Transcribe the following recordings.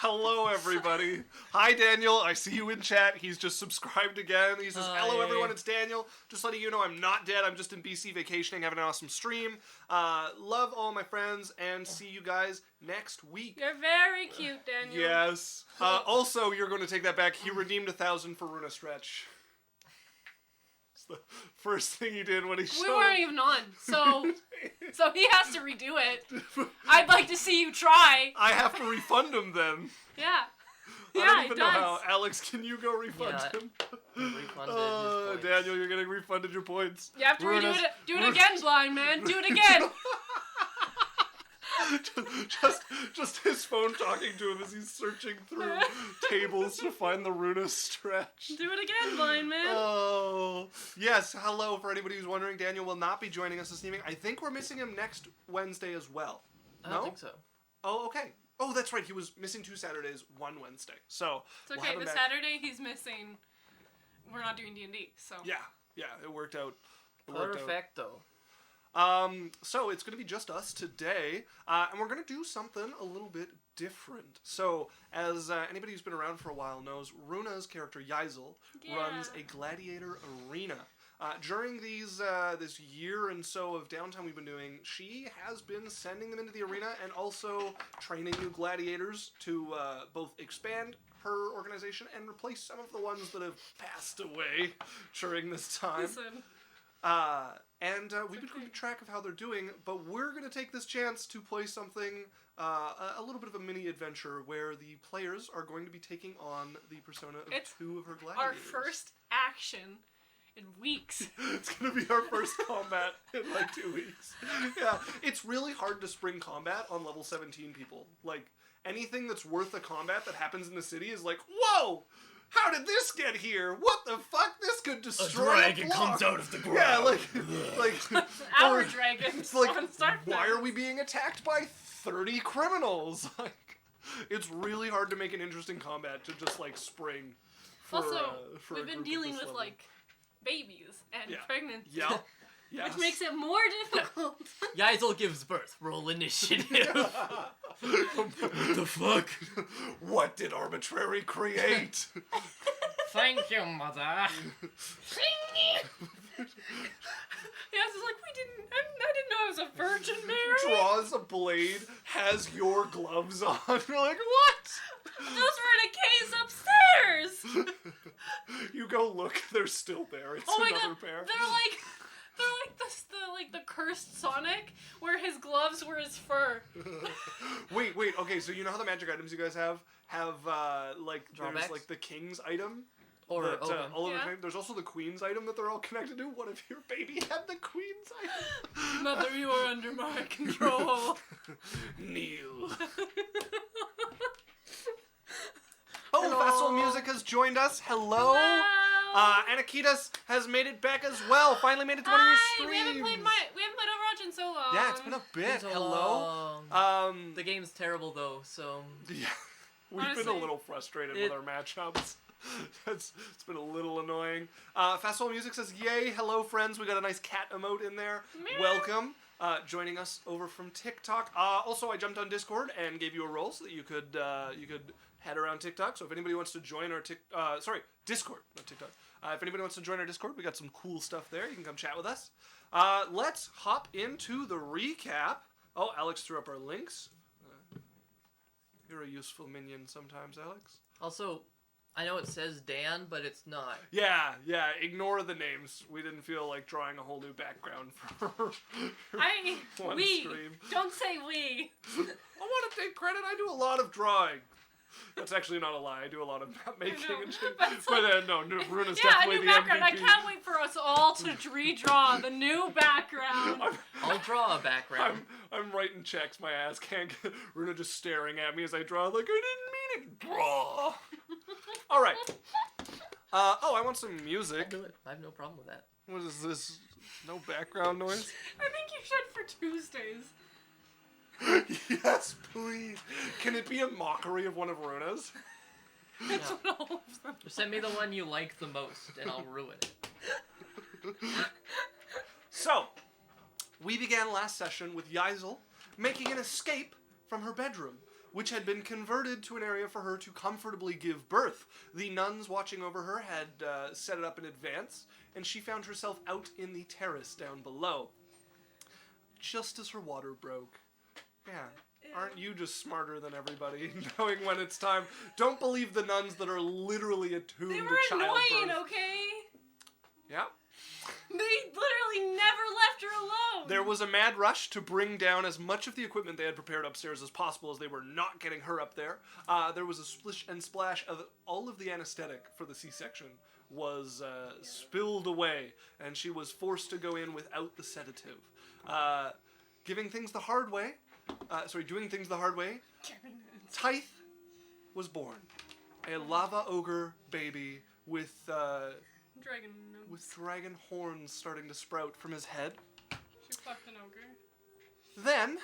Hello, everybody. Hi, Daniel. I see you in chat. He's just subscribed again. He says, hello, everyone. It's Daniel. Just letting you know I'm not dead. I'm just in BC vacationing, having an awesome stream. Love all my friends, and see you guys next week. You're very cute, Daniel. Yes. Also, you're going to take that back. He redeemed 1,000 for Runa Stretch. It's the first thing he did when he showed We weren't even on, so he has to redo it. I'd like to see you try. I have to refund him then. Yeah. I don't even know how. Alex, can you go refund him? Refunded his points. Daniel, you're getting refunded your points. You have to redo it. Do it again, blind man. Do it again. just his phone talking to him as he's searching through tables to find the Runa Stretch. Do it again, blind man. Oh, yes. Hello, for anybody who's wondering, Daniel will not be joining us this evening. I think we're missing him next Wednesday as well. I don't think so. Oh, okay. Oh, that's right. He was missing 2 Saturdays, 1 Wednesday. So it's okay. The Saturday he's missing, we're not doing D&D. So yeah, it worked out. Perfecto. So it's going to be just us today, and we're going to do something a little bit different. So, as anybody who's been around for a while knows, Runa's character Yaikzal runs a gladiator arena. During these this year and so of downtime we've been doing, she has been sending them into the arena and also training new gladiators to both expand her organization and replace some of the ones that have passed away during this time. Listen. We've been keeping track of how they're doing, but we're going to take this chance to play something, a little bit of a mini adventure where the players are going to be taking on the persona of 2 of her gladiators. Our first action in weeks. It's going to be our first combat in like 2 weeks. Yeah, it's really hard to spring combat on level 17 people. Like, anything that's worth a combat that happens in the city is like, whoa! How did this get here? What the fuck? This could destroy a dragon comes out of the ground. Yeah, like Our dragons. like, why are we being attacked by 30 criminals? Like, it's really hard to make an interesting combat to just like spring. For we've been dealing with like babies and pregnancy. Yeah. Yes. Which makes it more difficult. Yaikzal gives birth. Roll initiative. What the fuck? What did Arbitrary create? Thank you, mother. Yes, it's like, I didn't know I was a virgin, Mary. Draws a blade, has your gloves on. You're like, what? Those were in a case upstairs. You go look, they're still there. It's another pair. They're like the cursed Sonic, where his gloves were his fur. Wait, okay, so you know how the magic items you guys have like, drawbacks? There's like the king's item? Or there's also the queen's item that they're all connected to. What if your baby had the queen's item? Mother, you are under my control. Kneel. Vessel Music has joined us. Hello. Anakitas has made it back as well. Finally made it to one of your streams. We haven't played Overwatch in so long. Yeah, it's been a bit. Hello. The game's terrible though, so yeah, we've been a little frustrated with our matchups. It's been a little annoying. Fastball Music says, "Yay, hello friends. We got a nice cat emote in there. Meow. Welcome." Joining us over from TikTok. Also, I jumped on Discord and gave you a role so that you could head around TikTok. So if anybody wants to join our Discord, not TikTok. If anybody wants to join our Discord, we got some cool stuff there. You can come chat with us. Let's hop into the recap. Oh, Alex threw up our links. You're a useful minion sometimes, Alex. Also, I know it says Dan, but it's not. Yeah, ignore the names. We didn't feel like drawing a whole new background for one stream. Don't say we. I want to take credit. I do a lot of drawing. That's actually not a lie. I do a lot of map making and shit. But no, Runa's definitely a new the background. MVP. I can't wait for us all to redraw the new background. I'll draw a background. I'm writing checks. My ass can't get Runa just staring at me as I draw. Like, I didn't mean to draw. All right. I want some music. I'll do it. I have no problem with that. What is this? No background noise? I think you should for Tuesdays. Yes, please. Can it be a mockery of one of Runa's? No. Just send me the one you like the most, and I'll ruin it. So, we began last session with Yaikzal making an escape from her bedroom, which had been converted to an area for her to comfortably give birth. The nuns watching over her had set it up in advance, and she found herself out in the terrace down below. Just as her water broke. Yeah. Aren't you just smarter than everybody, knowing when it's time? Don't believe the nuns that are literally attuned to childbirth. They were annoying, okay? Yeah. They literally never left her alone. There was a mad rush to bring down as much of the equipment they had prepared upstairs as possible, as they were not getting her up there. There was a splish and splash of all of the anesthetic for the C-section was spilled away, and she was forced to go in without the sedative. Doing things the hard way, Tithe was born. A lava ogre baby with dragon horns starting to sprout from his head. She fucked an ogre. Then,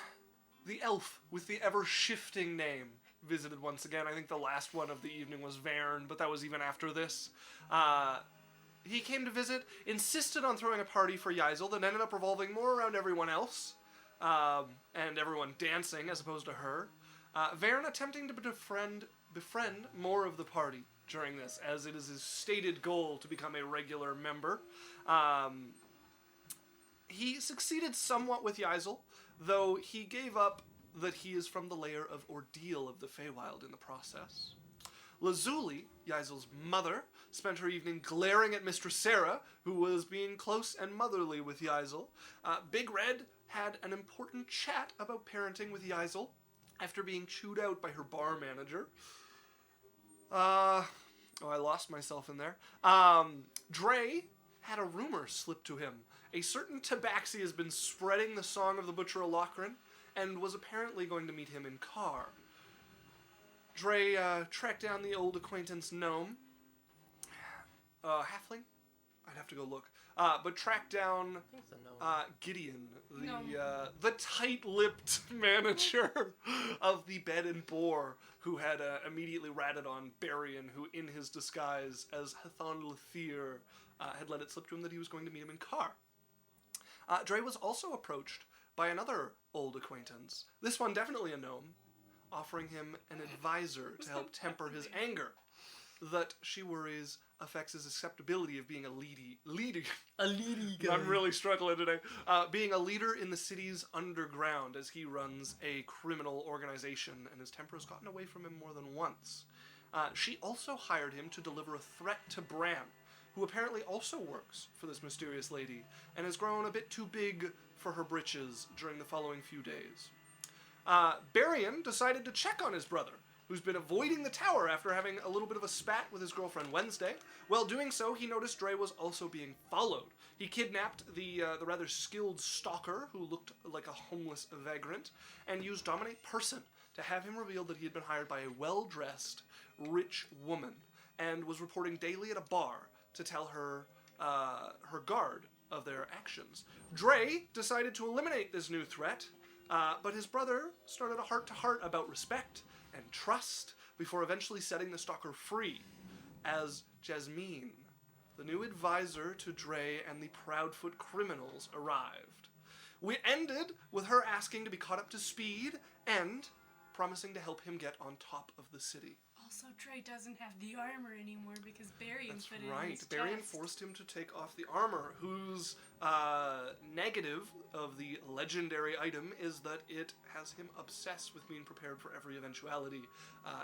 the elf with the ever-shifting name visited once again. I think the last one of the evening was Vern, but that was even after this. He came to visit, insisted on throwing a party for Yaikzal that ended up revolving more around everyone else, and everyone dancing as opposed to her. Vern attempting to befriend more of the party during this, as it is his stated goal to become a regular member. He succeeded somewhat with Yaikzal, though he gave up that he is from the layer of ordeal of the Feywild in the process. Lazuli, Yaikzal's mother, spent her evening glaring at Mistress Sarah, who was being close and motherly with Yaikzal. Big Red had an important chat about parenting with Yaikzal after being chewed out by her bar manager. I lost myself in there. Dre had a rumor slip to him. A certain tabaxi has been spreading the song of the butcher Alochrin, and was apparently going to meet him in Car. Dre tracked down the old acquaintance Gnome. Halfling? I'd have to go look. But tracked down Gideon, the tight-lipped manager of the Bed and Boar, who had immediately ratted on Barian, who in his disguise as Hathon Lethir had let it slip to him that he was going to meet him in Car. Dre was also approached by another old acquaintance, this one definitely a gnome, offering him an advisor to help temper his anger that she worries affects his acceptability of being a leader. I'm really struggling today. Being a leader in the city's underground, as he runs a criminal organization, and his temper has gotten away from him more than once. She also hired him to deliver a threat to Bran, who apparently also works for this mysterious lady, and has grown a bit too big for her britches during the following few days. Barian decided to check on his brother, who's been avoiding the tower after having a little bit of a spat with his girlfriend Wednesday. While doing so, he noticed Dre was also being followed. He kidnapped the rather skilled stalker, who looked like a homeless vagrant, and used Dominate Person to have him reveal that he had been hired by a well-dressed, rich woman, and was reporting daily at a bar to tell her guard of their actions. Dre decided to eliminate this new threat, but his brother started a heart-to-heart about respect and trust before eventually setting the stalker free, as Jasmine, the new advisor to Dre and the Proudfoot criminals, arrived. We ended with her asking to be caught up to speed and promising to help him get on top of the city. Also, Dre doesn't have the armor anymore because Barian put it in his chest. Barian forced him to take off the armor, whose negative of the legendary item is that it has him obsessed with being prepared for every eventuality,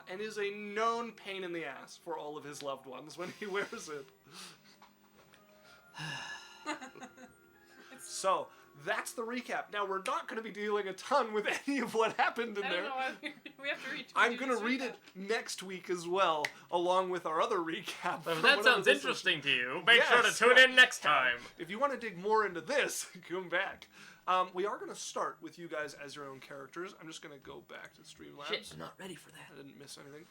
and is a known pain in the ass for all of his loved ones when he wears it. So, that's the recap. Now, we're not going to be dealing a ton with any of what happened in there. I don't know. We have to read. I'm going to read it next week as well, along with our other recap. Well, if that sounds interesting to you, make sure to tune in next time. If you want to dig more into this, come back. We are going to start with you guys as your own characters. I'm just going to go back to Streamlabs. Shit, I'm not ready for that. I didn't miss anything.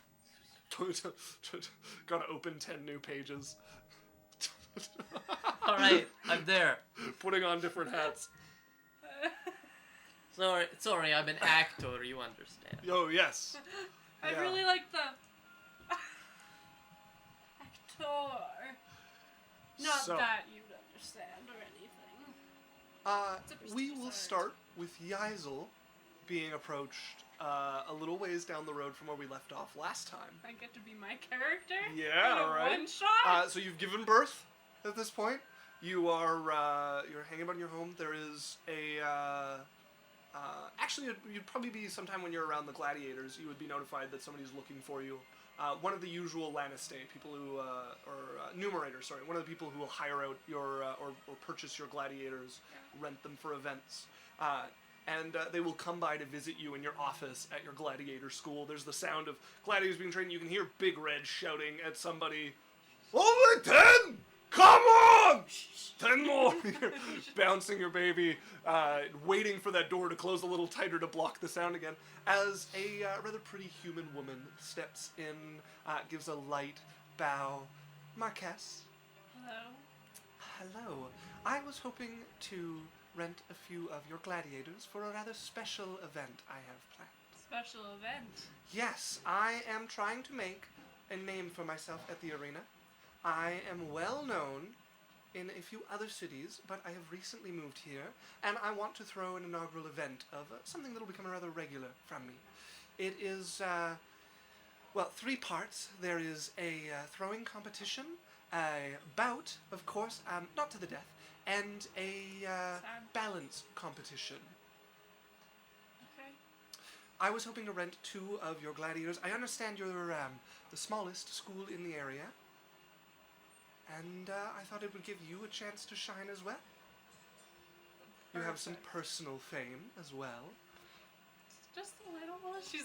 Gotta open 10 new pages. Alright, I'm there. Putting on different hats. Sorry, I'm an actor, you understand. Oh, yes. I really like the actor. Not that you'd understand or anything. We will start with Yaikzal being approached a little ways down the road from where we left off last time. I get to be my character? Yeah, in a right. one shot? So you've given birth at this point. You are you're hanging about in your home. There is a actually you'd probably be sometime when you're around the Gladiators. You would be notified that somebody's looking for you. One of the usual Lannister people who or Numerator, sorry, one of the people who will hire out your or purchase your Gladiators, rent them for events. And they will come by to visit you in your office at your gladiator school. There's the sound of gladiators being trained. You can hear Big Red shouting at somebody, "Only 10! Come on! 10 more!" You're bouncing your baby, waiting for that door to close a little tighter to block the sound again, as a rather pretty human woman steps in, gives a light bow. "Marquess." Hello? "Hello. I was hoping to rent a few of your gladiators for a rather special event I have planned." Special event. "Yes, I am trying to make a name for myself at the arena. I am well known in a few other cities, but I have recently moved here, and I want to throw an inaugural event of something that will become a rather regular from me. It is, well, 3 parts. There is a throwing competition, a bout, of course, not to the death, and a balance competition. Okay. I was hoping to rent 2 of your gladiators. I understand you're the smallest school in the area, and I thought it would give you a chance to shine as well. You have some personal fame as well." Just a little one. She's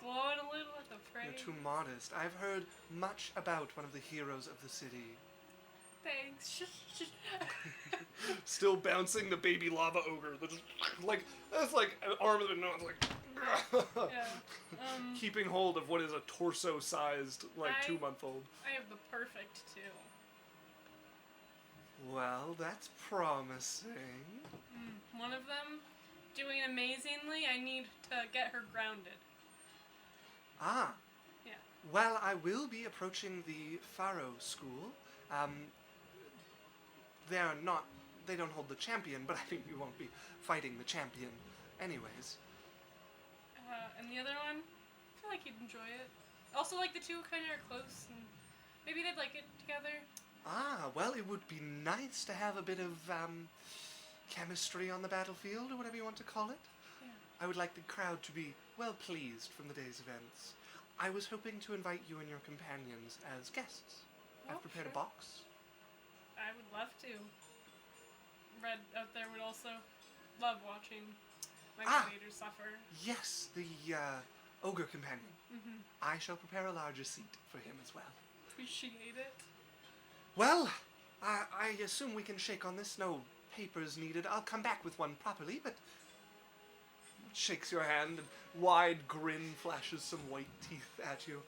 glowing a little at the frame. "You're too modest. I've heard much about one of the heroes of the city." Thanks. Still bouncing the baby lava ogre. That's like an arm of the nose, like Yeah. keeping hold of what is a torso-sized, like, 2-month-old. I have the perfect 2. Well, that's promising. One of them doing amazingly. I need to get her grounded. Ah. Yeah. Well, I will be approaching the Pharaoh School. They don't hold the champion, but I think you won't be fighting the champion anyways. And the other one, I feel like you'd enjoy it. Also, like, the 2 kind of are close, and maybe they'd like it together. Ah, well, it would be nice to have a bit of, chemistry on the battlefield, or whatever you want to call it. Yeah. I would like the crowd to be well pleased from the day's events. I was hoping to invite you and your companions as guests. I've prepared a box. I would love to. Red out there would also love watching my gladiators suffer. Yes, the, ogre companion. Mm-hmm. I shall prepare a larger seat for him as well. Appreciate it. Well, I assume we can shake on this. No papers needed. I'll come back with one properly, but... Shakes your hand, and wide grin flashes some white teeth at you.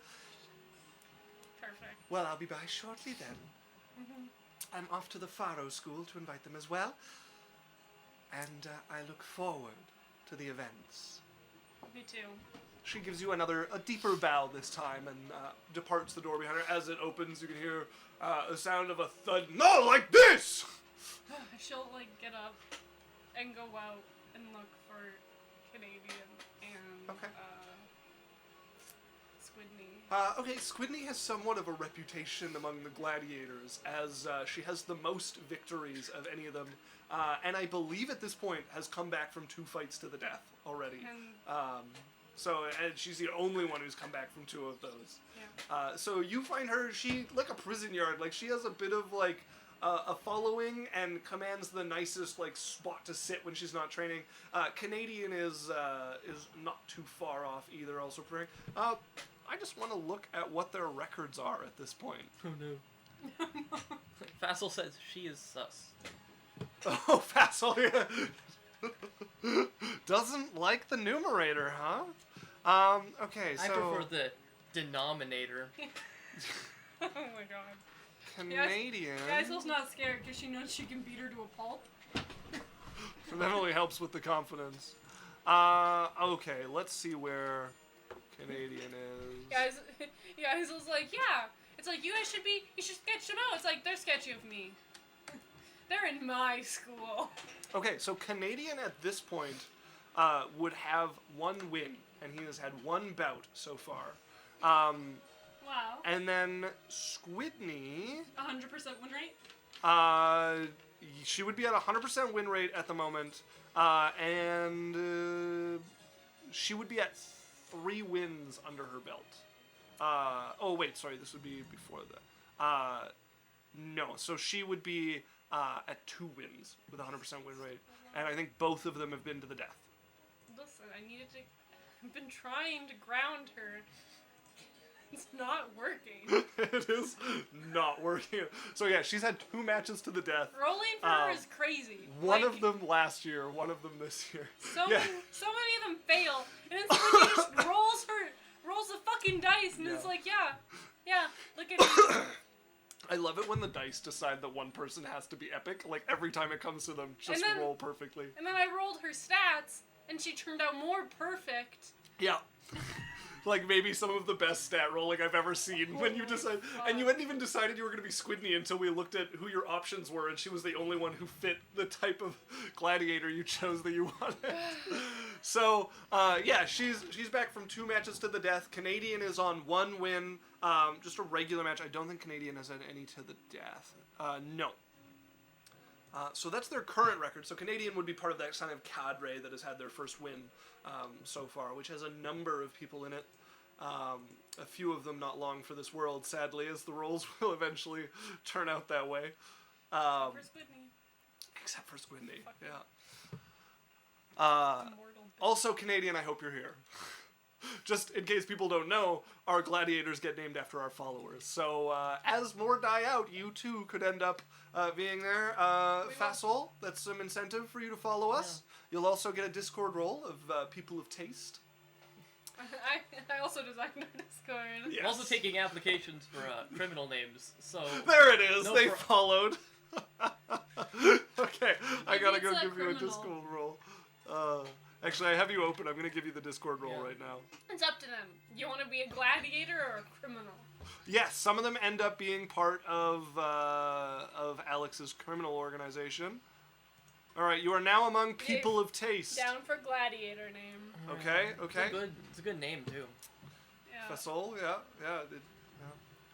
Perfect. Well, I'll be by shortly then. Mm-hmm. I'm off to the Pharaoh School to invite them as well. And I look forward to the events. Me too. She gives you a deeper bow this time, and departs the door behind her. As it opens, you can hear a sound of a thud. "No, like this!" She'll, like, get up and go out and look for Canadian and Okay. Squidney. Okay, Squidney has somewhat of a reputation among the gladiators, as she has the most victories of any of them, and I believe at this point has come back from 2 fights to the death already. And she's the only one who's come back from 2 of those. Yeah. So you find her, she, like a prison yard, like she has a bit of, like, a following and commands the nicest, like, spot to sit when she's not training. Canadian is not too far off either, also preparing. I just want to look at what their records are at this point. Oh no. Fassel says she is sus. Oh, Fassel, yeah. Doesn't like the numerator, huh? Okay, so... I prefer the denominator. Oh my god. Canadian... Yaizel's not scared because she knows she can beat her to a pulp. That only helps with the confidence. Okay, let's see where Canadian is. Yaizel's like, yeah. It's like, you should sketch them out. It's like, they're sketchy of me. They're in my school. Okay, so Canadian at this point would have 1 win, and he has had 1 bout so far. Wow. And then Squidney, 100% win rate? she would be at 100% win rate at the moment, and she would be at 3 wins under her belt. Oh wait, sorry, this would be before that. No, so she would be at 2 wins with 100% win rate, and I think both of them have been to the death. Listen, I've been trying to ground her. It's not working. It is not working. So yeah, she's had 2 matches to the death. Rolling for her is crazy. One of them last year, one of them this year. So many of them fail, and then somebody just rolls the fucking dice, and it's like, yeah, look at me. I love it when the dice decide that one person has to be epic. Like every time it comes to them, just roll perfectly. And then I rolled her stats, and she turned out more perfect. Yeah. Like maybe some of the best stat rolling I've ever seen when you decide, and you hadn't even decided you were going to be Squidney until we looked at who your options were, and she was the only one who fit the type of gladiator you chose that you wanted. So yeah, she's back from 2 matches to the death. Canadian is on 1 win, just a regular match. I don't think Canadian has had any to the death. No. So that's their current record. So Canadian would be part of that kind of cadre that has had their first win so far, which has a number of people in it. A few of them not long for this world, sadly, as the roles will eventually turn out that way. Except for Squidney, yeah. Also Canadian, I hope you're here. Just in case people don't know, our gladiators get named after our followers. So as more die out, you too could end up being there. Fasol, that's some incentive for you to follow us. Yeah. You'll also get a Discord role of people of taste. I also designed our Discord. Yes. I'm also taking applications for criminal names, so... There it is, no they followed. Okay, I gotta go give you a criminal. Discord role. Actually, I have you open. I'm going to give you the Discord role right now. It's up to them. You want to be a gladiator or a criminal? Yes, some of them end up being part of Alex's criminal organization. All right, you are now among people of taste. Down for gladiator name. Okay. It's a good name, too. Yeah. Fasol, yeah.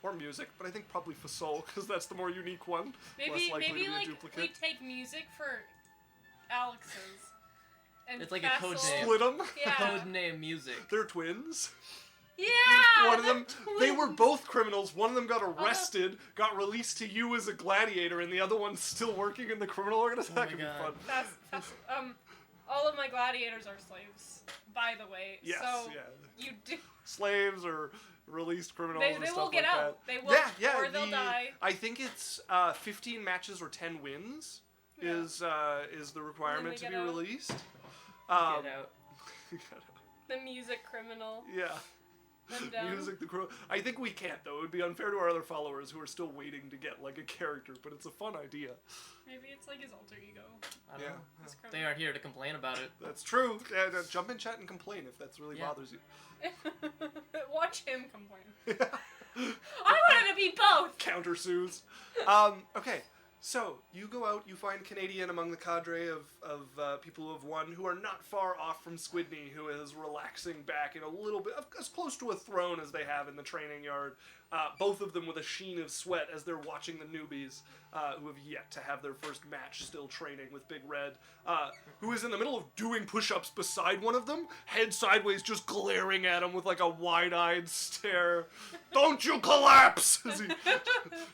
Or music, but I think probably Fasol, because that's the more unique one. Less likely to be a duplicate. We take music for Alex's. And It's like a code name. Split them. Yeah. Code name music. They're twins. Yeah! One of them, they were both criminals. One of them got arrested, got released to you as a gladiator, and the other one's still working in the criminal organization. That could be fun. All of my gladiators are slaves, by the way. Yes, so yeah. You do. Slaves or released criminals They or stuff will get like out. that. They will, yeah, or they'll die. I think it's 15 matches or 10 wins is the requirement to be released. Get out. The music criminal. Yeah. Them down. Music the criminal. I think we can't though. It would be unfair to our other followers who are still waiting to get like a character, but it's a fun idea. Maybe it's like his alter ego. I don't know. Yeah. They aren't here to complain about it. That's true. Yeah, jump in chat and complain if that really bothers you. Watch him complain. I wanted to be both! Countersues. Okay, so you go out, you find Canadian among the cadre of people who have won, who are not far off from Squidney, who is relaxing back in a little bit, as close to a throne as they have in the training yard. Both of them with a sheen of sweat as they're watching the newbies, who have yet to have their first match, still training with Big Red, who is in the middle of doing push-ups beside one of them, head sideways, just glaring at him with like a wide-eyed stare. Don't you collapse! As he,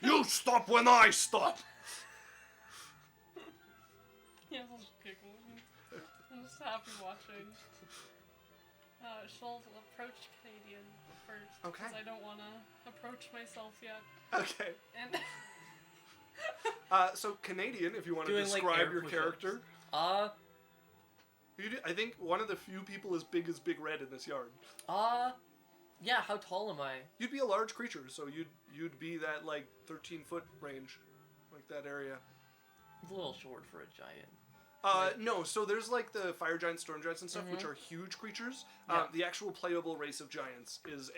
you stop when I stop! Yeah, I'll just giggle. I'm just happy watching. She'll approach Canadian first. Okay. Because I don't want to approach myself yet. Okay. And So Canadian, if you want to Doing, describe like, your air character. push-ups. I think one of the few people as big as Big Red in this yard. Yeah, how tall am I? You'd be a large creature, so you'd be that like 13-foot range, like that area. It's a little short for a giant. No, so there's like the fire giants, storm giants, and stuff, which are huge creatures. Yeah. The actual playable race of giants is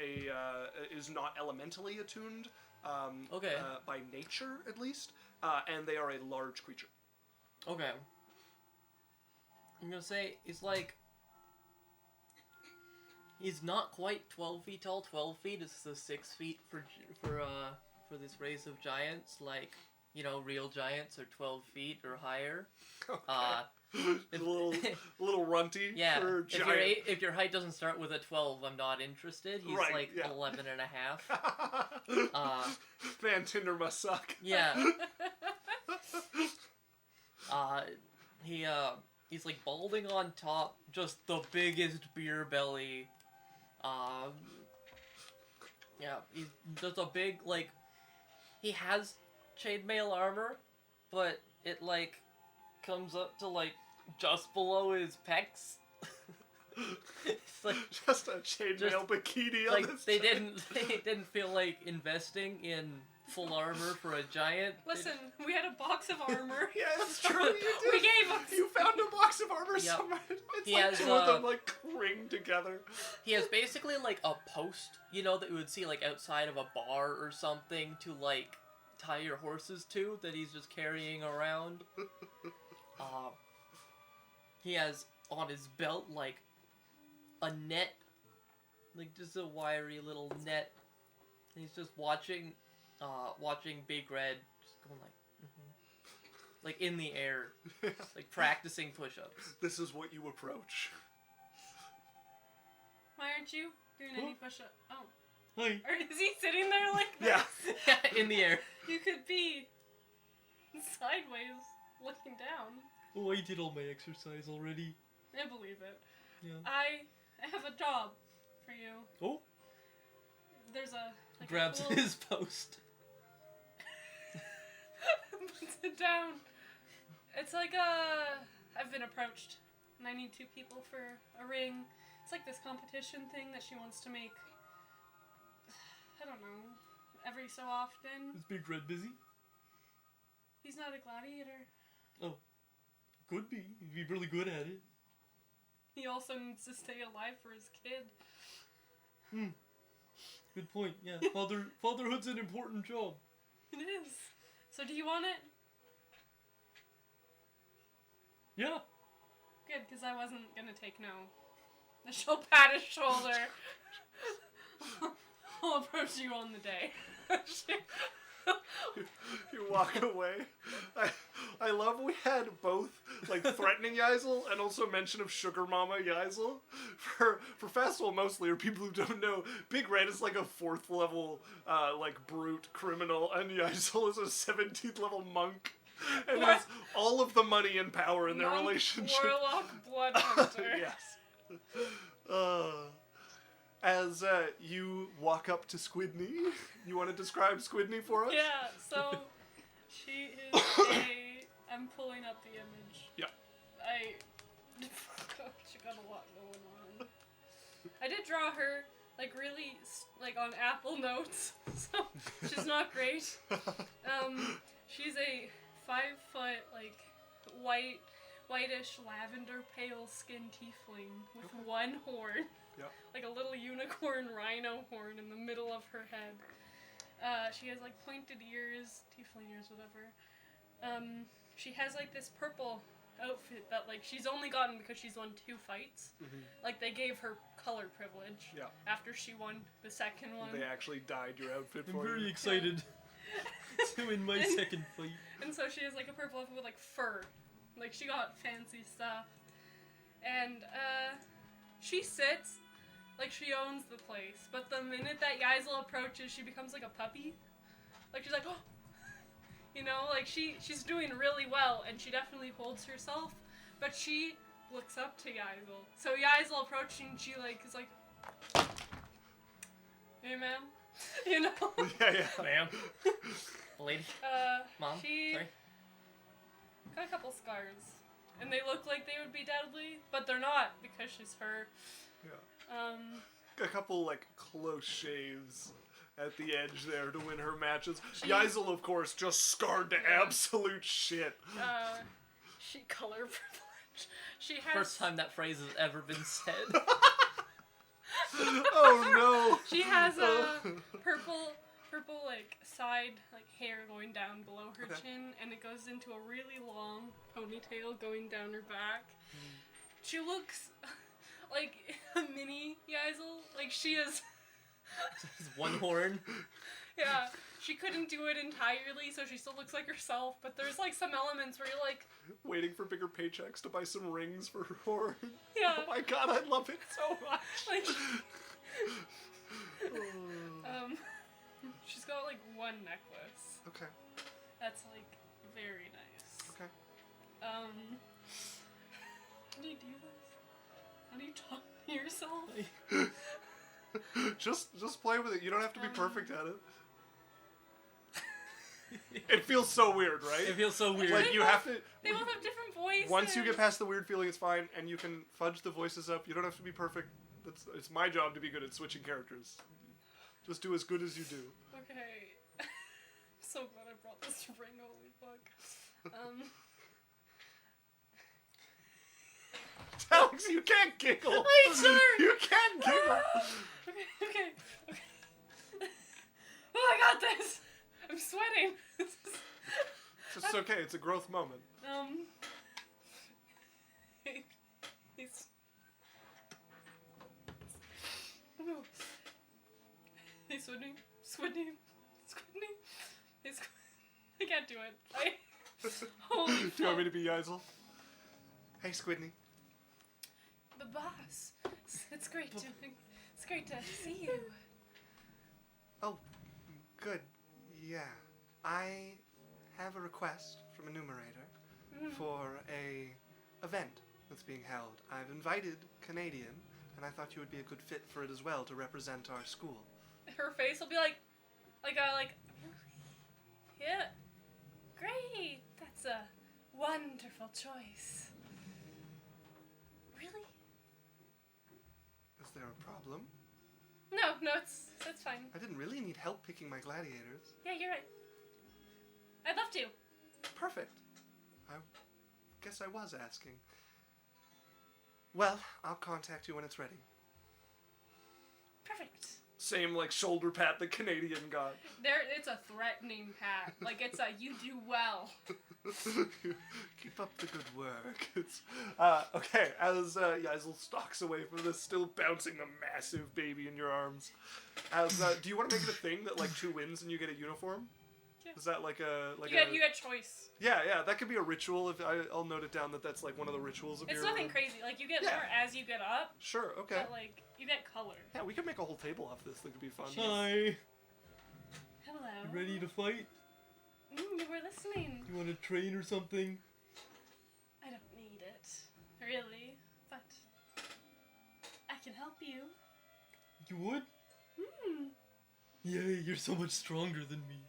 is not elementally attuned. By nature, at least, and they are a large creature. Okay. I'm gonna say it's like He's not quite 12 feet tall. 12 feet is the 6 feet for this race of giants. Like, you know, real giants are 12 feet or higher. Okay. A little runty Yeah, for giant. if your height doesn't start with a 12, I'm not interested. He's Right, like yeah. 11 and a half. Man, Tinder must suck. Yeah. He's like balding on top, just the biggest beer belly. Yeah, he's just a big, like, he has chainmail armor, but it, like, comes up to, like, just below his pecs. It's like Just a chainmail bikini on like this they giant. didn't feel like investing in full armor for a giant. Listen, we had a box of armor. Yeah, it's true. You did. We gave him. You found a box of armor Yep. somewhere. It's He like has, two of them like ringed together. He has basically like a post, you know, that you would see like outside of a bar or something to like tie your horses to that he's just carrying around. He has on his belt like a net, like just a wiry little net. And he's just watching Big Red just going like in the air, like practicing push-ups. This is what you approach. Why aren't you doing any push-up? Oh. Hi. Or is he sitting there like this? Yeah. Yeah, in the air. You could be sideways, looking down. Oh, I did all my exercise already. I believe it. Yeah. I have a job for you. Oh. There's a like Grabs a cool... his post. puts it down. It's like I've been approached, and I need 2 people for a ring. It's like this competition thing that she wants to make. I don't know, every so often. Is Big Red busy? He's not a gladiator. Oh. Could be. He'd be really good at it. He also needs to stay alive for his kid. Good point. Yeah. Fatherhood's an important job. It is. So do you want it? Yeah. Good, because I wasn't gonna take no. She'll pat his shoulder. I'll approach you on the day. You walk away. I love we had both like threatening Yaikzal and also mention of Sugar Mama Yaikzal. For festival mostly, or people who don't know, Big Red is like a 4th level like brute criminal, and Yaikzal is a 17th level monk. And What? has all of the money and power in their Monk, relationship. Warlock, blood hunter. Yes. As you walk up to Squidney, you want to describe Squidney for us? Yeah, so she is I'm pulling up the image. Yeah. She got a lot going on. I did draw her, like, really, like, on Apple Notes, so she's not great. She's a 5-foot, like, whitish lavender pale skin tiefling with 1 horn. Yep. Like a little unicorn rhino horn in the middle of her head. She has like pointed ears, tiefling ears, whatever. She has like this purple outfit that like she's only gotten because she's won 2 fights. Mm-hmm. Like they gave her color privilege after she won the second one. They actually dyed your outfit for I'm you. very excited to win my second fight. And so she has like a purple outfit with like fur. Like she got fancy stuff. And she sits like she owns the place, but the minute that Yaikzal approaches, she becomes like a puppy. Like she's like, oh, you know, like she's doing really well, and she definitely holds herself, but she looks up to Yaikzal. So Yaikzal approaching, she like is like, hey ma'am, you know. Yeah, Ma'am. Lady. Mom. She Sorry. got a couple scars, and they look like they would be deadly, but they're not because she's her. Yeah. Um. A couple like close shaves at the edge there to win her matches. Yaikzal, of course, just scarred to absolute shit. She color privilege. She has. First time that phrase has ever been said. Oh She has a purple like side like hair going down below her chin, and it goes into a really long ponytail going down her back. She looks like a mini Yaikzal. Like she is. Just one horn. Yeah, she couldn't do it entirely, so she still looks like herself. But there's like some elements where you're like, Waiting for bigger paychecks to buy some rings for her horn. yeah, Oh my god, I love it so much. like, she's got like one necklace. Okay. That's like very nice. Okay. How do you do this? How do you talk to yourself? Just play with it. You don't have to be perfect at it. It feels so weird, right? It feels so weird. Like you have to. They both have different voices. Once you get past the weird feeling, it's fine, and you can fudge the voices up. You don't have to be perfect. It's my job to be good at switching characters. Just do as good as you do. Okay. I'm so glad I brought this ring. Holy fuck. Alex, you can't giggle. I'm sorry. You can't giggle. Okay. Oh, I got this. I'm sweating. It's okay. It's a growth moment. He's. Oh. Hey, Squidney. I can't do it. Holy Do you want me fuck. to be Yaikzal? Hey, Squidney. The boss. It's great to see you. Oh, good. Yeah. I have a request from a numerator for a event that's being held. I've invited Canadian, and I thought you would be a good fit for it as well to represent our school. Her face will be like, yeah, great. That's a wonderful choice. Really? Is there a problem? No, it's fine. I didn't really need help picking my gladiators. Yeah, you're right. I'd love to. Perfect. I guess I was asking. Well, I'll contact you when it's ready. Perfect. Same, like, shoulder pat the Canadian got. It's a threatening pat. Like, it's a, you do well. Keep up the good work. Okay, as Yaikzal stalks away from this, still bouncing a massive baby in your arms. Do you want to make it a thing that, like, 2 wins and you get a uniform? Yeah. Is that like a... You get choice. Yeah, that could be a ritual. I'll note it down that's, like, one of the rituals of It's your... nothing crazy. Like, you get Yeah. more as you get up. Sure, okay. But, like, you get color. Yeah, we could make a whole table off this that could be fun. Hi. Hello. You ready to fight? You were listening. You want to train or something? I don't need it, really, but I can help you. You would? Yay, you're so much stronger than me.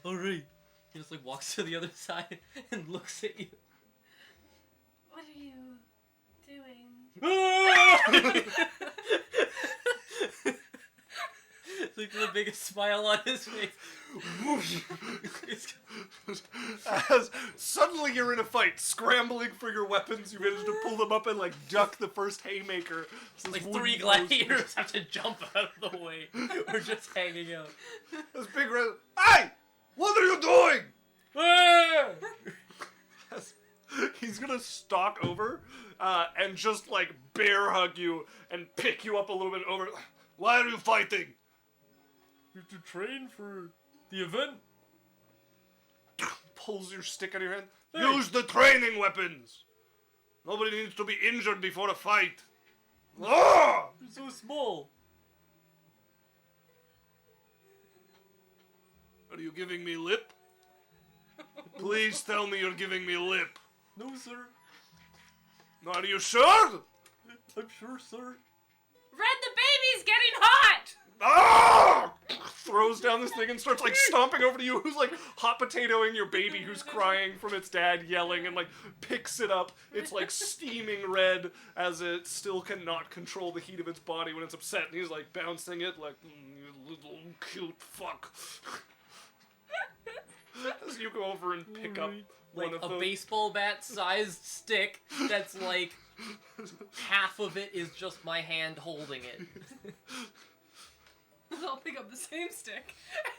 Alright. He just like walks to the other side and looks at you. What are you doing? It's like the biggest smile on his face. As suddenly you're in a fight, scrambling for your weapons, you manage to pull them up and like duck the first haymaker. So Like this 3 wooden gladiators have to jump out of the way. We're just hanging out. This big red. Hey! What are you doing? As he's gonna stalk over and just like bear hug you and pick you up a little bit over. Why are you fighting? You have to train for the event. Pulls your stick out of your hand. Hey. Use the training weapons. Nobody needs to be injured before a fight. Ah! You're so small. Are you giving me lip? Please tell me you're giving me lip. No, sir. Are you sure? I'm sure, sir. Red, the baby's getting hot! Ah! Throws down this thing and starts like stomping over to you, who's like hot potatoing your baby who's crying from its dad yelling, and like picks it up. It's like steaming red as it still cannot control the heat of its body when it's upset, and he's like bouncing it like, you little cute fuck. As you go over and pick up Like one of a those. baseball bat sized stick that's like half of it is just my hand holding it. I'll pick up the same stick.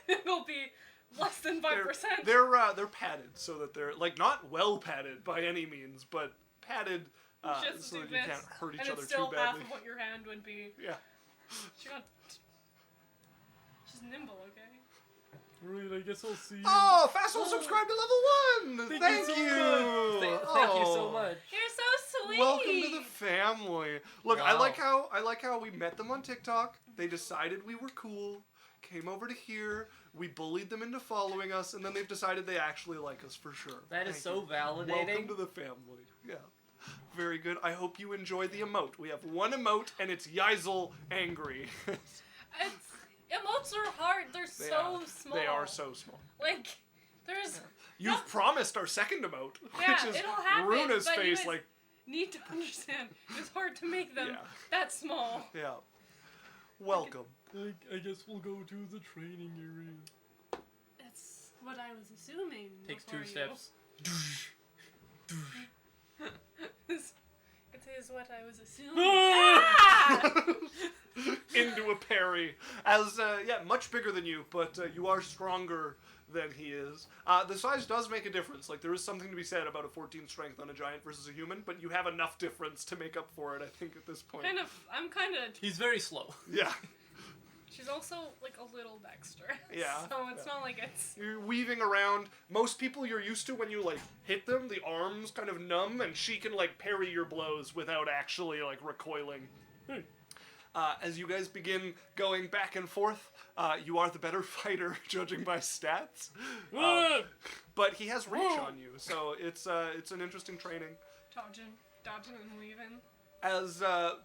It'll be less than 5%. They're padded so that they're like not well padded by any means, but padded Just so do that this, you can't hurt each and other it's still too half badly. of what your hand would be. Yeah. She's nimble, okay? Right, I guess I'll see you. Oh, Fassel subscribed to level 1! Thank you so you! much. Thank you so much. You're so sweet! Welcome to the family. Look, I Wow. like how we met them on TikTok. They decided we were cool, came over to here, we bullied them into following us, and then they've decided they actually like us for sure. That is Thank so you. validating. Welcome to the family. Yeah. Very good. I hope you enjoy the emote. We have one emote, and it's Yaikzal angry. Emotes are hard. They're so small. They are so small. Like, there's... You've promised our second emote, Yeah, which is it'll happen, Runa's but you face, guys like, need to understand. It's hard to make them Yeah. that small. yeah. Welcome. I guess we'll go to the training area. That's what I was assuming. Takes before 2 you- steps. It is what I was assuming. Ah! Into a parry. As, much bigger than you, but you are stronger than he is. The size does make a difference. Like, there is something to be said about a 14 strength on a giant versus a human, but you have enough difference to make up for it, I think, at this point. I'm kind of... He's very slow. Yeah. She's also, like, a little dexterous. Yeah, So it's yeah. not like it's... You're weaving around. Most people you're used to when you, like, hit them, the arms kind of numb, and she can, like, parry your blows without actually, like, recoiling. As you guys begin going back and forth, you are the better fighter, judging by stats. But he has reach on you, so it's an interesting training. Dodging and weaving. As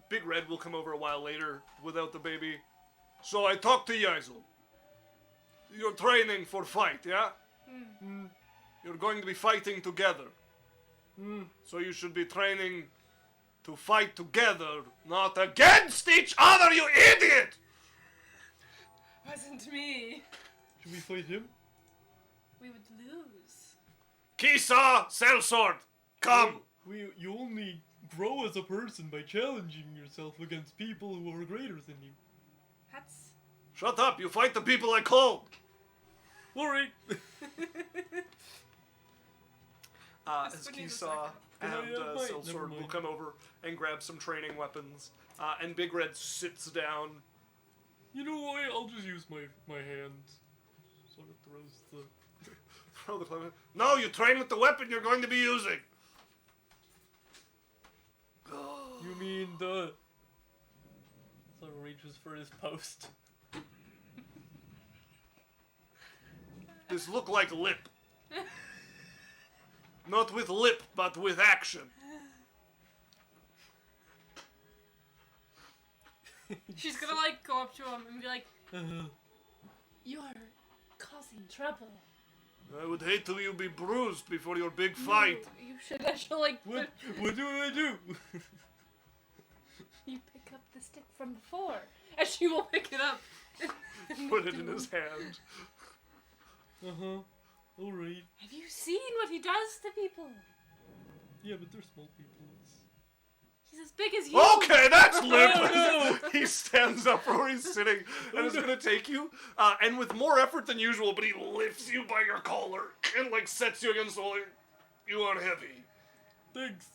Big Red will come over a while later without the baby. So I talked to Yaikzal. You're training for fight, yeah? You're going to be fighting together. So you should be training to fight together, not against each other, you idiot! Wasn't me. Should we fight him? We would lose. Kisa, sellsword, come! You only grow as a person by challenging yourself against people who are greater than you. That's... Shut up, you fight the people I called! Alright. As Squidney's a Kisa second. and Never Sellsword will mind. come over and grab some training weapons. And Big Red sits down. You know what? I'll just use my hands. Sort of throws the... Throw the clever. No, you train with the weapon you're going to be using. You mean the... So reaches for his post. This look like lip. Not with lip, but with action. She's gonna, like, go up to him and be like, "You are causing trouble. I would hate to you be bruised before your big fight. No, you should actually, like, What do I do? you pick up the stick from before." And she will pick it up. Put it in his hand. Uh-huh. Alright. Have you seen what he does to people? Yeah, but they're small people. He's as big as you. Okay, that's lip. Oh, no. He stands up from where he's sitting and is gonna take you, and with more effort than usual, but he lifts you by your collar and like sets you against the wall. You are heavy. Thanks.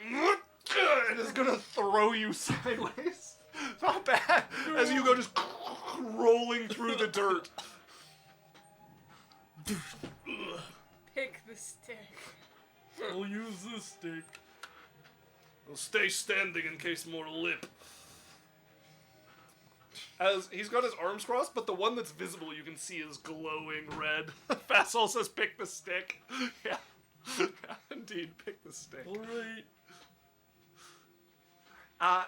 And is gonna throw you sideways. Not bad. As you go just rolling through the dirt. Pick the stick. I'll use this stick. Well, stay standing in case more lip. As he's got his arms crossed, but the one that's visible you can see is glowing red. Fassel says pick the stick. Yeah. Indeed, pick the stick. Alright.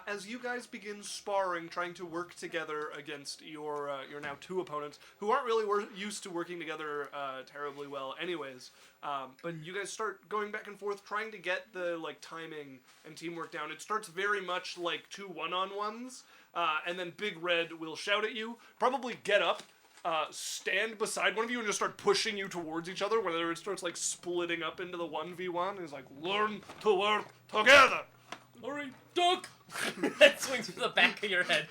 As you guys begin sparring, trying to work together against your now 2 opponents, who aren't really used to working together terribly well anyways, but you guys start going back and forth, trying to get the like timing and teamwork down. It starts very much like 2 one-on-ones, and then Big Red will shout at you, probably get up, stand beside one of you and just start pushing you towards each other, whether it starts like splitting up into the 1v1, and he's like, learn to work together! Alright, duck! That swings to the back of your head.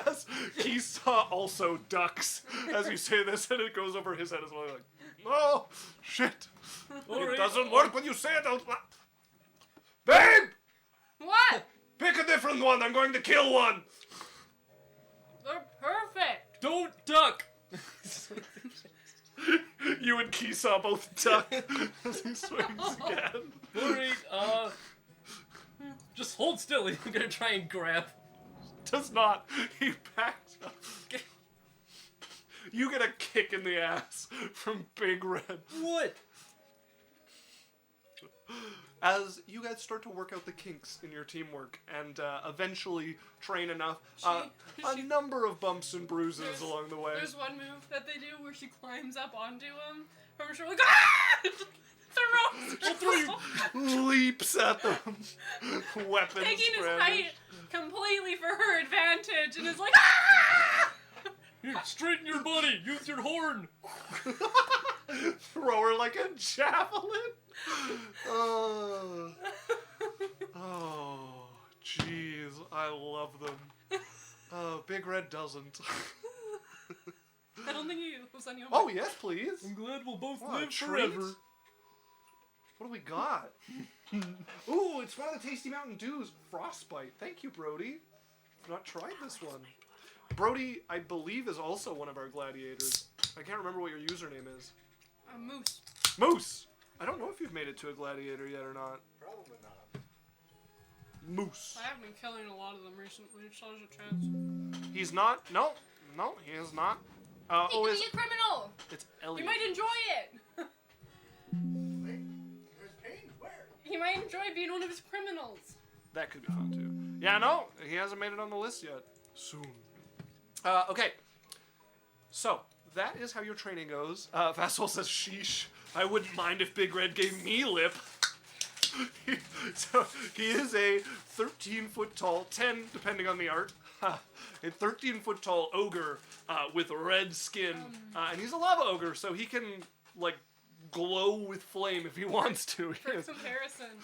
As Kisa also ducks as you say this, and it goes over his head as well. Like, no, shit. Alright. It doesn't work when you say it out loud. Babe! What? Pick a different one. I'm going to kill one. They're perfect. Don't duck! You and Kisa both duck as he swings again. Alright, just hold still. He's gonna try and grab. Does not. He backs up. You get a kick in the ass from Big Red. What? As you guys start to work out the kinks in your teamwork and eventually train enough, a number of bumps and bruises along the way. There's one move that they do where she climbs up onto him from her shoulder, like, ah! Throws Leaps at them. Weapons taking his brandished. height completely for her advantage, and is like, ah! Here, straighten your body. Use your horn. Throw her like a javelin. Oh, jeez, I love them. Big Red doesn't. I don't think he was on your Oh, yes, please. I'm glad we'll both What, a live treat? forever. What do we got? Ooh, it's one of the Tasty Mountain Dews. Frostbite. Thank you, Brody. I've not tried this one. Brody, I believe, is also one of our gladiators. I can't remember what your username is. Moose. Moose! I don't know if you've made it to a gladiator yet or not. Probably not. Moose. I have been killing a lot of them recently, so there's a chance. He's not. No, he is not. He could be a criminal! It's You Elliot. might enjoy it! Wait, there's pain? Where? He might enjoy being one of his criminals. That could be fun too. Yeah, no, he hasn't made it on the list yet. Soon. Okay. So, that is how your training goes. Vassal says, sheesh. I wouldn't mind if Big Red gave me lip. So, he is a 13-foot tall, 10 depending on the art, a 13-foot tall ogre with red skin. And he's a lava ogre, so he can, like, glow with flame if he wants to. For comparison,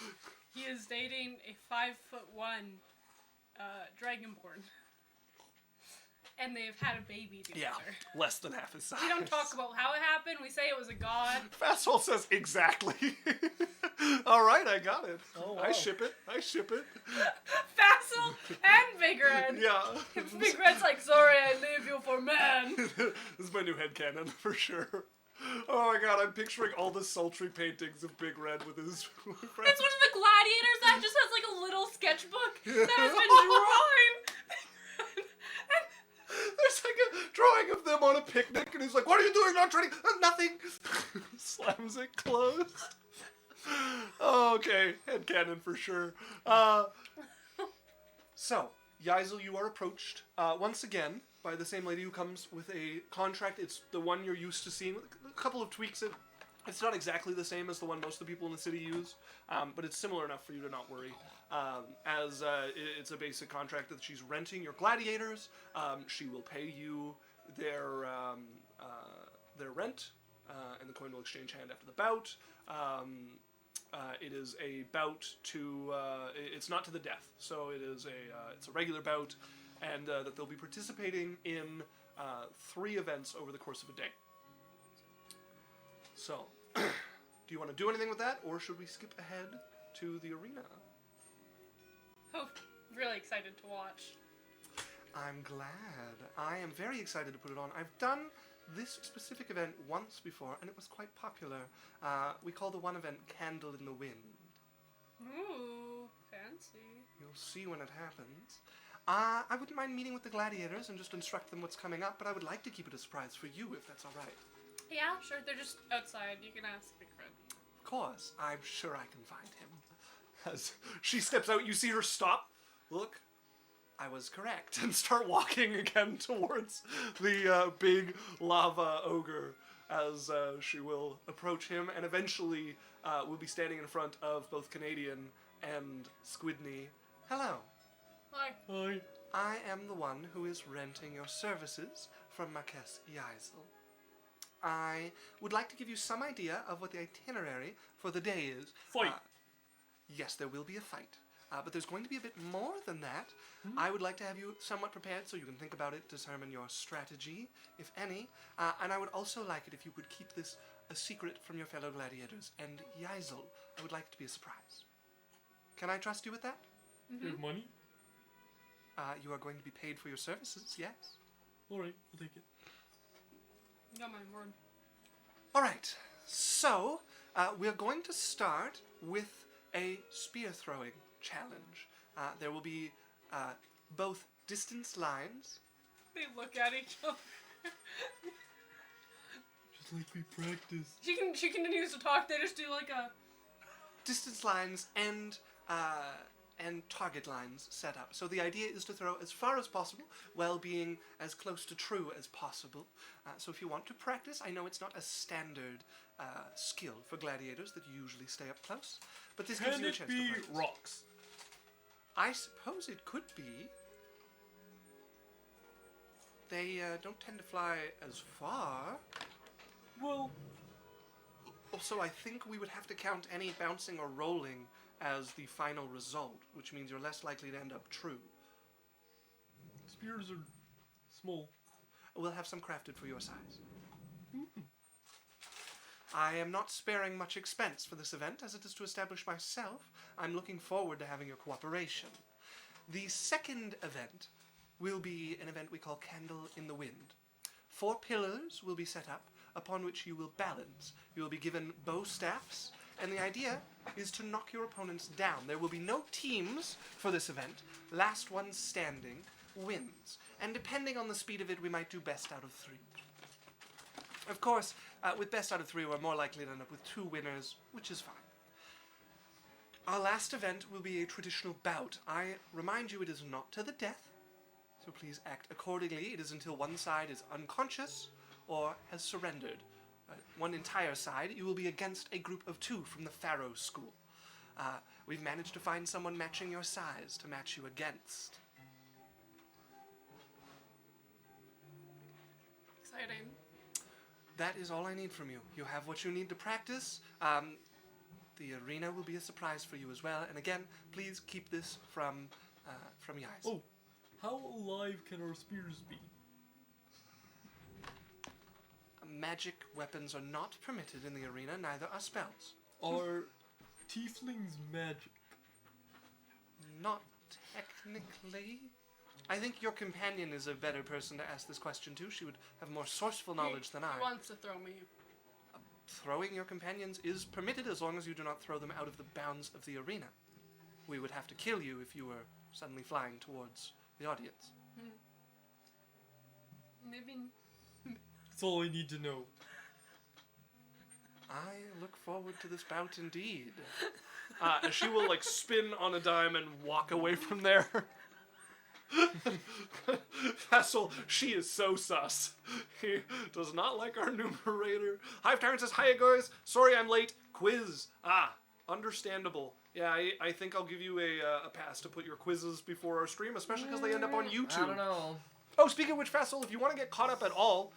he is dating a 5'1" dragonborn. And they've had a baby together. Yeah, less than half his size. We don't talk about how it happened, we say it was a god. Vassal says exactly. All right, I got it. Oh, wow. I ship it. Vassal and Big Red. Yeah. Big Red's like, sorry, I leave you for man. This is my new headcanon for sure. Oh my god, I'm picturing all the sultry paintings of Big Red with his friends. It's one of the gladiators that just has like a little sketchbook that has been drawn. There's like a drawing of them on a picnic, and he's like, "What are you doing? Not training? Nothing." Slams it closed. Okay, headcanon for sure. So, Yaikzal, you are approached once again by the same lady who comes with a contract. It's the one you're used to seeing with a couple of tweaks. It's not exactly the same as the one most of the people in the city use, but it's similar enough for you to not worry. It's a basic contract that she's renting your gladiators. She will pay you their rent, and the coin will exchange hand after the bout. It is a bout to. It's not to the death, so it's a regular bout, and that they'll be participating in 3 events over the course of a day. So, do you want to do anything with that, or should we skip ahead to the arena? Oh, really excited to watch. I'm glad. I am very excited to put it on. I've done this specific event once before, and it was quite popular. We call the one event Candle in the Wind. Ooh, fancy. You'll see when it happens. I wouldn't mind meeting with the gladiators and just instruct them what's coming up, but I would like to keep it a surprise for you, if that's all right. Yeah, sure, they're just outside. You can ask Big Red. Of course. I'm sure I can find him. As she steps out, you see her stop. Look, I was correct. And start walking again towards the big lava ogre as she will approach him. And eventually will be standing in front of both Canadian and Squidney. Hello. Hi. Hi. I am the one who is renting your services from Marquess Yaikzal. I would like to give you some idea of what the itinerary for the day is. Fight. Yes, there will be a fight. But there's going to be a bit more than that. I would like to have you somewhat prepared so you can think about it, determine your strategy, if any. And I would also like it if you could keep this a secret from your fellow gladiators. And Yaikzal, I would like it to be a surprise. Can I trust you with that? Do you have money? You are going to be paid for your services, yes. Alright, I'll take it. Got my word. All right, so we're going to start with a spear throwing challenge. There will be both distance lines. They look at each other. Just like we practiced. She continues to talk. They just do like a. Distance lines and target lines set up. So the idea is to throw as far as possible while being as close to true as possible. So if you want to practice, I know it's not a standard skill for gladiators that usually stay up close, but this gives Can you a it chance be to practice. rocks? I suppose it could be. They don't tend to fly as far. Well, Also, I think we would have to count any bouncing or rolling as the final result, which means you're less likely to end up true. spears are small. We'll have some crafted for your size. I am not sparing much expense for this event, as it is to establish myself. I'm looking forward to having your cooperation. The second event will be an event we call Candle in the Wind. 4 pillars will be set up, upon which you will balance. You will be given bow staffs, and the idea is to knock your opponents down. There will be no teams for this event. Last one standing wins. And depending on the speed of it, we might do best out of 3. Of course, with best out of 3, we're more likely to end up with 2 winners, which is fine. Our last event will be a traditional bout. I remind you it is not to the death, so please act accordingly. It is until one side is unconscious or has surrendered. One entire side, you will be against a group of 2 from the Pharaoh school. We've managed to find someone matching your size to match you against. Exciting. That is all I need from you. You have what you need to practice. The arena will be a surprise for you as well. And again, please keep this from Yaikzal. Oh, how alive can our spears be? Magic weapons are not permitted in the arena, neither are spells. Are tieflings magic? Not technically. I think your companion is a better person to ask this question to. She would have more sourceful knowledge than I. He wants to throw me. Throwing your companions is permitted as long as you do not throw them out of the bounds of the arena. We would have to kill you if you were suddenly flying towards the audience. Maybe. That's all I need to know. I look forward to this bout indeed. And she will like spin on a dime and walk away from there. Vassal, she is so sus. He does not like our numerator. Hive Tyrant says, "Hiya guys, sorry I'm late. Quiz." Understandable. Yeah, I think I'll give you a pass to put your quizzes before our stream, especially because they end up on YouTube. I don't know. Oh, speaking of which, Vassal, if you want to get caught up at all,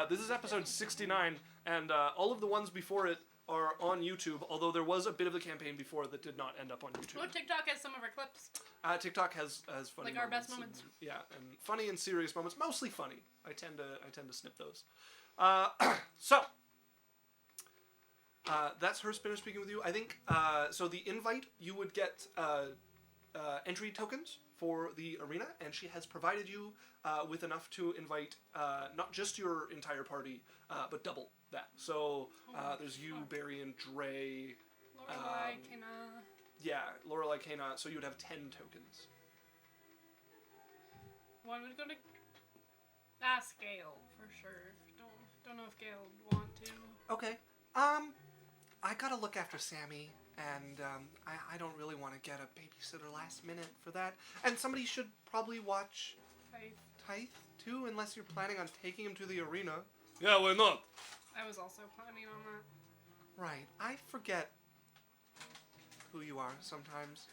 this is episode 69, and all of the ones before it are on YouTube, although there was a bit of the campaign before that did not end up on YouTube. Oh, TikTok has some of our clips. TikTok has funny Like our best moments. and- yeah, and funny and serious moments, mostly funny. I tend to snip those. So that's her spinner speaking with you. I think so. The invite, you would get entry tokens for the arena, and she has provided you with enough to invite not just your entire party, but double that. So there's you, Barry, and Dre. Lorelei, Kena. Yeah, Lorelei, Kana. So you would have 10 tokens. One would go to ask Gale for sure. Don't know if Gale would want to. Okay. I gotta look after Sammy, and I don't really want to get a babysitter last minute for that. And somebody should probably watch Tithe too, unless you're planning on taking him to the arena. Yeah, why not? I was also planning on that. Right. I forget who you are sometimes.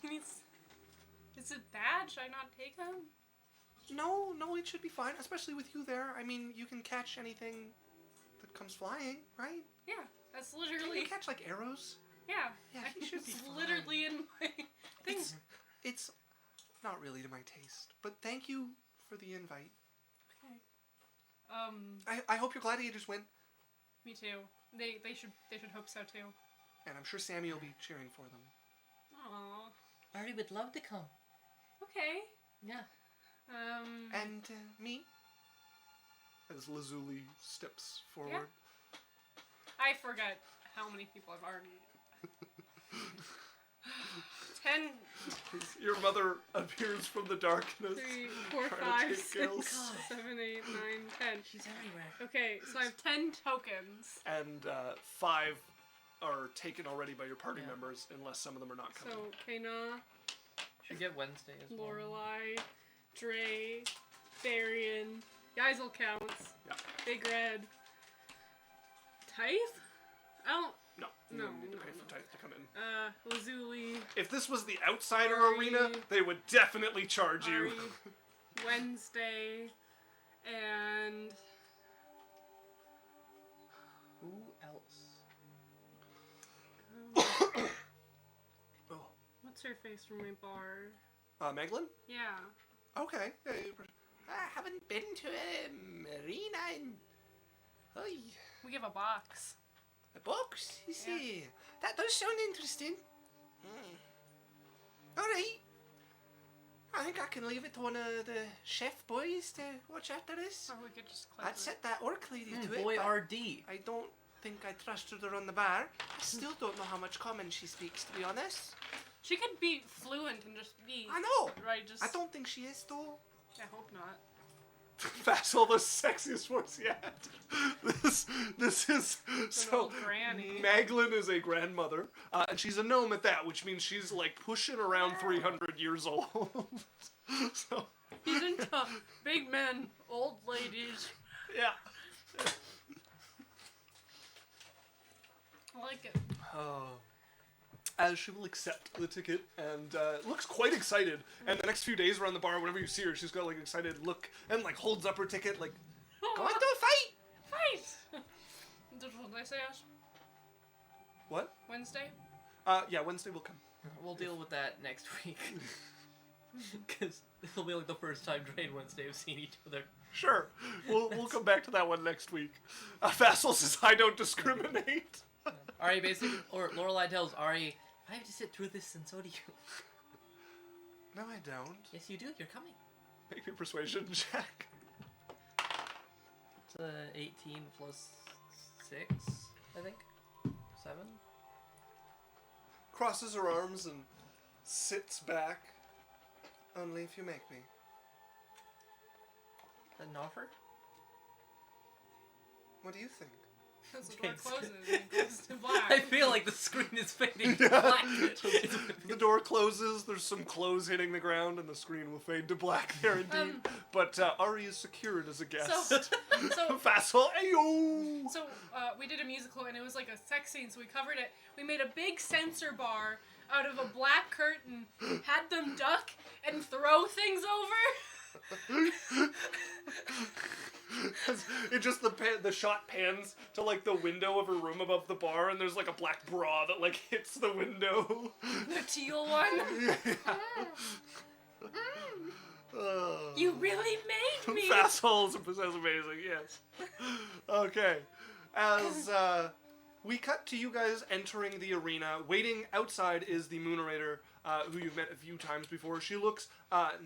Is it bad? Should I not take him? No, it should be fine, especially with you there. I mean, you can catch anything that comes flying, right? Yeah, that's Can literally. you catch like arrows? Yeah, Yeah, he should be it's fine. literally in my thing. It's not really to my taste, but thank you for the invite. Okay. I hope your gladiators win, Me too. They should hope so too. and I'm sure Sammy will be cheering for them. Aww. Ari would love to come. Okay. Yeah. And me? As Lazuli steps forward. I forget how many people I've already. 10, Your mother appears from the darkness. 3, 4, trying to 5, take 6, kills. 7, 8, 9, 10. She's everywhere. Okay, so I have 10 tokens. And 5 are taken already by your party Yeah. members, unless some of them are not coming. So Kana, Should get Wednesday as well. Lorelei, Dre, Varian, Yaikzal counts. Yeah. Big Red. Tithe? I don't. No, you No, wouldn't need to no, pay for no. Tithe to come in. Lazuli, If this was the outsider Ari. arena, they would definitely charge you. Ari, Wednesday, and Who else? Oh. what's her face from my bar? Meglin? Yeah. Okay. Yeah, I haven't been to a marina in... Oy. We give a box. A box, you see. That does sound interesting. Alright. I think I can leave it to one of the chef boys to watch after this. Or we could just close I'd it. set that orc lady to it, Boy but RD. I don't think I trust her to run the bar. I still don't know how much common she speaks, to be honest. She could be fluent and just be. I know. Right, just. I don't think she is, though. I hope not. Vassal, the sexiest voice yet. This is so. old granny. Maglin is a grandmother, and she's a gnome at that, which means she's like pushing around 300 years old. So He's into big men, old ladies. yeah. I like it. As she will accept the ticket and looks quite excited. And the next few days around the bar, whenever you see her, she's got like an excited look and like holds up her ticket, like, go into a fight. Fight! Did I say yes? What? Wednesday? Yeah, Wednesday will come. We'll deal with that next week. Because it'll be like the first time Dre and Wednesday have seen each other. Sure, we'll come back to that one next week. Vassal says I don't discriminate. Ari basically, or Lorelei tells Ari, I have to sit through this and so do you. No, I don't. Yes, you do. You're coming. Make me a persuasion check. It's 18 plus 6, I think. 7. Crosses her arms and sits back. Only if you make me. An offer? What do you think? As the door Thanks. closes and goes to black. I feel like the screen is fading to black. The door closes, there's some clothes hitting the ground, and the screen will fade to black there indeed. But Ari is secured as a guest. So, Vassal, ayo! so we did a musical and it was like a sex scene, so we covered it. We made a big censor bar out of a black curtain, had them duck and throw things over. It just the shot pans to like the window of a room above the bar, and there's like a black bra that like hits the window. The teal one. You really made me. Vassals is amazing, yes. Okay. As we cut to you guys entering the arena, waiting outside is the munerator, who you've met a few times before. She looks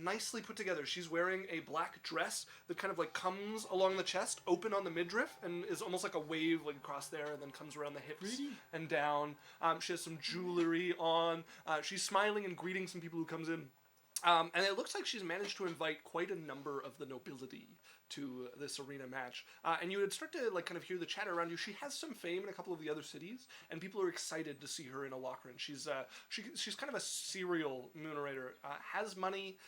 nicely put together. She's wearing a black dress that kind of like comes along the chest, open on the midriff, and is almost like a wave like across there, and then comes around the hips and down. She has some jewelry on. She's smiling and greeting some people who comes in. And it looks like she's managed to invite quite a number of the nobility to this arena match. And you would start to like kind of hear the chatter around you. She has some fame in a couple of the other cities, and people are excited to see her in Alochrin. She's kind of a serial munerator. Has money,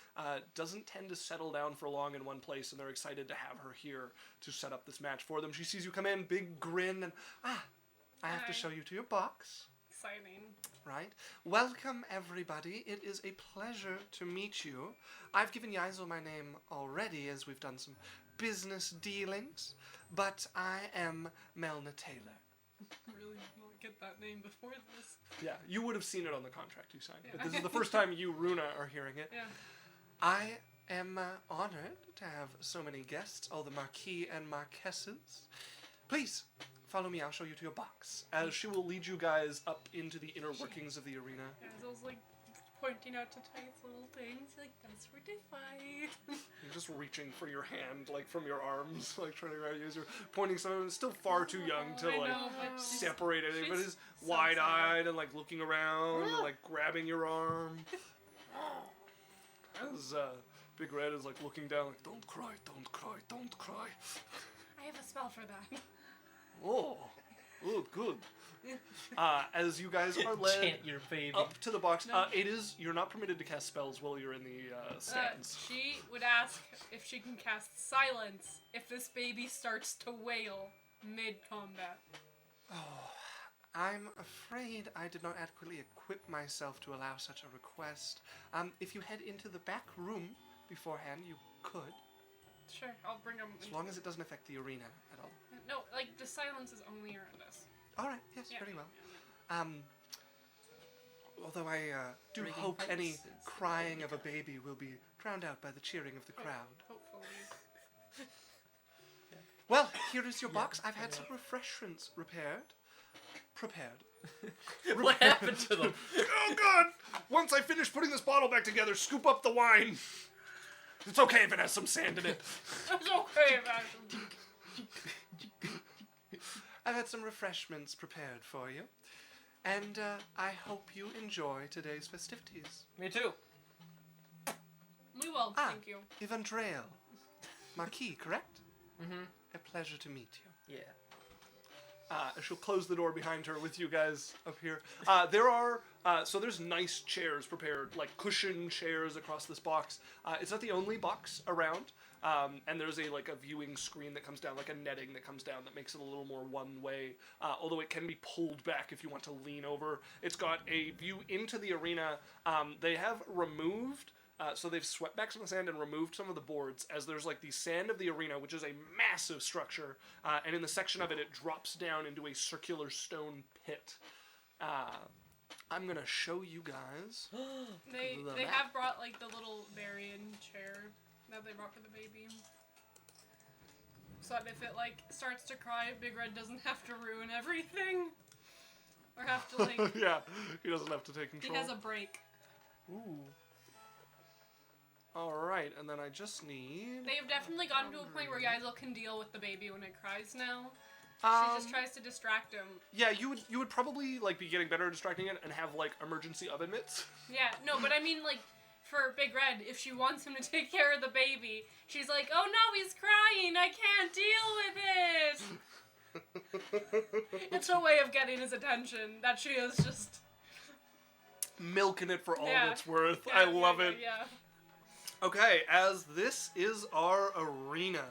doesn't tend to settle down for long in one place, and they're excited to have her here to set up this match for them. She sees you come in, big grin, and I have to Hi. show you to your box. Exciting. Right. Welcome, everybody. It is a pleasure to meet you. I've given Yaikzal my name already, as we've done some business dealings, but I am Melna Tailor. Really want to get that name before this. Yeah, you would have seen it on the contract you signed, but Yeah. this is the first time you, Runa, are hearing it. Yeah. I am honored to have so many guests, all the marquis and marquesses. Please, follow me, I'll show you to your box, as she will lead you guys up into the inner workings of the arena. Yeah, so I was like pointing out to Ty's little things, like, that's where they fight. You're just reaching for your hand, like, from your arms, like, trying to use your... Pointing something still far too young to, I like, know, but she's- separate anything, but she's he's so wide-eyed and, like, looking around and, like, grabbing your arm. As, Big Red is, like, looking down, like, don't cry, don't cry, don't cry. I have a spell for that. Oh, good. As you guys are led Chant your baby. up to the box, No. you're not permitted to cast spells while you're in the stands. She would ask if she can cast silence if this baby starts to wail mid-combat. Oh, I'm afraid I did not adequately equip myself to allow such a request. If you head into the back room beforehand, you could, Sure, I'll bring them. as long as it doesn't affect the arena at all. No, like, the silence is only around us. All right, yes, Yeah. very well. Although I do Breaking hope pipes any is- crying of a baby will be drowned out by the cheering of the crowd. Hopefully. Well, here is your Yeah, box. I've had yeah. some refreshments prepared. What happened to them? Oh God! Once I finish putting this bottle back together, scoop up the wine. It's okay if it has some sand in it. It's okay, man. I've had some refreshments prepared for you, and I hope you enjoy today's festivities. Me too. We will, thank you. Evandrail. Marquis, correct? Mm-hmm. A pleasure to meet you. Yeah. She'll close the door behind her with you guys up here. There's nice chairs prepared, like cushion chairs across this box. It's not the only box around, and there's a viewing screen that comes down, like a netting that comes down that makes it a little more one way, although it can be pulled back if you want to lean over. It's got a view into the arena. They have removed... so they've swept back some of the sand and removed some of the boards, as there's the sand of the arena, which is a massive structure, and in the section of it, it drops down into a circular stone pit. I'm gonna show you guys. They The they map. have brought the little Varian chair that they brought for the baby. So that if it starts to cry, Big Red doesn't have to ruin everything. Or have to Yeah, he doesn't have to take he control. has a break. Ooh. Alright, and then I just need... They've definitely gotten to a point where Yaikzal can deal with the baby when it cries now. Um, She just tries to distract him. Yeah, you would probably be getting better at distracting it and have emergency oven mitts. Yeah, no, but I mean for Big Red, if she wants him to take care of the baby, she's like, oh no, he's crying, I can't deal with it! It's a way of getting his attention, that she is just... Milking it for all Yeah. it's worth. Yeah, I love yeah, it. Yeah. Okay, as this is our arena,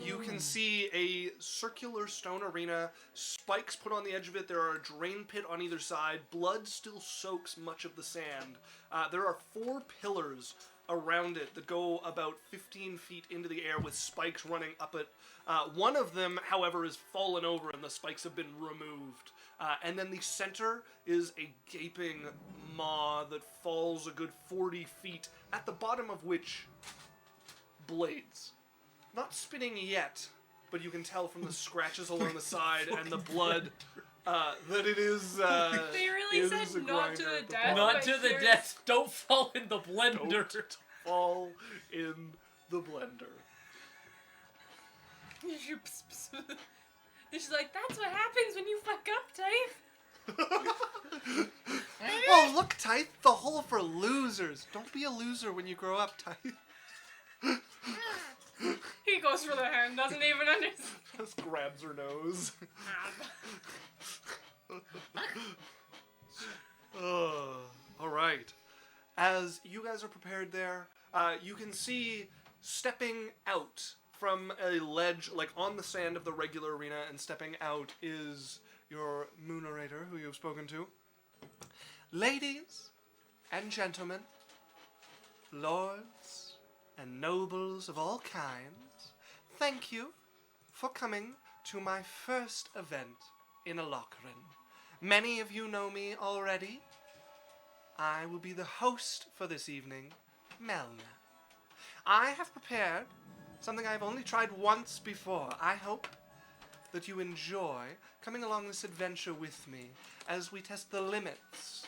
you can see a circular stone arena, spikes put on the edge of it, there are a drain pit on either side, blood still soaks much of the sand. There are 4 pillars around it that go about 15 feet into the air with spikes running up it. One of them, however, is fallen over and the spikes have been removed. And then the center is a gaping maw that falls a good 40 feet, at the bottom of which blades. Not spinning yet, but you can tell from the scratches along the side and the blood that it is. They really it said is a not to grinder the at death. bottom. Not but to the here's- death. Don't fall in the blender. Don't fall in the blender. She's like, that's what happens when you fuck up, Type. Oh, look, Tithe, the hole for losers. Don't be a loser when you grow up, Tithe. He goes for the hand, doesn't even understand. Just grabs her nose. All right. As you guys are prepared there, you can see stepping out from a ledge, on the sand of the regular arena, and stepping out is your munerator, who you've spoken to. Ladies and gentlemen, lords and nobles of all kinds, thank you for coming to my first event in Alochrin. Many of you know me already. I will be the host for this evening, Melna. I have prepared something I've only tried once before. I hope that you enjoy coming along this adventure with me as we test the limits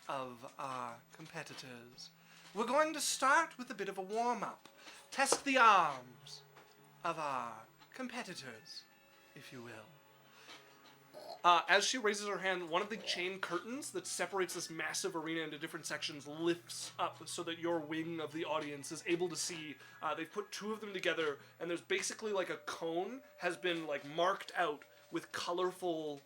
of our competitors. We're going to start with a bit of a warm-up. Test the arms of our competitors, if you will. As she raises her hand, one of the chain curtains that separates this massive arena into different sections lifts up so that your wing of the audience is able to see. They've put two of them together, and there's basically like a cone has been like marked out with colorful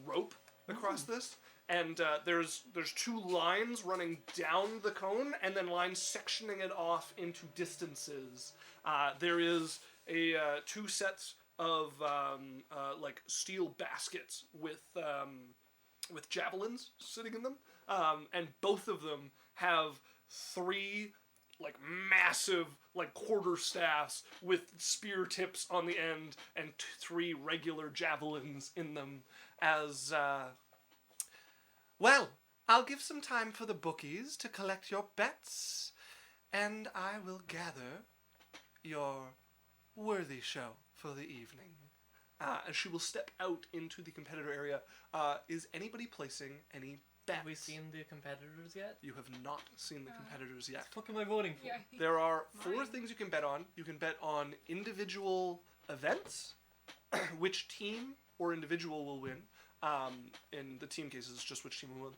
rope across this. And there's two lines running down the cone, and then lines sectioning it off into distances. There is two sets of like steel baskets with javelins sitting in them, and both of them have three like massive like quarter staffs with spear tips on the end and three regular javelins in them. As well, I'll give some time for the bookies to collect your bets, and I will gather your worthy show for the evening. As she will step out into the competitor area, is anybody placing any bets? Have we seen the competitors yet? You have not seen the competitors yet. What am I voting for? Yeah. There are four Mine. things you can bet on. You can bet on individual events, which team or individual will win. In the team cases, it's just which team will win.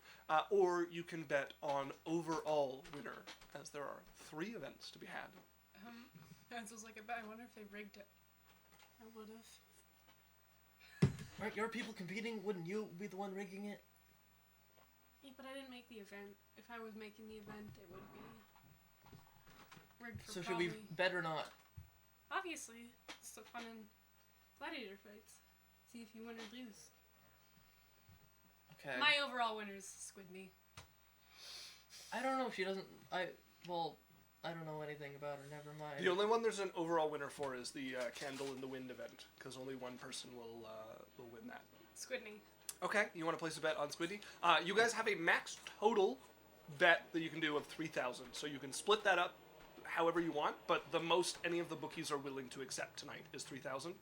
Or you can bet on overall winner, as there are 3 events to be had. This was like a bet. I wonder if they rigged it. I would have. Aren't your people competing? Wouldn't you be the one rigging it? Yeah, but I didn't make the event. If I was making the event, it would be rigged for So should probably... we bet or not? Obviously, it's the fun in gladiator fights. See if you win or lose. Okay. My overall winner is Squidney. I don't know if she doesn't. I don't know anything about her. Never mind. The only one there's an overall winner for is the Candle in the Wind event, because only one person will win that. Squidney. Okay, you want to place a bet on Squidney? You guys have a max total bet that you can do of 3,000, so you can split that up however you want, but the most any of the bookies are willing to accept tonight is 3,000.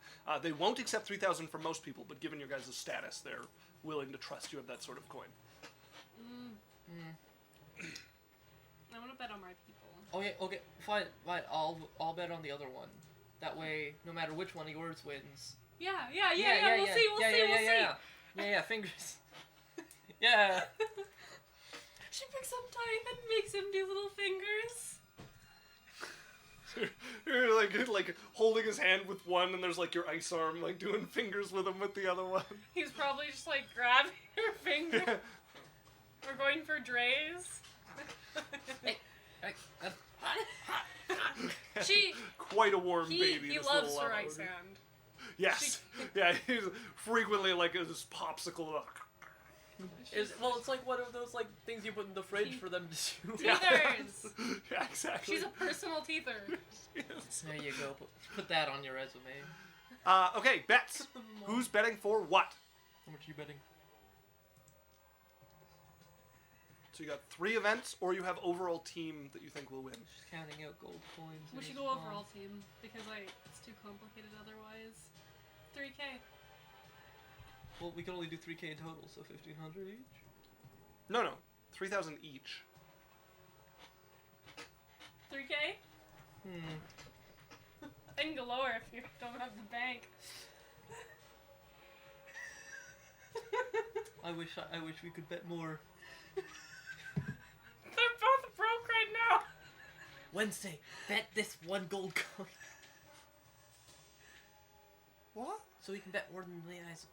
They won't accept 3,000 for most people, but given your guys' status, they're willing to trust you have that sort of coin. I want to bet on my people. Okay, fine. I'll bet on the other one. That way, no matter which one of yours wins. Yeah. We'll see. We'll see. Yeah, fingers. Yeah. She picks up Ty and makes him do little fingers. You're like holding his hand with one, and there's like your ice arm, like doing fingers with him with the other one. He's probably just like grabbing her finger. We're going for Dre's. Hey, She. Quite a warm baby. He this loves little her lava ice lady. hand. Yes. Yeah, he's frequently like this popsicle. It's like one of those like things you put in the fridge for them to chew. Teethers. Yeah, exactly. She's a personal teether. Yes. There you go. Put that on your resume. Okay, bets. Who's betting for what? How much are you betting? So you got 3 events, or you have overall team that you think will win. Just counting out gold coins. We should go overall team because it's too complicated otherwise. 3K. Well, we can only do 3K in total, so 1,500 each. No, 3,000 each. 3K? I can go lower if you don't have the bank. I wish we could bet more. They're both broke right now. Wednesday, bet this 1 gold coin. What? So we can bet more than the eyes.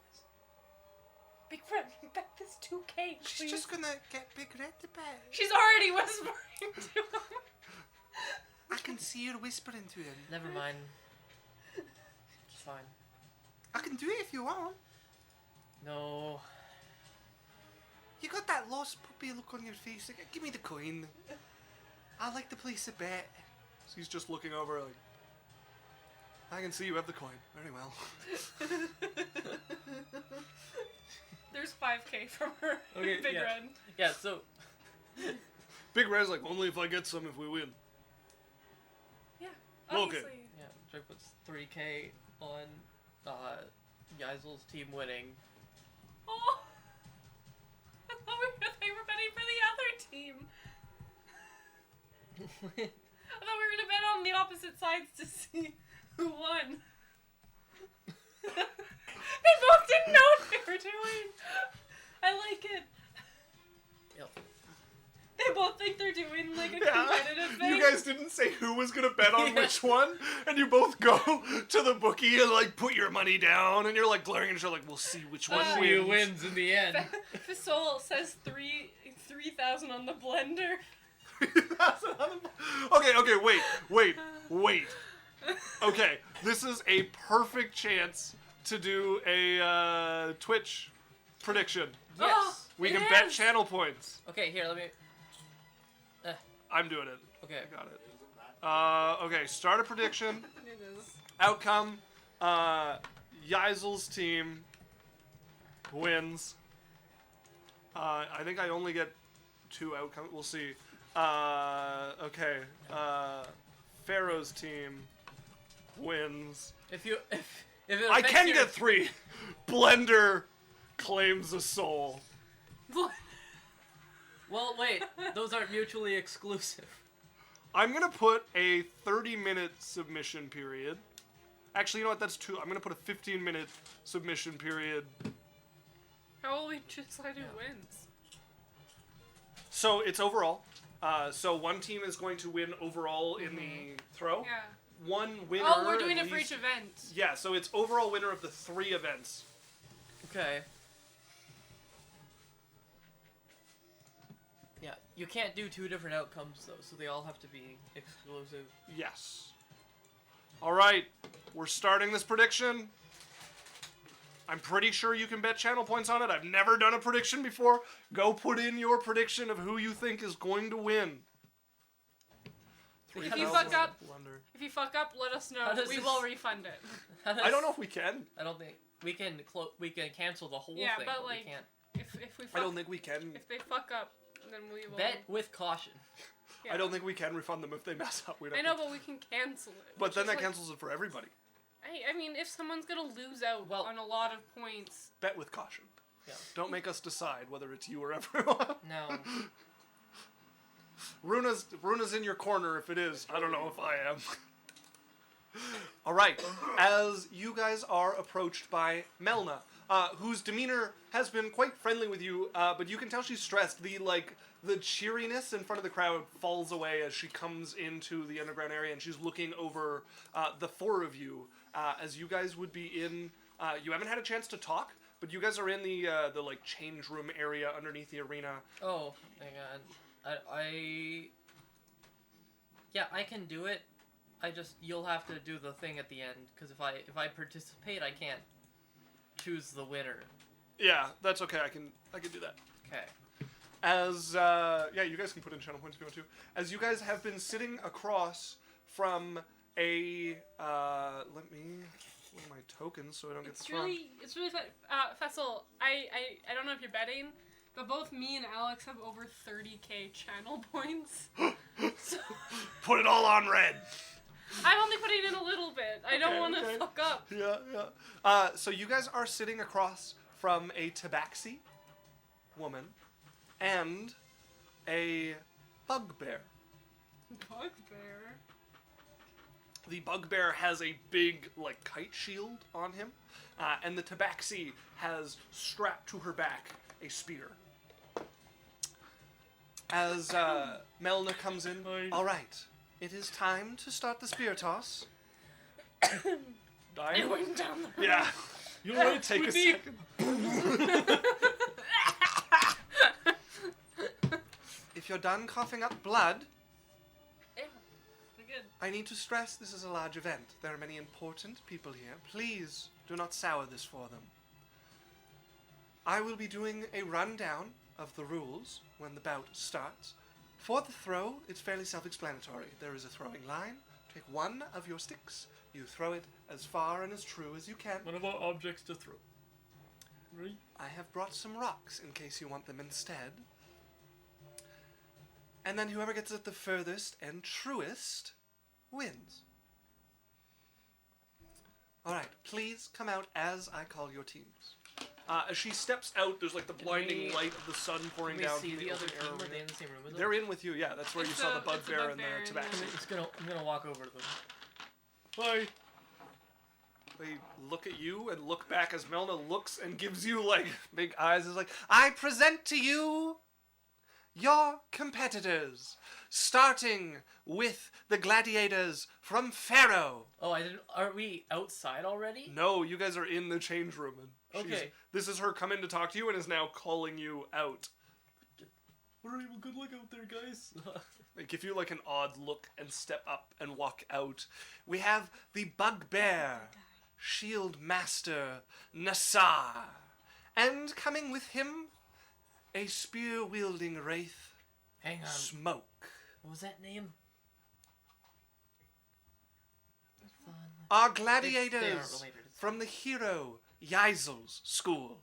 Big friend, bet this 2K, please. She's just gonna get Big Red to bet. She's already whispering to him. I can see her whispering to him. Never mind. It's fine. I can do it if you want. No. You got that lost puppy look on your face. Like, give me the coin. I like to place a bet. So he's just looking over like, I can see you have the coin. Very well. There's 5K from her. Okay, Big yeah. Red. Yeah, so Big Red's like, only if I get some if we win. Yeah, Okay. obviously. yeah, Drake puts 3K on Yaikzal's team winning. Oh! I thought they were betting for the other team. I thought we were gonna bet on the opposite sides to see who won. They both didn't know what they were doing. I like it. Yep. They both think they're doing like a Yeah. competitive thing. You guys didn't say who was gonna bet on Yeah. which one, and you both go to the bookie and like put your money down, and you're like glaring at each other like, we'll see which one See Who wins. wins in the end? Fisol says 3,000 on the blender. Okay, wait. Okay, this is a perfect chance to do a Twitch prediction. Yes. Oh, We it can bet is. channel points. Okay, here, let me. I'm doing it. Okay. I got it. Okay, start a prediction. It is. Outcome, Yaikzal's team wins. I think I only get 2 outcomes. We'll see. Okay. Pharaoh's team wins. If it I affects can your- get 3. Blender claims a soul. Well, wait. Those aren't mutually exclusive. I'm gonna put a 30-minute submission period. Actually, you know what? That's 2. I'm gonna put a 15-minute submission period. How will we decide who wins? So it's overall. So one team is going to win overall in the throw. Yeah. One winner. Oh, we're doing at it for least- each event. Yeah, so it's overall winner of the 3 events. Okay. Yeah, you can't do 2 different outcomes though, so they all have to be exclusive. Yes. All right, we're starting this prediction. I'm pretty sure you can bet channel points on it. I've never done a prediction before. Go put in your prediction of who you think is going to win. If you 3,000 fuck up, Blunder. if you fuck up, let us know. How does We this- will refund it. I don't know if we can. I don't think we can. We can cancel the whole Yeah, thing, but, but like, we can't. If we fuck, I don't think we can. if they fuck up, then we will. Bet with caution. Yeah. I don't think we can refund them if they mess up. We don't I know, but we can cancel it. But which then is, that like, cancels it for everybody. I mean, if someone's gonna lose out Well- on a lot of points, Bet with caution. Yeah. Don't make us decide whether it's you or everyone. No. Runa's in your corner if it is. I don't know if I am. All right. As you guys are approached by Melna, whose demeanor has been quite friendly with you, but you can tell she's stressed. The cheeriness in front of the crowd falls away as she comes into the underground area, and she's looking over the 4 of you as you guys would be in. You haven't had a chance to talk, but you guys are in the like change room area underneath the arena. Oh, hang on. Yeah, I can do it. You'll have to do the thing at the end, because if I participate, I can't choose the winner. Yeah, that's okay. I can do that. Okay. As you guys can put in channel points if you want to. As you guys have been sitting across from a what are my tokens so I don't get thrown. it's really fun. Fessel, I don't know if you're betting, but both me and Alex have over 30k channel points. So Put it all on red. I'm only putting in a little bit. I don't want to okay. fuck up. Yeah. So you guys are sitting across from a tabaxi woman and a bugbear. Bugbear. The bugbear has a big, like, kite shield on him, and the tabaxi has strapped to her back a spear. As Melna comes in, all right, it is time to start the spear toss. It Dying? went down the Yeah. You're right, Take a Squidney. second. If you're done coughing up blood, Yeah, we're good. I need to stress this is a large event. There are many important people here. Please do not sour this for them. I will be doing a rundown of the rules when the bout starts. For the throw, it's fairly self-explanatory. There is a throwing line. Take one of your sticks. You throw it as far and as true as you can. One of our objects to throw. Right? I have brought some rocks in case you want them instead. And then whoever gets it the furthest and truest wins. Alright, please come out as I call your teams. As she steps out, there's like the blinding light of the sun pouring Can we down see from the other open team? air Are arena. they in the same room with us? They're in with you, yeah. That's where you saw the It's a bugbear and the bugbear and tabaxi. I'm gonna walk over to them. Hi. They look at you and look back as Melna looks and gives you like big eyes. Is like, I present to you your competitors, starting with the Gladiators from Pharaoh. Oh, I didn't. Are we outside already? No, you guys are in the change room. And Okay. this is her come in to talk to you and is now calling you out. Alright, well, good luck out there, guys. They give you like an odd look and step up and walk out. We have the bugbear, shield master Nassar, and coming with him, a spear-wielding wraith, Hang on. Smoke. What was that name? Our They aren't gladiators related. from the hero Yaikzal's school.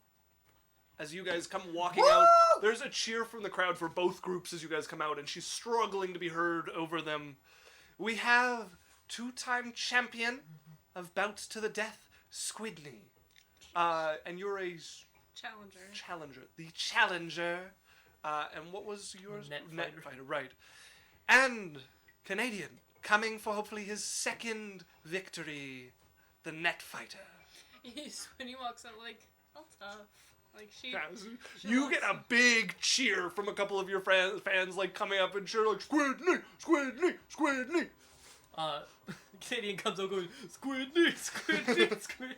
As you guys come walking out, there's a cheer from the crowd for both groups as you guys come out, and she's struggling to be heard over them. We have two-time champion of bouts to the death, Squidney. And you're a Challenger. The challenger. And what was yours? Net fighter, right. And Canadian, coming for hopefully his second victory, the net fighter. When he walks out, like, how tough. Like, she You get a big cheer from a couple of your fans, like, coming up and cheer, like, Squidney, Squidney, Squidney. Canadian comes out going, Squidney, Squidney, Squidney.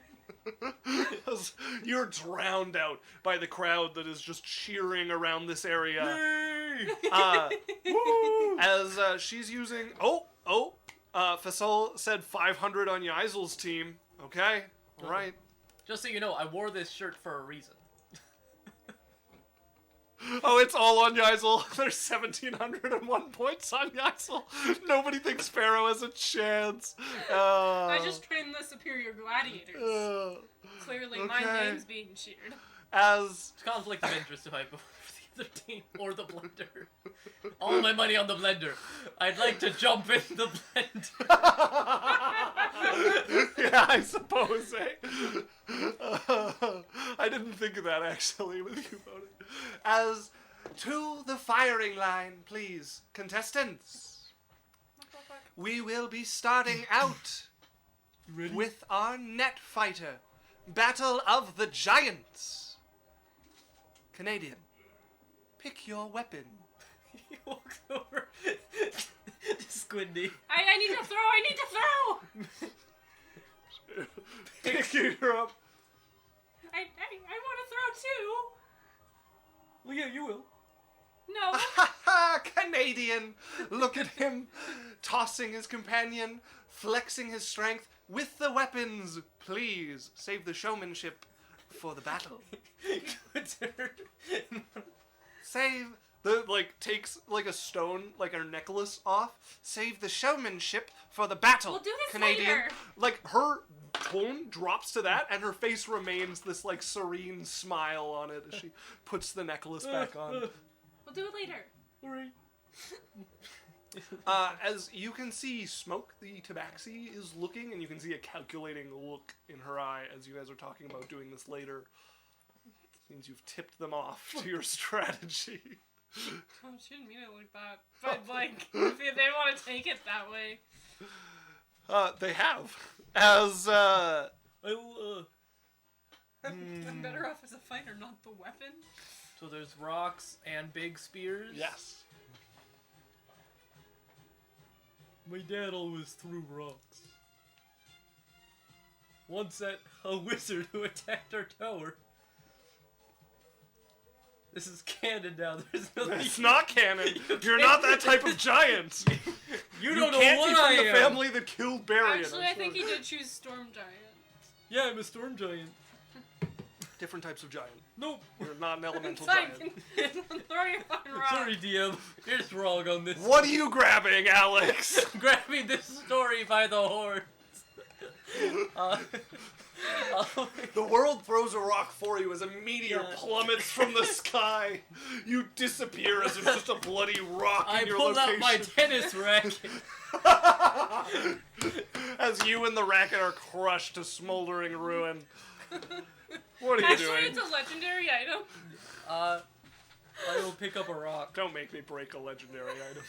You're drowned out by the crowd that is just cheering around this area. As she's using... Fasol said 500 on Yaikzal's team. Okay, alright. Just so you know, I wore this shirt for a reason. Oh, it's all on Yaikzal. There's 1,701 points on Yaikzal. Nobody thinks Pharaoh has a chance. I just trained the superior gladiators. Clearly, my okay. name's being cheered. As It's conflict of interest if I vote for the other team or the blender. All my money on the blender. I'd like to jump in the blender. yeah, I suppose, eh? I didn't think of that, actually, with you voting. As to the firing line, please, contestants. We will be starting out You ready? with our net fighter, Battle of the Giants. Canadian, pick your weapon. He walks over to Squidney. I need to throw! Pick her up. I want to throw too! Well, yeah, you will. No! Canadian, look at him, tossing his companion, flexing his strength with the weapons. Please save the showmanship for the battle. Good turn. Save takes like a stone, like her necklace off. Save the showmanship for the battle. We'll do this Canadian. later. Like her tone drops to that, and her face remains this like serene smile on it as she puts the necklace back on. We'll do it later. Alright. As you can see, Smoke the Tabaxi is looking, and you can see a calculating look in her eye as you guys are talking about doing this later. Seems you've tipped them off to your strategy. Oh, she didn't mean it like that. But, like, if they want to take it that way. They have. As, I'm better off as a fighter, not the weapon. So there's rocks and big spears. yes. My dad always threw rocks. Once at a wizard who attacked our tower. This is canon now. There's nothing. It's not canon. You're not that type of giant. You don't know can't what be from I the am. family that killed Barian. Actually, I think he did choose Storm Giant. Yeah, I'm a storm giant. Different types of giant. Nope. You're not an elemental Fine, giant. throw your fucking rock. Sorry, DM. You're just wrong on this. What are you grabbing, Alex? Grabbing this story by the horns. The world throws a rock for you as a meteor Yeah. plummets from the sky. You disappear as it's just a bloody rock I in your pulled location. out my tennis racket. As you and the racket are crushed to smoldering ruin. What are you Actually, doing? it's a legendary item. I will pick up a rock. Don't make me break a legendary item.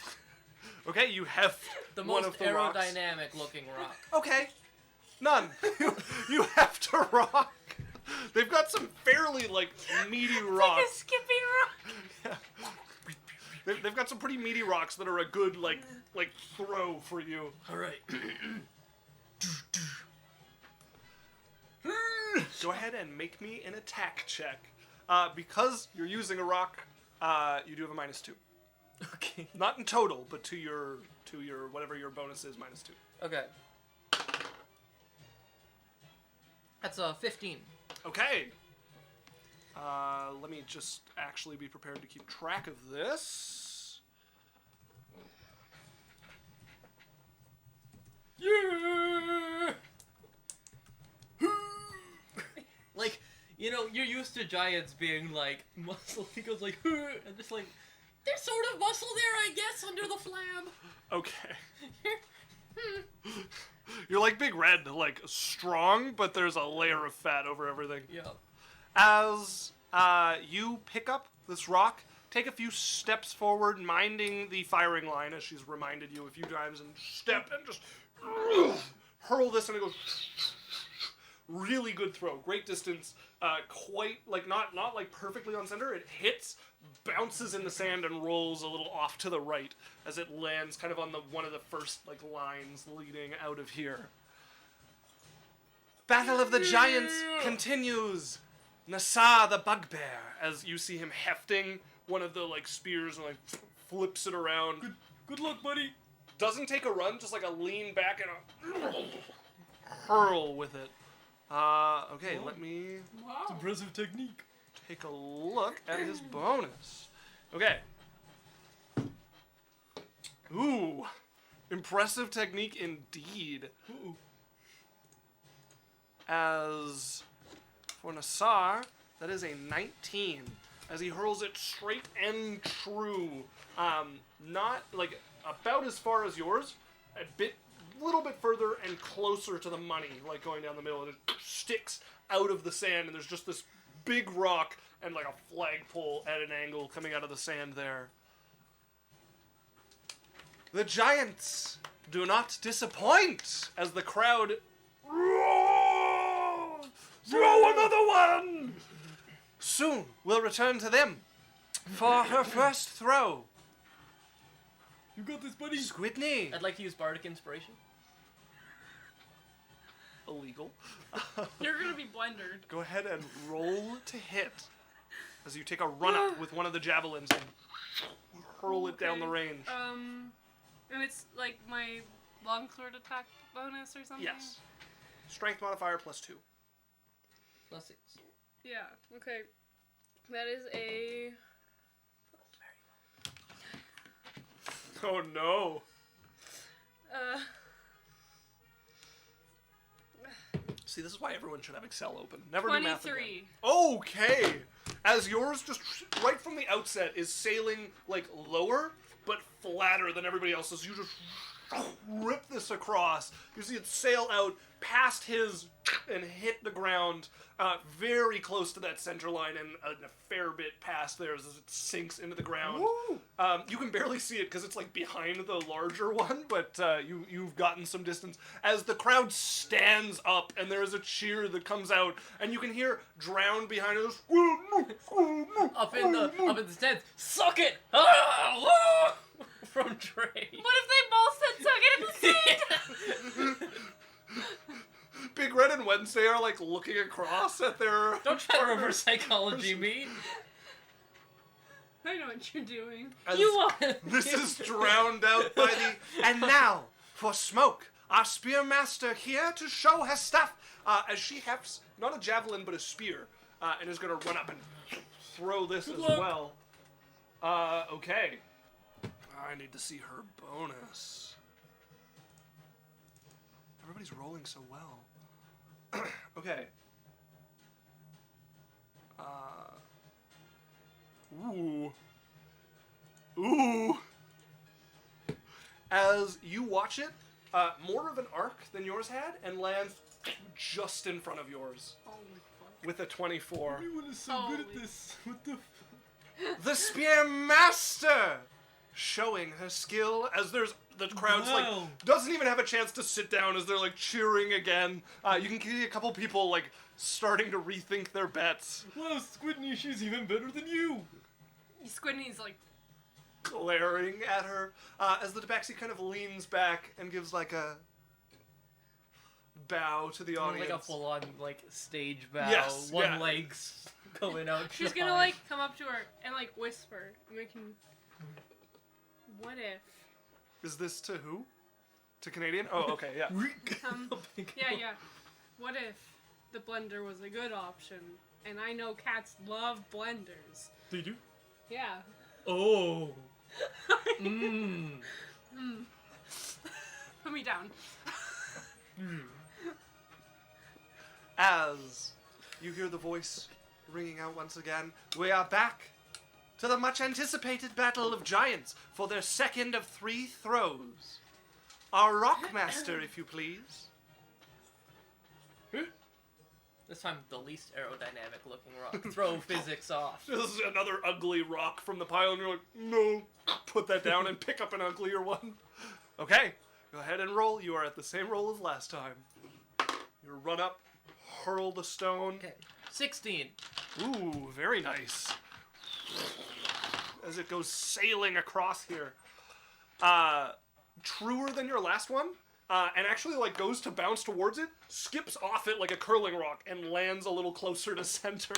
Okay, you heft The one most of the rocks. aerodynamic looking rock. Okay. None. You heft a rock. They've got some fairly, meaty Like a rocks. skipping rock. They've got some pretty meaty rocks that are a good, throw for you. Alright. Go ahead and make me an attack check. Because you're using a rock, you do have a -2. Okay. Not in total, but to your whatever your bonus is, -2. Okay. That's a 15. Okay. Let me just actually be prepared to keep track of this. Yeah! Like, you're used to giants being muscle. He goes and just there's sort of muscle there, I guess, under the flab. Okay. You're like Big Red, strong, but there's a layer of fat over everything. Yeah. As you pick up this rock, take a few steps forward, minding the firing line, as she's reminded you a few times, and step and just hurl this, and it goes really good throw, great distance, quite not perfectly on center. It hits, bounces in the sand, and rolls a little off to the right as it lands kind of on one of the first lines leading out of here. Battle of the Giants continues. Nassar the bugbear, as you see him hefting one of the spears and flips it around. Good luck, buddy. Doesn't take a run, just a lean back and a hurl with it. Okay, let me Wow. Impressive technique. take a look at his bonus. Okay. Ooh, impressive technique indeed. Uh-oh. As for Nassar, that is a 19. As he hurls it straight and true. Not about as far as yours, little bit further and closer to the money, going down the middle, and it sticks out of the sand, and there's just this big rock and a flagpole at an angle coming out of the sand there. The Giants do not disappoint as the crowd throw another one. Soon we'll return to them for her first throw. You got this, buddy. Squidney. I'd like to use Bardic Inspiration. Illegal. You're gonna be blundered. Go ahead and roll to hit as you take a run up with one of the javelins and hurl it down the range. And it's my longsword attack bonus or something? Yes. Strength modifier +2. +6. Yeah, okay. That is a... Oh no. See, this is why everyone should have Excel open. Never do math again. 23. Okay. As yours just right from the outset is sailing lower but flatter than everybody else's. You just rip this across. You see it sail out past his and hit the ground very close to that center line and a fair bit past theirs as it sinks into the ground. You can barely see it because it's behind the larger one, but you've gotten some distance as the crowd stands up and there is a cheer that comes out and you can hear drowned behind it. Up in the stands. Suck it! From Trey. What if they both said suck it at the same time? Big Red and Wednesday are looking across at their... Don't try to reverse psychology me. I know what you're doing. As You won. This is drowned out by the... And now, for Smoke, our spearmaster here to show her stuff. As she hefts, not a javelin, but a spear, and is going to run up and throw this as well. Okay. I need to see her bonus. Everybody's rolling so well. Okay. Ooh. Ooh. As you watch it, more of an arc than yours had, and lands just in front of yours Holy fuck. with a 24. Everyone is so good at this. What the? The Spear Master showing her skill as there's the crowd's Wow. like doesn't even have a chance to sit down as they're like cheering again. You can see a couple people like starting to rethink their bets, Wow, Squidney, she's even better than you. Squidney's like, glaring at her as the Tabaxi kind of leans back and gives like a bow to the audience. Like a full-on like stage bow. Yes, One yeah. leg's going out. she's gonna like come up to her and like whisper, and we can. What if? Is this to who? To Canadian? Oh, okay, yeah. Yeah. What if the blender was a good option? And I know cats love blenders. They do? Yeah. Oh. Put me down. As you hear the voice ringing out once again, we are back to the much anticipated Battle of Giants for their second of 3 throws. Our Rockmaster, if you please. This time, the least aerodynamic looking rock. Throw physics off. This is another ugly rock from the pile, and you're like, no. Put that down and pick up an uglier one. Okay, go ahead and roll. You are at the same roll as last time. You run up, hurl the stone. Okay. 16. Ooh, very nice. As it goes sailing across here. Truer than your last one, and actually like goes to bounce towards it, skips off it like a curling rock, and lands a little closer to center.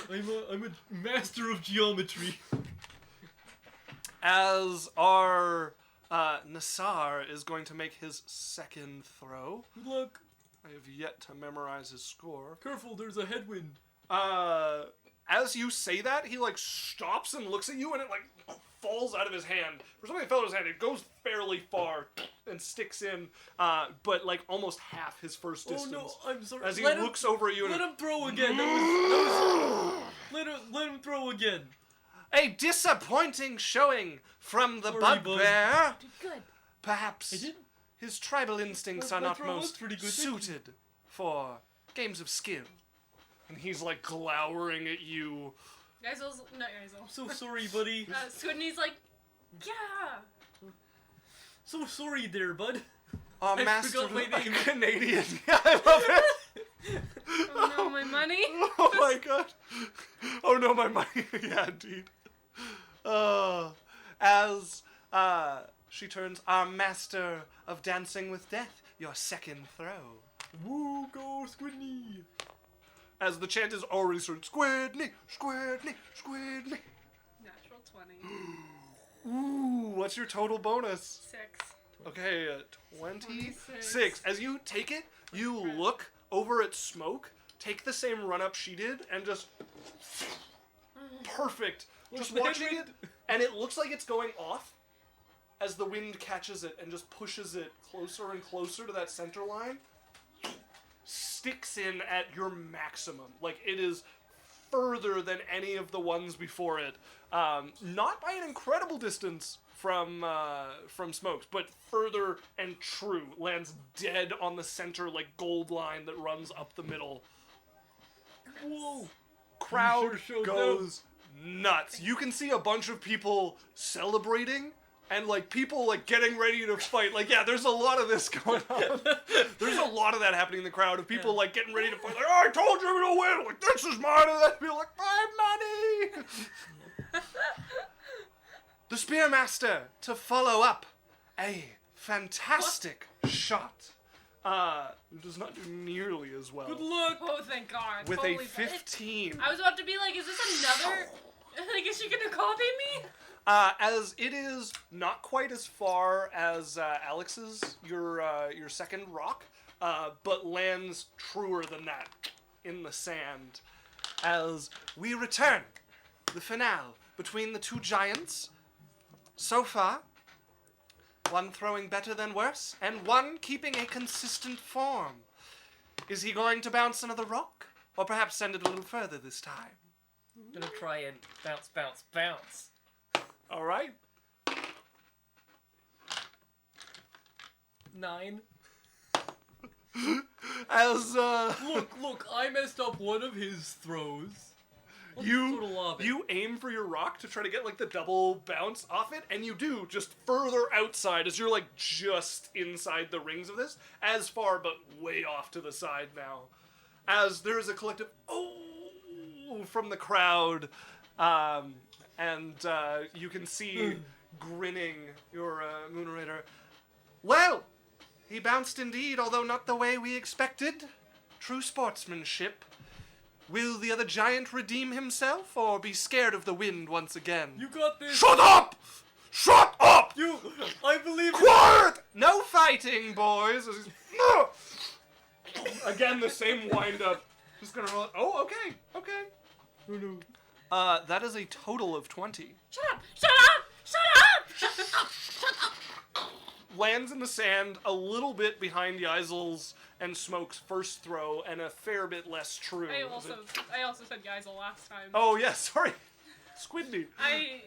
I'm a master of geometry. As our Nassar is going to make his second throw. Good luck. I have yet to memorize his score. Careful, there's a headwind. As you say that, he like stops and looks at you, and it like falls out of his hand. For something that fell out of his hand, it goes fairly far and sticks in, but like almost half his first distance. Oh no, I'm sorry. As he Let him- looks over at you, and Let him throw again. That was let him throw again. a disappointing showing from the Sorry, bugbear. Good. Perhaps I did. his tribal instincts My are not throw was most pretty good, thank you. suited for games of skill. And he's like glowering at you. Yaizal's not Yaizal. So sorry, buddy. Squidney's like, yeah. So sorry there, bud. Our I master forgot my name. Canadian. Yeah, I love it. Oh no, my money. Oh my god. Oh no, my money. Yeah, indeed. As she turns, our master of dancing with death, your second throw. Woo, go Squidney. As the chant is already started, Squidney, Squidney, Squidney. Natural 20. Ooh, what's your total bonus? 6. Okay, 26. 26. As you take it, you look over at Smoke, take the same run up she did, and just perfect. Just the watching it, headwind? and it looks like it's going off as the wind catches it and just pushes it closer and closer to that center line. Sticks in at your maximum. Like, it is further than any of the ones before it. Not by an incredible distance from Smokes, but further and true. Lands dead on the center, like, gold line that runs up the middle. Whoa. Crowd sure showed goes nuts. You can see a bunch of people celebrating, and, like, people, like, getting ready to fight. Like, yeah, there's a lot of this going on. There's a lot of that happening in the crowd, of people, like, getting ready to fight. Like, oh, I told you to win! Like, this is mine! And then people like, my money! The Spearmaster to follow up a fantastic shot. Does not do nearly as well. Good luck. Oh, thank God. With Holy a 15. I was about to be like, is this another? Like, is she gonna copy me? As it is not quite as far as Alex's, your second rock, but lands truer than that in the sand. As we return, the finale between the two giants. So far, one throwing better than worse, and one keeping a consistent form. Is he going to bounce another rock, or perhaps send it a little further this time? I'm gonna try and bounce, bounce, bounce. All right. 9. As Look, I messed up one of his throws. Let's you sort of lob it. you aim for your rock to try to get like the double bounce off it, and you do, just further outside as you're like just inside the rings of this, as far but way off to the side now. As there is a collective "oh" from the crowd, and you can see grinning your munerator. Well, he bounced indeed, although not the way we expected. True sportsmanship. Will the other giant redeem himself, or be scared of the wind once again? You got this. Shut up! Shut up! I believe. Quiet! No fighting, boys. Again, the same wind-up. Just gonna roll it. Oh, okay. Oh no. That is a total of 20. Shut up! Shut up! Shut up! Shut up! Shut up! Lands in the sand a little bit behind Yaikzal's and Smoke's first throw, and a fair bit less true. I also said Yaikzal last time. Oh, yeah, sorry. Squidney. I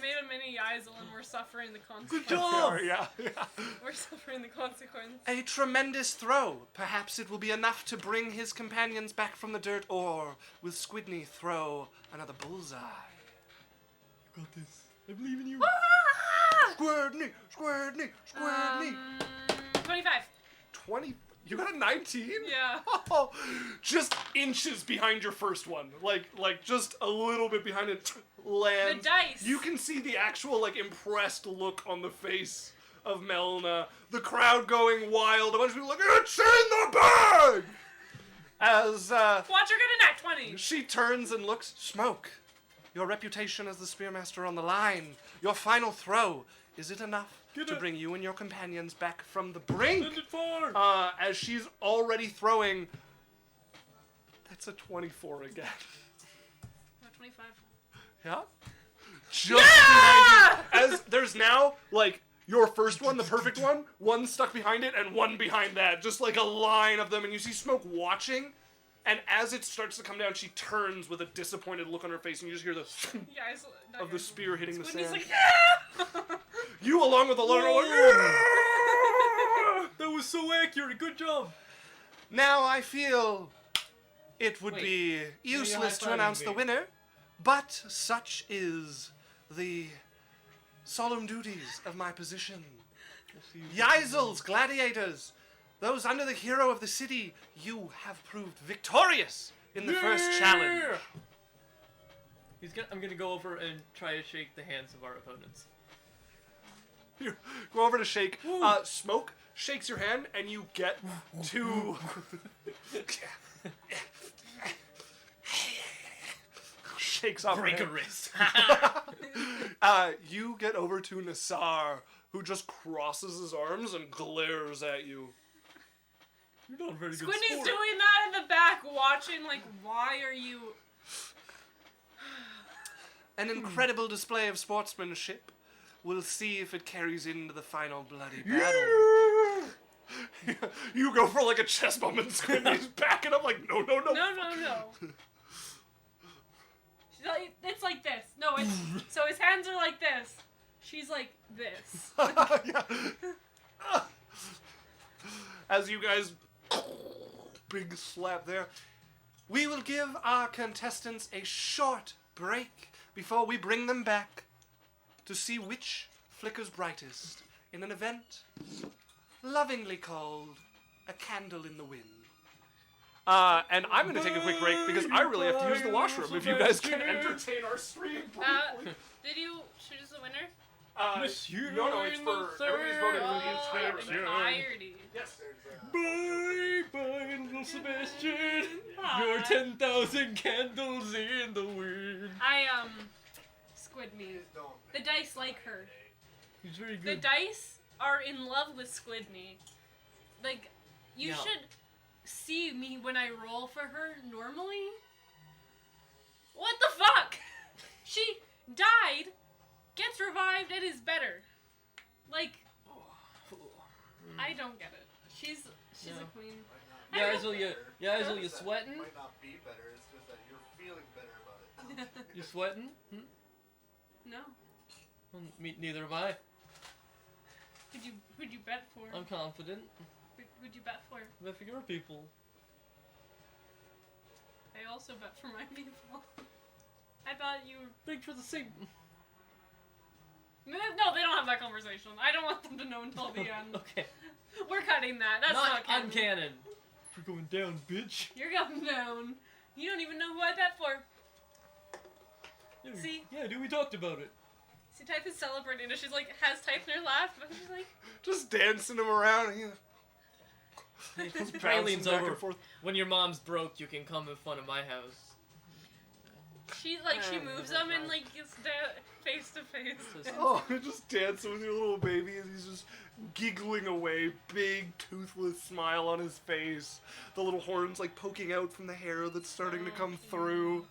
made a mini Yaikzal and we're suffering the consequence. Good job! Yeah. We're suffering the consequence. A tremendous throw. Perhaps it will be enough to bring his companions back from the dirt, or will Squidney throw another bullseye? You got this. I believe in you. Squidney! 25. 20. You got a 19? Yeah. Oh, just inches behind your first one. Like just a little bit behind it. Lands. The dice. You can see the actual, like, impressed look on the face of Melna. The crowd going wild. A bunch of people like, it's in the bag! As, Watch her get a nat 20. she turns and looks. Smoke, your reputation as the Spearmaster on the line. Your final throw. Is it enough Get to it. bring you and your companions back from the brink? Send it far. As she's already throwing. That's a 24 again. 25. Yeah? Just behind you. As there's now, like, your first one, the perfect one stuck behind it, and one behind that. Just like a line of them, and you see Smoke watching, and as it starts to come down, she turns with a disappointed look on her face, and you just hear the Yaikzal. of the spear hitting the Squidney's sand. like, yeah! You, along with the Lord, are like, Whoa. That was so accurate. Good job. now I feel it would Wait, be useless to high-fiving announce me. the winner, but such is the solemn duties of my position. Yaikzal's Gladiators, those under the hero of the city, you have proved victorious in the first challenge. I'm gonna go over and try to shake the hands of our opponents. You go over to shake. Smoke shakes your hand, and you get to. Shakes off. Break her a hand. wrist. You get over to Nassar, who just crosses his arms and glares at you. You're not a very good Squidney's sport. doing that in the back, watching, like, why are you... An incredible display of sportsmanship. We'll see if it carries into the final bloody battle. You go for like a chest bump, and Squidney's backing up like, no. No. She's like, it's like this. No, it's... So his hands are like this. She's like this. Yeah. As you guys, big slap there. We will give our contestants a short break before we bring them back to see which flickers brightest in an event lovingly called A Candle in the Wind. And I'm going to take a quick break because I really have to use the washroom if you guys can entertain our stream briefly. Did you choose the winner? Monsieur No, it's for everybody's voting for the entire show. entirety. Yes. Bye, little Sebastian. Your 10,000 candles in the wind. Squidney. Don't. The dice like her. He's very The good. dice are in love with Squidney. Like, you Yeah. should see me when I roll for her normally. What the fuck? She died, gets revived, and is better. Like, I don't get it. She's Yeah. a queen. Yaikzal, you sweating? It might not be better, it's just that you're feeling better about it. You sweating? No. Neither am I. Who'd you bet for? I'm confident. Who'd you bet for? Bet for your people. I also bet for my people. I thought you were... Big for the same. No, they don't have that conversation. I don't want them to know until the end. Okay. We're cutting that. That's not canon. uncanon. We're going down, bitch. You're going down. You don't even know who I bet for. Yeah, See? Yeah, dude, we talked about it. See, Type is celebrating, and she's like, has Type in her lap, and she's like... Just dancing him around. Pralines back over. and forth. When your mom's broke, you can come in front of my house. She moves them and, like, gets face to face. Oh, just dancing with your little baby as he's just giggling away, big toothless smile on his face. The little horns like poking out from the hair that's starting to come through.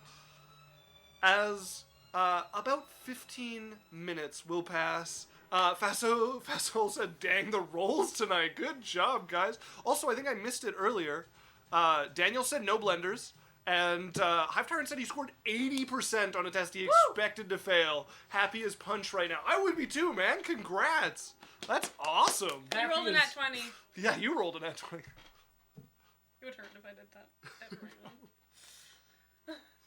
As about 15 minutes will pass, Faso said, "Dang, the rolls tonight. Good job, guys." Also, I think I missed it earlier. Daniel said no blenders. And Hive Tyrant said he scored 80% on a test he expected to fail. Happy as punch right now. I would be too, man. Congrats. That's awesome. You rolled a nat 20. Yeah, you rolled a nat 20. It would hurt if I did that.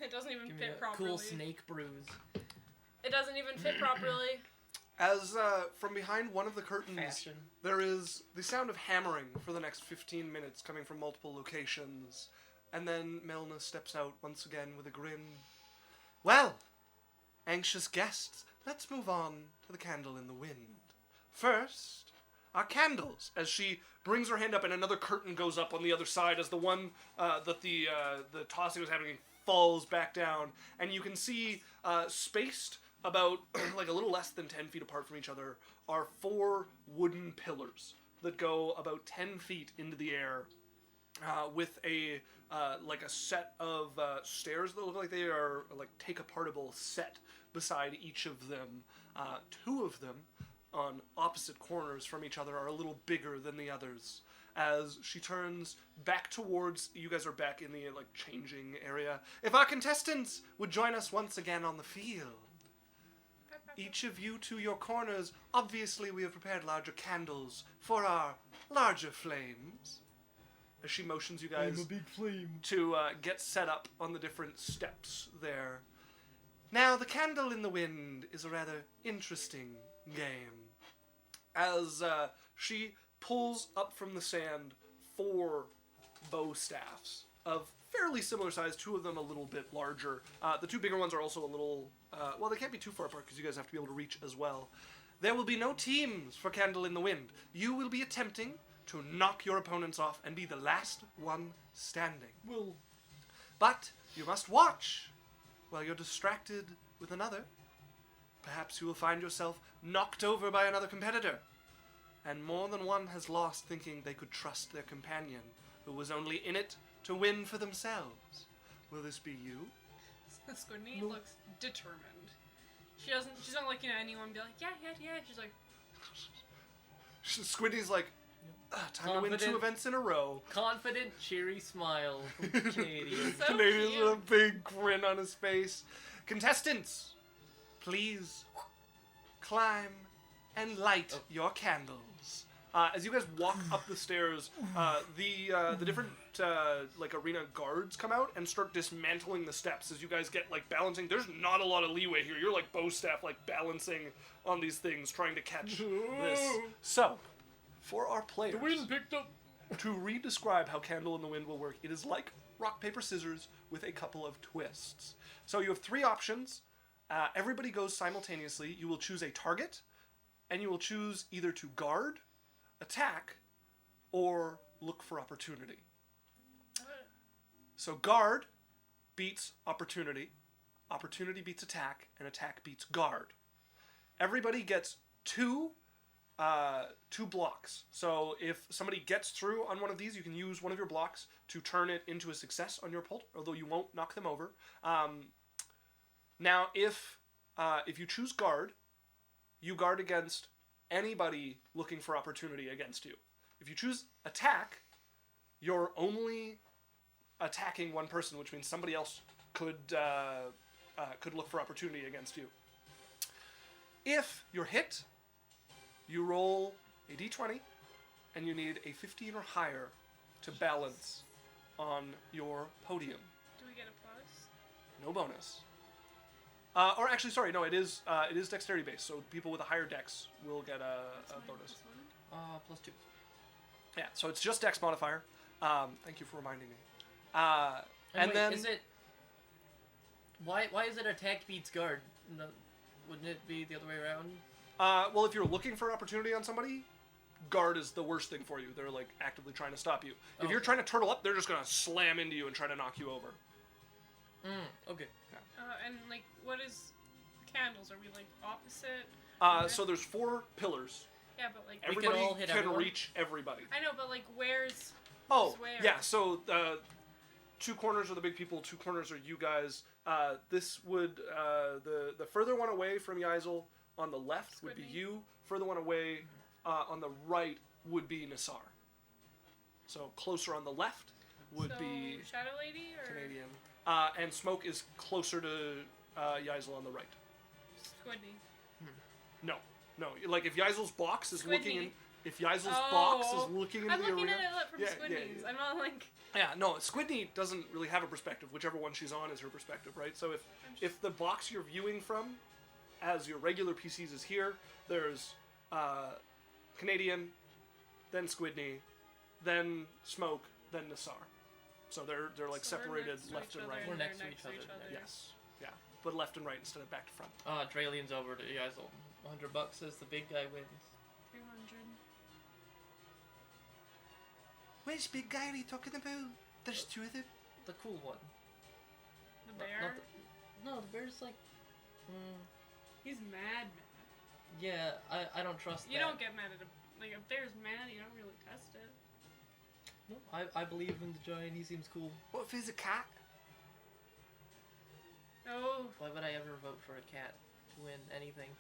It doesn't even Give me fit a properly. cool snake bruise. It doesn't even fit properly. As from behind one of the curtains, Fashion. there is the sound of hammering for the next 15 minutes coming from multiple locations. And then Melna steps out once again with a grin. "Well, anxious guests, let's move on to the candle in the wind. First, our candles," as she brings her hand up and another curtain goes up on the other side as the one that the tossing was happening falls back down. And you can see spaced about like a little less than 10 feet apart from each other are 4 wooden pillars that go about 10 feet into the air. With a set of stairs that look like they are like take-apartable set beside each of them. 2 of them on opposite corners from each other are a little bigger than the others. As she turns back towards, you guys are back in the like changing area. "If our contestants would join us once again on the field. Each of you to your corners. Obviously we have prepared larger candles for our larger flames." As she motions you guys I'm a big flame. to get set up on the different steps there. Now, the candle in the wind is a rather interesting game. As she pulls up from the sand 4 bow staffs of fairly similar size, 2 of them a little bit larger. The 2 bigger ones are also a little, well, they can't be too far apart because you guys have to be able to reach as well. There will be no teams for Candle in the Wind. You will be attempting to knock your opponents off and be the last one standing. Well, But you must watch while you're distracted with another. Perhaps you will find yourself knocked over by another competitor. And more than one has lost thinking they could trust their companion, who was only in it to win for themselves. Will this be you? Squidney looks determined. She's not looking at anyone and be like, yeah. She's like, Squidney's like, time to win 2 Confident. events in a row. Confident, cheery smile from Canadian. So Canadian cute. with a big grin on his face. Contestants, please climb and light your candles. As you guys walk up the stairs, the different like arena guards come out and start dismantling the steps as you guys get like balancing. There's not a lot of leeway here. You're like bow staff, like balancing on these things, trying to catch this. So, for our players, the wind picked up. to re-describe how Candle in the Wind will work, it is like rock, paper, scissors with a couple of twists. So you have 3 options. Everybody goes simultaneously. You will choose a target, and you will choose either to guard, attack, or look for opportunity. So guard beats opportunity, opportunity beats attack, and attack beats guard. Everybody gets 2 blocks. So if somebody gets through on one of these, you can use one of your blocks to turn it into a success on your pull, although you won't knock them over. Now, if you choose guard, you guard against anybody looking for opportunity against you. If you choose attack, you're only attacking one person, which means somebody else could look for opportunity against you. If you're hit, you roll a d20, and you need a 15 or higher to balance on your podium. Do we get a plus? No bonus. Or actually, sorry, no, it is dexterity based, so people with a higher dex will get a bonus. +2. Yeah, so it's just dex modifier. Thank you for reminding me. And wait, then is it? Why is it attack beats guard? No, wouldn't it be the other way around? well, if you're looking for an opportunity on somebody, guard is the worst thing for you. They're like actively trying to stop you. If you're trying to turtle up, they're just gonna slam into you and try to knock you over. Okay. And like, what is candles? Are we like opposite? So there's 4 pillars. Yeah, but like We can Everybody all hit can everyone? reach everybody. I know, but like, where's where? Yeah, so 2 corners are the big people, 2 corners are you guys. This would, the further one away from Yaikzal on the left would be Squidney. you, further one away on the right would be Nassar. So closer on the left would So, be Shadow Lady or Canadian. And Smoke is closer to Yaikzal on the right. Squidney? No. Like if Yaikzal's box is looking in, Squidney. if Yaikzal's box is looking into I'm the looking arena. at it from Yeah, Squidney's. yeah. I'm not like. Yeah, no, Squidney doesn't really have a perspective. Whichever one she's on is her perspective, right? So if the box you're viewing from, as your regular PCs is here, there's Canadian, then Squidney, then Smoke, then Nassar. So they're like So we're separated next to left each and other right. We're they're next to each other. Yes, yeah, but left and right instead of back to front. Dralian's over to Yaikzal. $100 says the big guy wins. 300. Which big guy are you talking about? There's 2 of them. The cool one. The Not- bear. not No, the bear's like. He's mad. Yeah, I don't trust You that. don't get mad at a bear's mad. You don't really test it. No, I believe in the giant. He seems cool. What if he's a cat? Oh, Why would I ever vote for a cat to win anything?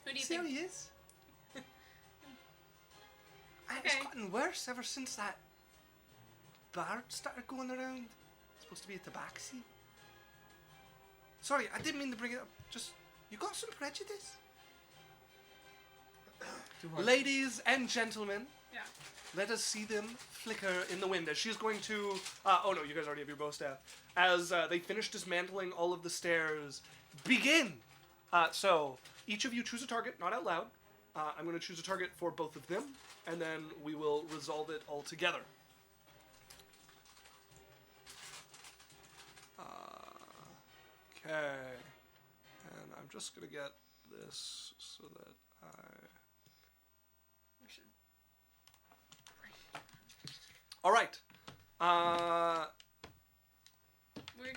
who do you See how think? he is? It's Okay. gotten worse ever since that bard started going around. It's supposed to be a tabaxi. Sorry, I didn't mean to bring it up. Just, you got some prejudice? 200. Ladies and gentlemen, Yeah. let us see them flicker in the wind as she's going to... oh no, you guys already have your bow staff. As they finish dismantling all of the stairs, begin! So, each of you choose a target, not out loud. I'm going to choose a target for both of them, and then we will resolve it all together. Okay. And I'm just going to get this so that We should. All right. We All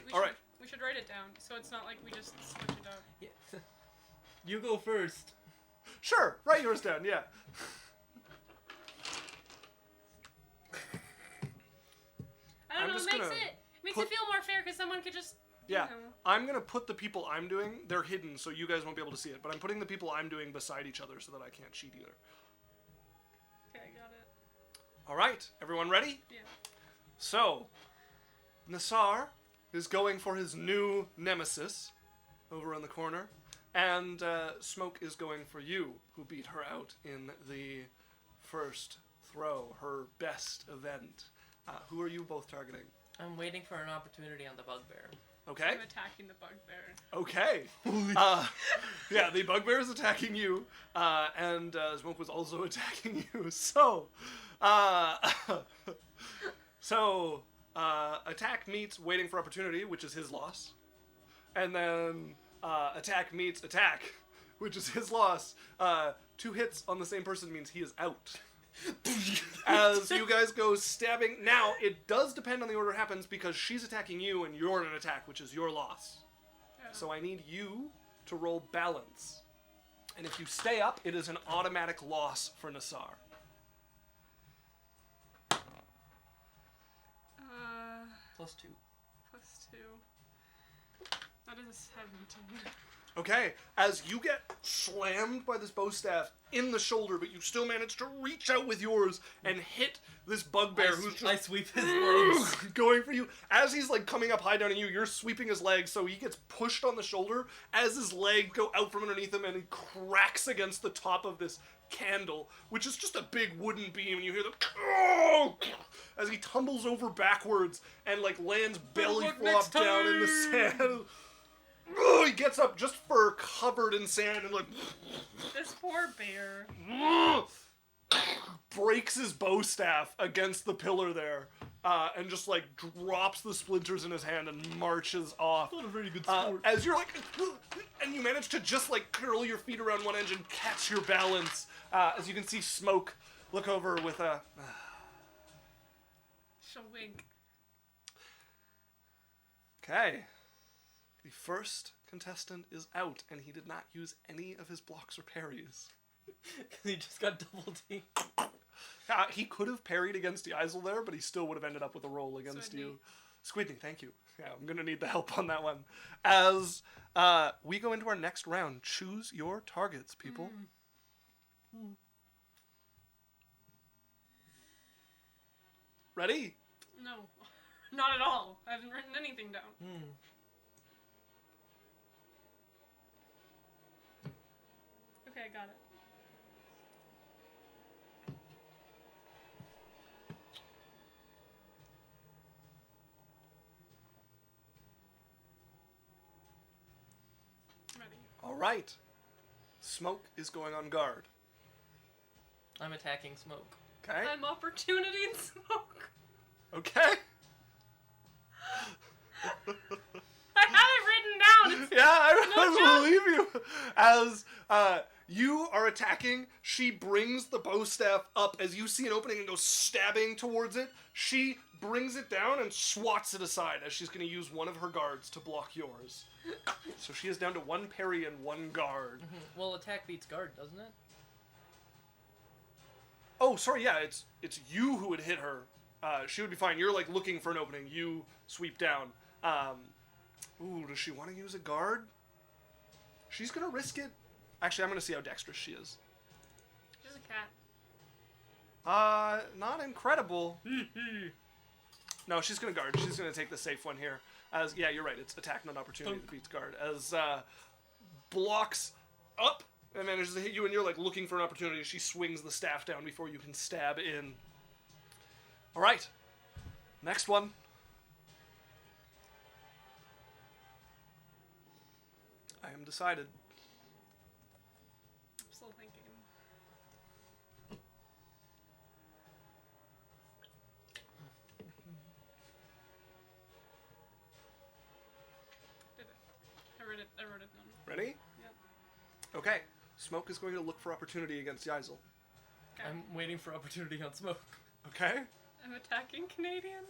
should, right. We should write it down so it's not like we just switch it up. Yeah. You go first. Sure, write yours down, yeah. I don't I'm know. just It makes gonna it makes put- it feel more fair because someone could just. Yeah, You know. I'm going to put the people I'm doing, they're hidden, so you guys won't be able to see it, but I'm putting the people I'm doing beside each other so that I can't cheat either. Okay, I got it. All right, everyone ready? Yeah. So, Nassar is going for his new nemesis over in the corner, and Smoke is going for you, who beat her out in the first throw, her best event. Who are you both targeting? I'm waiting for an opportunity on the bugbear. Okay. I'm attacking the bugbear. Okay. Yeah, the bugbear is attacking you, and Smoke was also attacking you. So, attack meets waiting for opportunity, which is his loss, and then attack meets attack, which is his loss. 2 hits on the same person means he is out. As you guys go stabbing. Now, it does depend on the order it happens because she's attacking you and you're in an attack, which is your loss. Yeah. So I need you to roll balance. And if you stay up, it is an automatic loss for Nassar. +2. +2. That is a 17. Okay, as you get slammed by this bow staff in the shoulder, but you still manage to reach out with yours and hit this bugbear who's just I sweep his legs. going for you. As he's like coming up high down on you, you're sweeping his leg, so he gets pushed on the shoulder as his leg go out from underneath him and he cracks against the top of this candle, which is just a big wooden beam, and you hear the oh! As he tumbles over backwards and like lands belly flop down in the sand. Oh, he gets up just fur covered in sand and like This poor bear. breaks his bow staff against the pillar there, and just like drops the splinters in his hand and marches off. Not a very good sport. As you're like, and you manage to just like curl your feet around one edge and catch your balance. As you can see Smoke look over with a. She'll wink. Okay. The first contestant is out, and he did not use any of his blocks or parries. He just got double teamed. He could have parried against Yaikzal there, but he still would have ended up with a roll against you. Squidney, thank you. Yeah, I'm going to need the help on that one. As we go into our next round, choose your targets, people. Ready? No. Not at all. I haven't written anything down. Okay, I got it. Ready. All right. Smoke is going on guard. I'm attacking Smoke. Okay? I'm opportunity and smoke. Okay? I have it written down. It's Yeah, I joke. believe you. As you are attacking, she brings the bow staff up. As you see an opening and goes stabbing towards it, she brings it down and swats it aside as she's going to use one of her guards to block yours. So she is down to one parry and one guard. Well, attack beats guard, doesn't it? Oh, sorry, yeah, it's you who would hit her. She would be fine. You're like looking for an opening. You sweep down. Ooh, does she want to use a guard? She's gonna risk it. Actually, I'm gonna see how dexterous she is. She's a cat. Not incredible. No, she's gonna guard. She's gonna take the safe one here. As yeah, you're right. It's attack, not opportunity that beats guard. As blocks up and manages to hit you, and you're like looking for an opportunity. She swings the staff down before you can stab in. All right, next one. I am decided. I'm still thinking. Did it. I wrote it down. Ready? Yep. Okay. Smoke is going to look for opportunity against Yaikzal. Okay. I'm waiting for opportunity on Smoke. Okay. I'm attacking Canadian.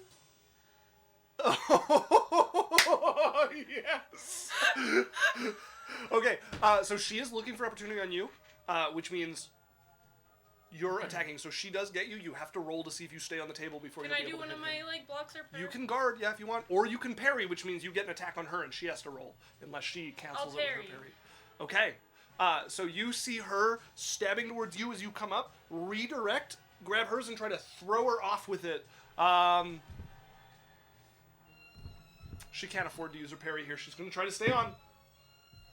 Oh, yes. Okay, so she is looking for opportunity on you, which means you're attacking. So she does get you. You have to roll to see if you stay on the table before Can you'll I be do able to one of hit my him. like blocks or parry? You can guard, yeah, if you want, or you can parry, which means you get an attack on her and she has to roll, unless she cancels it with her parry. parry. Okay, so you see her stabbing towards you as you come up. Redirect, grab hers, and try to throw her off with it. She can't afford to use her parry here. She's going to try to stay on.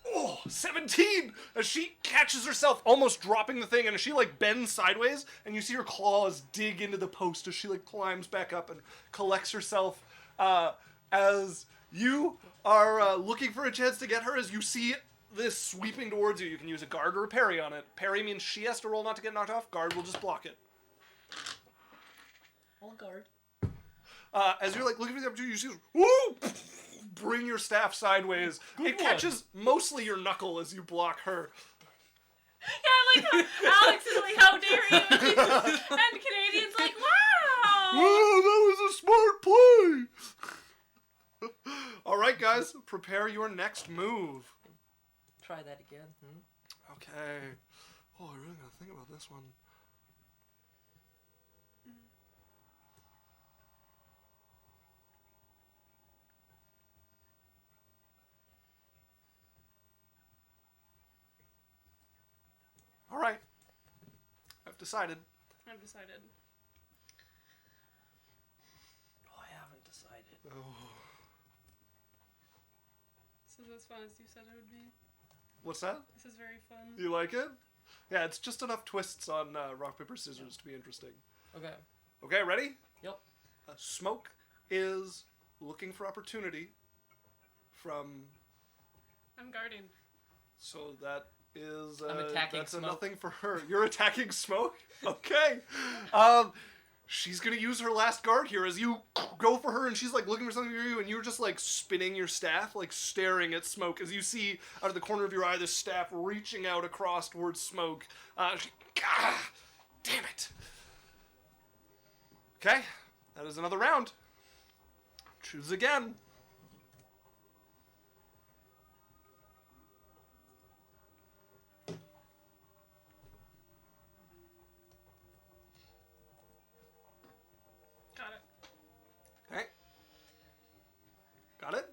Oh, 17! As she catches herself, almost dropping the thing, and as she, like, bends sideways, and you see her claws dig into the post as she, like, climbs back up and collects herself. As you are looking for a chance to get her, as you see this sweeping towards you, you can use a guard or a parry on it. Parry means she has to roll not to get knocked off. Guard will just block it. I'll guard. As you're like looking for the opportunity, you see, woo! Bring your staff sideways. It catches mostly your knuckle as you block her. Yeah, like Alex is like, how dare you? And Canadian's like, wow. Oh, that was a smart play. All right, guys, prepare your next move. Try that again. Okay. Oh, I really gotta think about this one. All right. I've decided. I've decided. Oh, I haven't decided. Oh. This is as fun as you said it would be. What's that? This is very fun. You like it? Yeah, it's just enough twists on rock, paper, scissors to be interesting. Okay. Okay, ready? Yep. Smoke is looking for opportunity from... I'm guarding. So that is... I'm attacking that's Smoke. a nothing for her. You're attacking Smoke? Okay. She's gonna use her last guard here as you go for her, and she's like looking for something for you, and you're just like spinning your staff, like staring at Smoke as you see out of the corner of your eye this staff reaching out across towards Smoke. Damn it. Okay, that is another round. Choose again. Got it. Okay. Got it?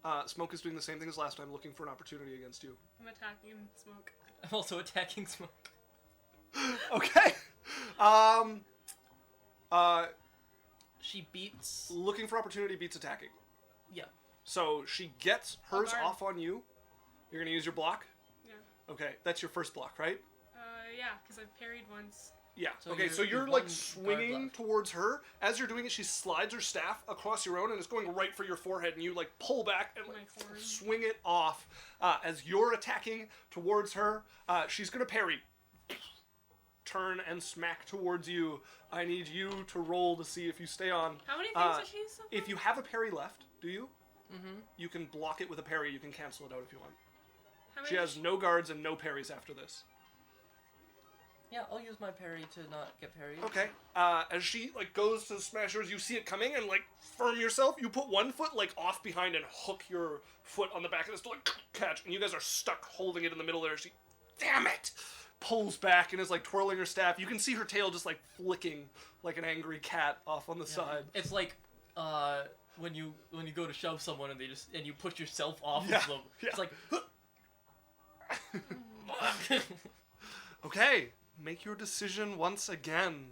Yep. Smoke is doing the same thing as last time, looking for an opportunity against you. I'm attacking Smoke. I'm also attacking Smoke. Okay. She beats. Looking for opportunity beats attacking. Yeah. So she gets hers guard. off on you. You're gonna use your block? Yeah. Okay, that's your first block, right? Yeah, because I've parried once. Yeah. So Okay, you're- so you're you've like one swinging guard left. towards her. As you're doing it, she slides her staff across your own and it's going right for your forehead, and you like pull back and like My horn. swing it off. As you're attacking towards her, she's gonna parry. Turn and smack towards you. I need you to roll to see if you stay on. How many things does she use so far? If you have a parry left, do you? Mm-hmm. You can block it with a parry. You can cancel it out if you want. How many She does has no guards and no parries after this. Yeah, I'll use my parry to not get parried. Okay. As she like goes to smash yours, you see it coming and like firm yourself. You put one foot like off behind and hook your foot on the back of this to like catch, and you guys are stuck holding it in the middle there. She, damn it, pulls back and is like twirling her staff. You can see her tail just like flicking like an angry cat off on the side. It's like when you go to shove someone and you push yourself off Yeah, of them. yeah. It's like Okay, make your decision once again.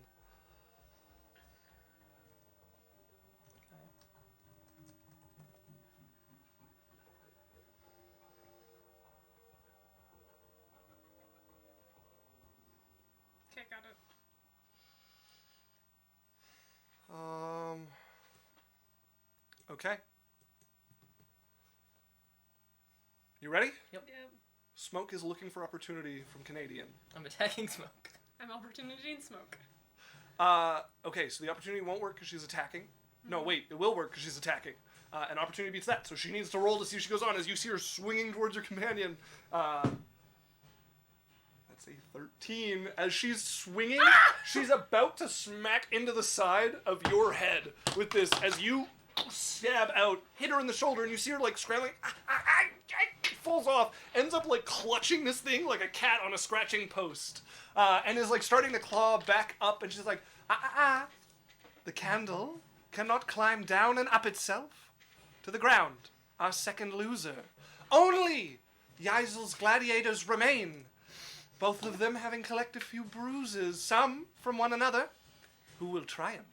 Okay, got it. Okay. You ready? Yeah. Smoke is looking for opportunity from Canadian. I'm attacking Smoke. I'm opportunity and Smoke. Okay, so the opportunity won't work because she's attacking. No, wait, it will work because she's attacking. An opportunity beats that, so she needs to roll to see if she goes on. As you see her swinging towards her companion, that's a 13. As she's swinging, she's about to smack into the side of your head with this. As you stab out, hit her in the shoulder, and you see her like scrambling. Falls off, ends up like clutching this thing like a cat on a scratching post, and is like starting to claw back up, and she's like, the candle cannot climb down and up itself to the ground. Our second loser. Only Yaikzal's gladiators remain, both of them having collected a few bruises, some from one another. Who will triumph?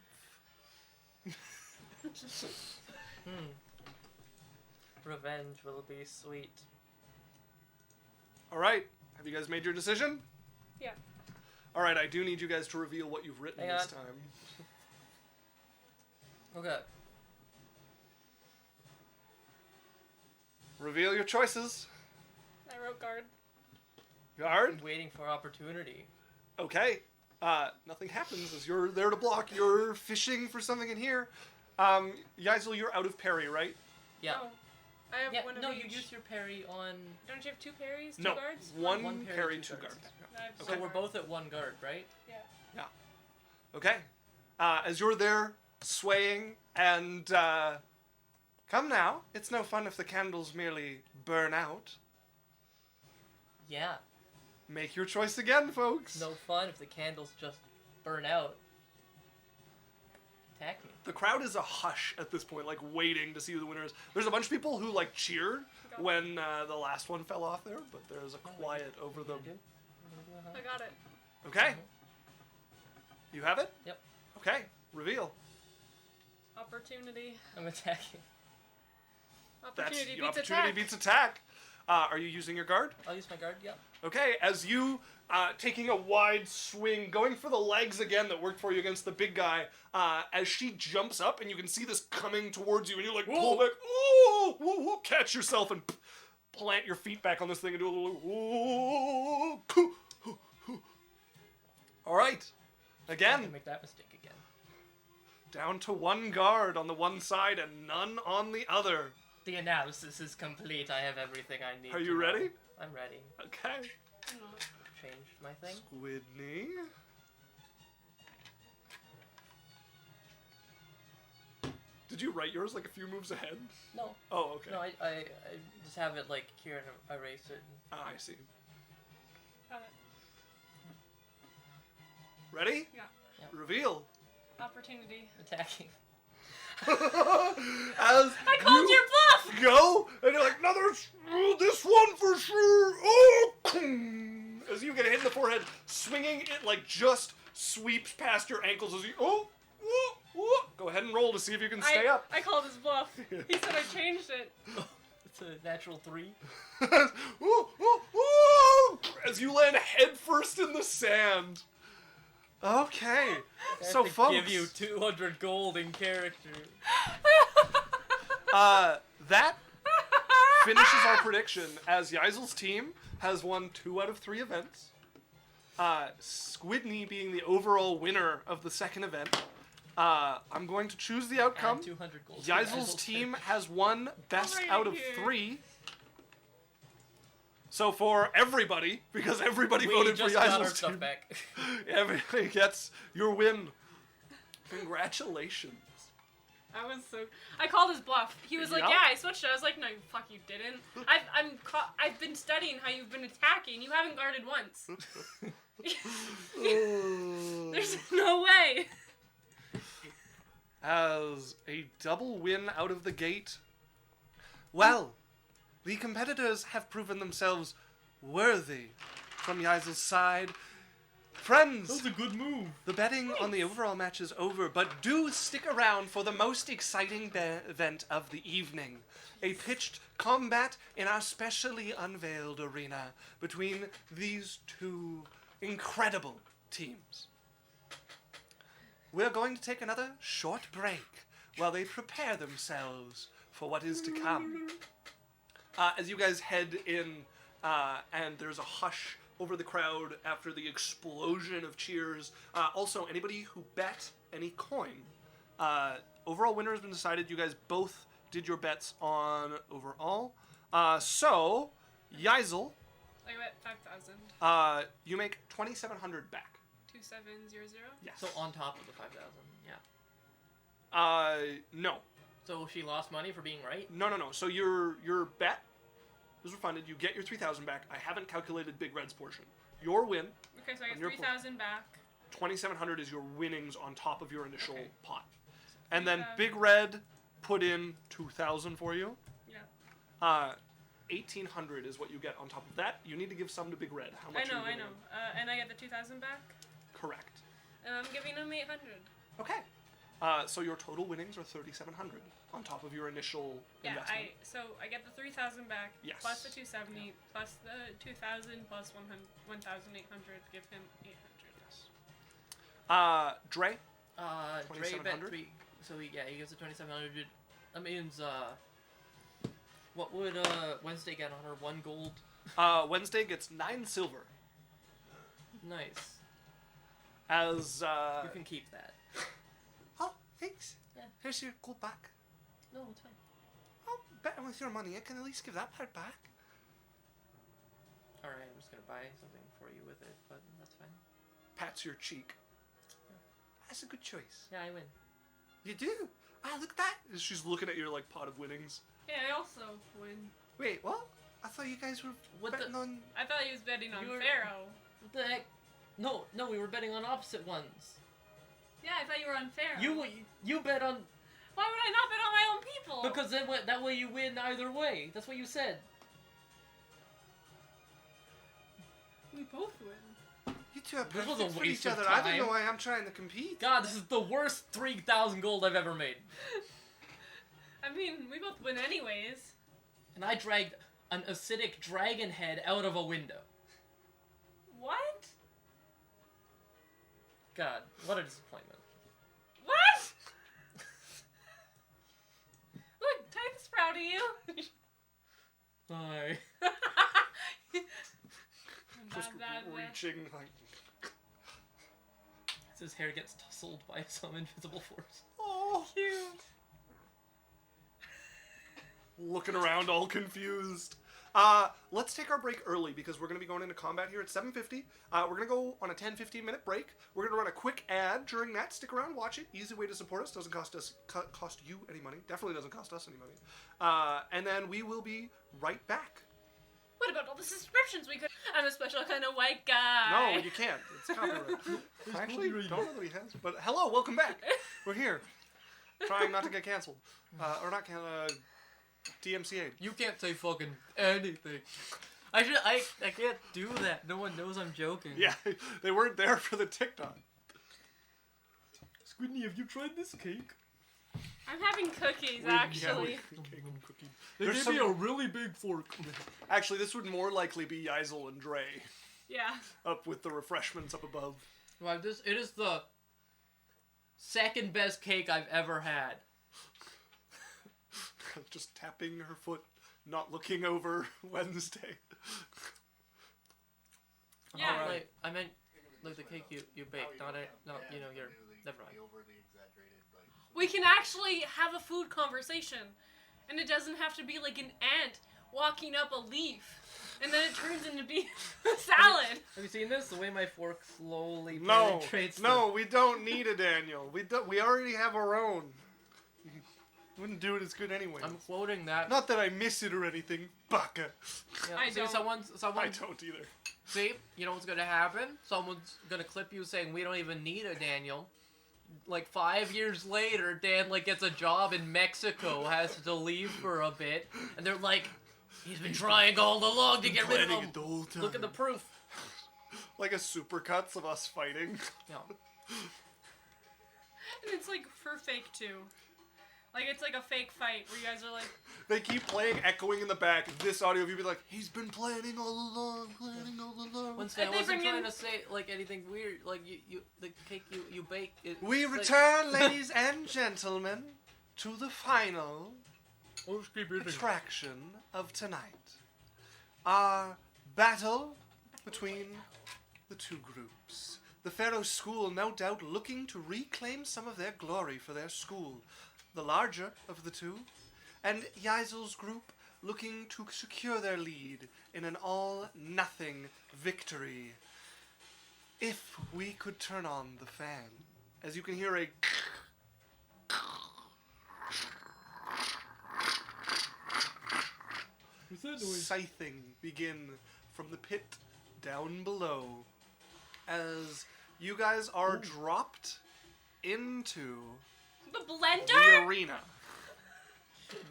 Revenge will be sweet. All right, have you guys made your decision? Yeah. All right, I do need you guys to reveal what you've written Hang this on. time. Okay. Reveal your choices. I wrote guard. Guard. I'm waiting for opportunity. Okay. Nothing happens as you're there to block. You're fishing for something in here. Yaikzal, you're out of parry, right? Yeah. Oh, I have Yeah, one of no, each. you use your parry on. Don't you have two parries? Two No. guards? One, One parry, parry, two two guards. guards. I have So two we're guards. both at one guard, right? Yeah. Okay. As you're there swaying and come now. It's no fun if the candles merely burn out. Yeah. Make your choice again, folks. No fun if the candles just burn out. Attack me. The crowd is a hush at this point, like waiting to see who the winner is. There's a bunch of people who like cheered when the last one fell off there, but there's a quiet over them. I got it. Okay. You have it? Yep. Okay. Reveal. Opportunity. I'm attacking. That's Opportunity beats opportunity attack. beats attack. Are you using your guard? I'll use my guard. Yep. Okay, as you taking a wide swing, going for the legs again that worked for you against the big guy, as she jumps up and you can see this coming towards you and you're like, pull back, oh, whoa, whoa, catch yourself and plant your feet back on this thing and do a little, all right, again. Can't make that mistake again. Down to one guard on the one side and none on the other. The analysis is complete. I have everything I need. Are to you know. ready? I'm ready. Okay. Change my thing. Squidney. Did you write yours like a few moves ahead? No. Oh, okay. No, I just have it like here and erase it. Ah, I see. Got it. Ready? Yeah. Reveal. Opportunity. Attacking. As I called your bluff! go, and you're like, this one for sure. Oh, as you get hit in the forehead, swinging it like just sweeps past your ankles as you. Go ahead and roll to see if you can stay up. I called his bluff. He said I changed it. It's a natural 3. As you land head first in the sand. Okay, so I have to folks, give you 200 gold in character. that finishes our prediction as Yaikzal's team has won 2 out of 3 events. Squidney being the overall winner of the second event. I'm going to choose the outcome. And 200 gold. Yaikzal's team has won best Right out of here. 3. So for everybody, because everybody We voted for just got our Yaikzal's stuff team, back. everybody gets your win. Congratulations. I called his bluff. He was like, Yeah. "Yeah, I switched it." I was like, "No, fuck, you didn't." I've been studying how you've been attacking. You haven't guarded once. There's no way. As a double win out of the gate. Well, the competitors have proven themselves worthy from Yaikzal's side. Friends, That was a good move. the betting on the overall match is over, but do stick around for the most exciting event of the evening. A pitched combat in our specially unveiled arena between these 2 incredible teams. We're going to take another short break while they prepare themselves for what is to come. As you guys head in, and there's a hush over the crowd after the explosion of cheers. Also, anybody who bet any coin, overall winner has been decided. You guys both did your bets on overall. So, Yaikzal, I bet 5,000. you make 2,700 back. 2700. Yes. So on top of the 5,000, yeah. No. So she lost money for being right? No. So your bet is refunded. You get your 3,000 back. I haven't calculated Big Red's portion. Your win, Okay, so I On get your 3,000 back. 2,700 is your winnings on top of your initial Okay. pot. And then 3,000. Big Red put in 2,000 for you. Yeah. 1,800 is what you get on top of that. You need to give some to Big Red. How much? are you I giving know. him? And I get the 2,000 back. Correct. And I'm giving him 800. Okay. So your total winnings are 3,700 on top of your initial Yeah, investment. so I get the 3,000 back, Yes. plus the 270, plus the 2,000, plus 1,800, give him 800. Dre. Dre bet 2,700? 3. So he gets a 2,700. That means, what would, Wednesday get on her? 1 gold? Wednesday gets 9 silver. Nice. As You can keep that. oh, thanks. Yeah. Here's your gold back. No, it's fine. Oh, betting with your money, I can at least give that part back. Alright, I'm just gonna buy something for you with it, but that's fine. Pats your cheek. That's a good choice. Yeah, I win. You do. Ah, look at that. She's looking at your like pot of winnings. Yeah, I also win. Wait, what? I thought you guys were What betting the- on. I thought he was betting on You were- Pharaoh. What the heck? No, we were betting on opposite ones. Yeah, I thought you were on Pharaoh. You bet on Why would I not bet on my own people? because then that way you win either way. That's what you said. we both win. You two are This was a perfect for waste each of other. I don't time. know why I'm trying to compete. God, this is the worst 3,000 gold I've ever made. I mean, we both win anyways. And I dragged an acidic dragon head out of a window. What? God, what a disappointment. What? Look, Titan's proud of you. Hi. Just Bad. reaching, like... His hair gets tussled by some invisible force. Oh, Cute. looking around all confused. Let's take our break early because we're going to be going into combat here at 7:50. We're going to go on a 10-15 minute break. We're going to run a quick ad during that. Stick around, watch it. Easy way to support us. Doesn't cost you any money. Definitely doesn't cost us any money. And then we will be right back. What about all the subscriptions we could? I'm a special kind of white guy. No, you can't. It's copyright. I actually don't know that he has. But hello, welcome back. We're here. Trying not to get canceled. Or not canceled. DMCA. You can't say fucking anything. I can't do that. No one knows I'm joking. Yeah, they weren't there for the TikTok. Squidney, have you tried this cake? I'm having cookies, Yeah, actually. cookie. They There's gave me some- a really big fork. Actually, this would more likely be Yaikzal and Dre Yeah. up with the refreshments up above. Well, it is the second best cake I've ever had. Just tapping her foot, not looking over Wednesday. Yeah. Alright. Like, I meant like the cake you baked, not it. No, you know you're. Never mind. The overly exaggerated, like, We can actually have a food conversation. And it doesn't have to be like an ant walking up a leaf. And then it turns into beef salad. Have you seen this? The way my fork slowly No, penetrates. no, we don't need a Daniel. We already have our own. Wouldn't do it as good anyway. I'm quoting that. Not that I miss it or anything, baka. Yeah, I see, don't. I someone. don't either. See, you know what's gonna happen? Someone's gonna clip you saying we don't even need a Daniel. Like 5 years later, Dan like gets a job in Mexico, has to leave for a bit, and they're like, he's been trying all along to get rid of Planning him. it the whole time. Look at the proof. Like a supercuts of us fighting. Yeah. And it's like for fake too. Like it's like a fake fight where you guys are like, They keep playing, echoing in the back. This audio, you'd be like, he's been planning all along, planning all along. Once I And they wasn't bring in- trying to say like anything weird. Like you the cake you bake. We like- return, ladies and gentlemen, to the final I'll just keep eating. attraction of tonight. Our battle between the two groups. The Pharaoh School, no doubt, looking to reclaim some of their glory for their school, the larger of the two, and Yaikzal's group looking to secure their lead in an all-nothing victory. If we could turn on the fan, as you can hear a What's that noise? scything begin from the pit down below, as you guys are dropped into the the blender? arena.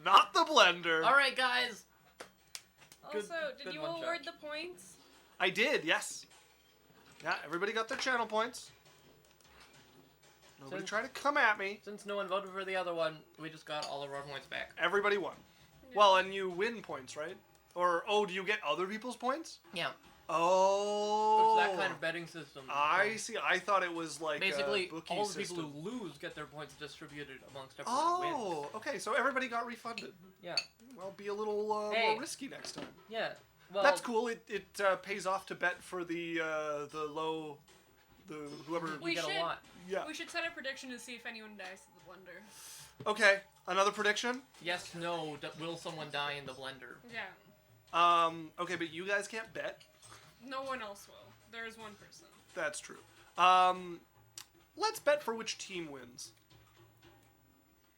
Not the blender. All right, guys. Also, did good you one, award Josh. the points? I did, yes. Yeah, everybody got their channel points. Nobody Since- try to come at me. Since no one voted for the other one, we just got all of our points back. Everybody won. Yeah. Well, and you win points, right? Or, oh, do you get other people's points? Yeah. Oh. It's that kind of betting system. I see. I thought it was like Basically, a bookie all the system. people who lose get their points distributed amongst everyone who Oh, wins. okay. So everybody got refunded. Yeah. Well, be a little Hey. more risky next time. Yeah. Well, That's cool. It pays off to bet for the low, the whoever. You We get should- a lot. Yeah. We should set a prediction to see if anyone dies to the blender. Okay. Another prediction. Yes, no. Will someone die in the blender? Yeah. Okay, but you guys can't bet. No one else will. There is one person. That's true. Let's bet for which team wins.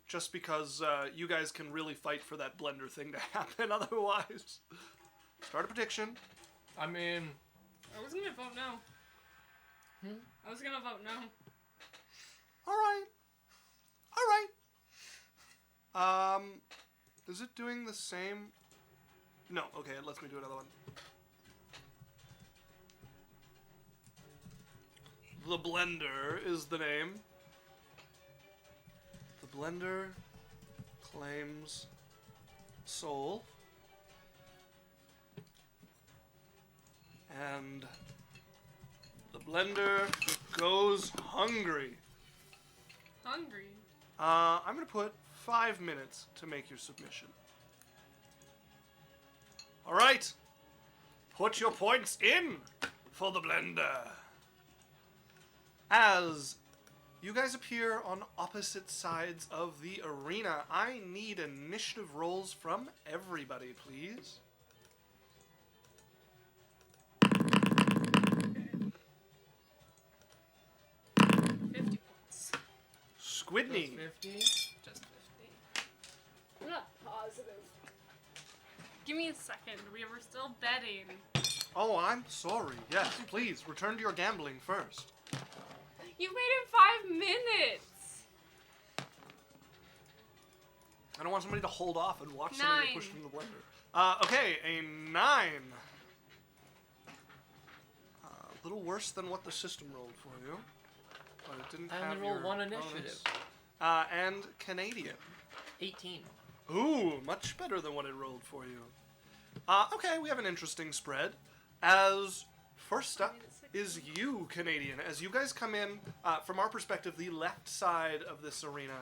Just because you guys can really fight for that blender thing to happen otherwise. Start a prediction. I mean, I was gonna vote no. I was gonna vote no. Alright. Is it doing the same? No, okay, it lets me do another one. The Blender is the name. The Blender claims soul. And the blender goes hungry. Hungry. I'm going to put 5 minutes to make your submission. All right. Put your points in for the blender. As you guys appear on opposite sides of the arena, I need initiative rolls from everybody, please. 50 points. Squidney. 50. Just 50. I'm not positive. Give me a second. We were still betting. Oh, I'm sorry. Yes, please, return to your gambling first. You made it 5 minutes. I don't want somebody to hold off and watch somebody get 9. pushed into the blender. Okay, a 9. A little worse than what the system rolled for you. But it didn't I have only rolled your one bonus. initiative. And Canadian. 18. Ooh, much better than what it rolled for you. Okay, we have an interesting spread. As first up is you, Canadian. As you guys come in, from our perspective, the left side of this arena.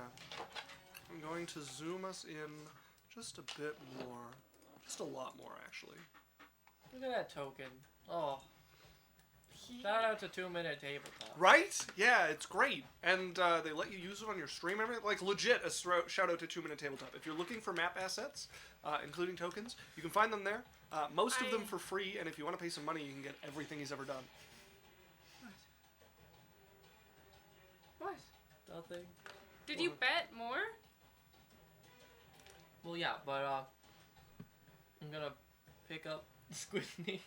I'm going to zoom us in just a bit more. Just a lot more, actually. Look at that token. Oh. Shout out to 2-minute tabletop. Right? Yeah, it's great. And they let you use it on your stream. Like, legit, a shout out to 2-minute tabletop. If you're looking for map assets, including tokens, you can find them there. Most of them for free, and if you want to pay some money, you can get everything he's ever done. What? Nothing. Did you bet more? Well, yeah, but, I'm gonna pick up Squidney.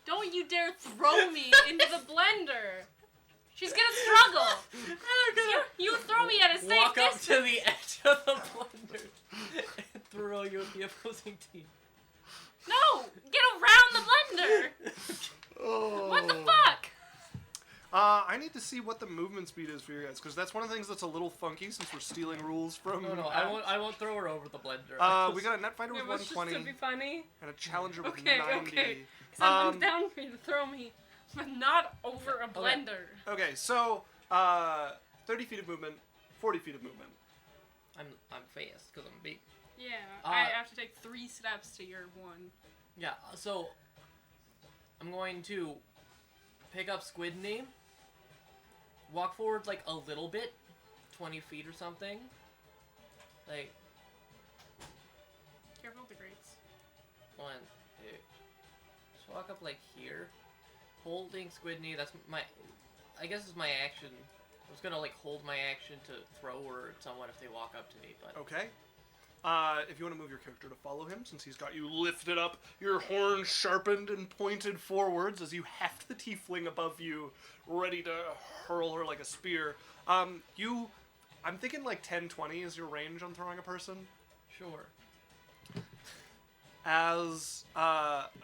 Don't you dare throw me into the blender. She's gonna struggle. You throw me at a safe Walk up distance. to the edge of the blender and throw you at the opposing team. No, get around the blender. Oh. What the fuck? I need to see what the movement speed is for you guys, because that's one of the things that's a little funky since we're stealing rules from. No, I won't throw her over the blender. We got a net fighter It with was just 120 to be funny. and a challenger with Okay, 90. okay. I'm down for you to throw me, but not over a blender. Okay, so 30 feet of movement, 40 feet of movement. I'm fast because I'm big. Yeah, I have to take 3 steps to your 1. Yeah, so I'm going to pick up Squidney, walk forward like a little bit, 20 feet or something. Like, Careful with the grates. 1, 2. Just walk up like here, holding Squidney. That's my, I guess it's my action. I was gonna like hold my action to throw her at someone if they walk up to me, but Okay. If you want to move your character to follow him, since he's got you lifted up, your horn sharpened and pointed forwards as you heft the tiefling above you, ready to hurl her like a spear. I'm thinking like 10-20 is your range on throwing a person. sure.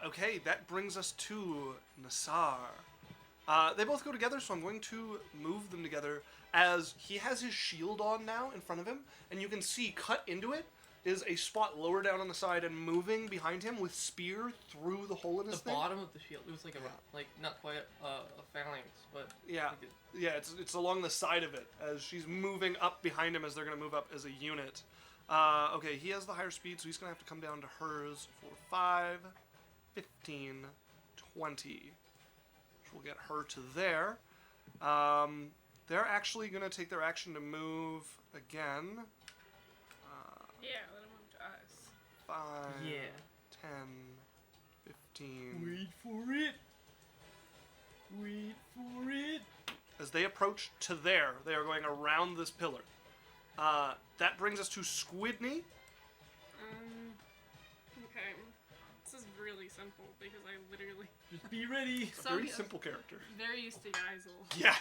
Okay, that brings us to Nassar. They both go together, so I'm going to move them together as he has his shield on now in front of him, and you can see cut into it is a spot lower down on the side and moving behind him with spear through the hole in his The thing. bottom of the shield. It was like like not quite a phalanx, but Yeah, yeah, it's along the side of it as she's moving up behind him as they're going to move up as a unit. Okay, he has the higher speed, so he's going to have to come down to hers for 5, 15, 20. Which will get her to there. They're actually going to take their action to move again. Yeah, let him move to us. 5, yeah. 10, 15. Wait for it. Wait for it. As they approach to there, they are going around this pillar. That brings us to Squidney. Okay. This is really simple because I literally Just be ready. A very simple character. very used to Yaikzal. Yeah.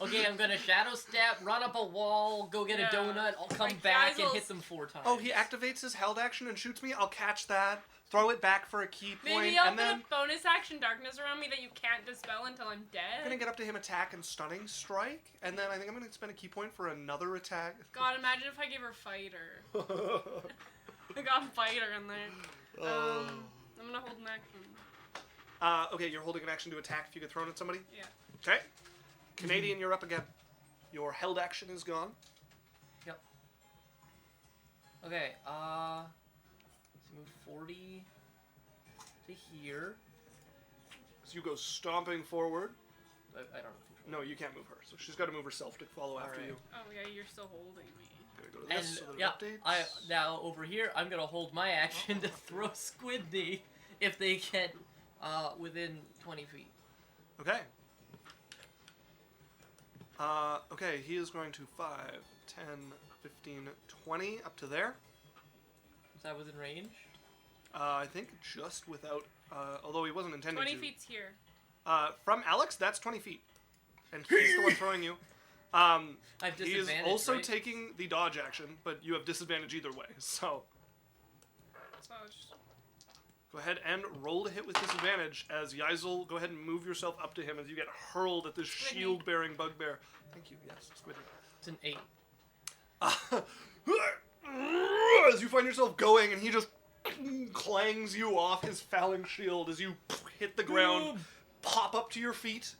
Okay, I'm gonna shadow step, run up a wall, go get Yeah. a donut. I'll come Like back and Yaikzal's- hit them 4 times. Oh, he activates his held action and shoots me. I'll catch that. Throw it back for a key point, Maybe I'll and put then a bonus action darkness around me that you can't dispel until I'm I'm dead. gonna get up to him, attack and stunning strike, and then I think I'm gonna spend a key point for another attack. God, imagine if I gave her fighter. I got fighter in there. Oh. I'm gonna hold an action. Okay, you're holding an action to attack if you get thrown at somebody? Yeah. Okay. Canadian, you're up again. Your held action is gone. Yep. Okay, let's move 40 to here. So you go stomping forward. I don't know. No, you can't move her. So she's got to move herself to follow after Alright. you. Oh yeah, you're still holding me. Gotta go to And this so that it yeah, updates. now over here, I'm gonna hold my action to throw Squidney if they get within 20 feet. Okay. Okay, he is going to 5, 10, 15, 20, up to there. Is that within range? I think just without, although he wasn't intending 20 to. feet's here. From Alex, that's 20 feet. And he's the one throwing you. I've He is disadvantage, also right? taking the dodge action, but you have disadvantage either way. So So just... go ahead and roll to hit with disadvantage as Yaikzal, go ahead and move yourself up to him as you get hurled at this Squidney. shield-bearing bugbear. Thank you, yes, Squidney. It's an 8. As you find yourself going, and he just clangs you off his fouling shield as you hit the ground, pop up to your feet.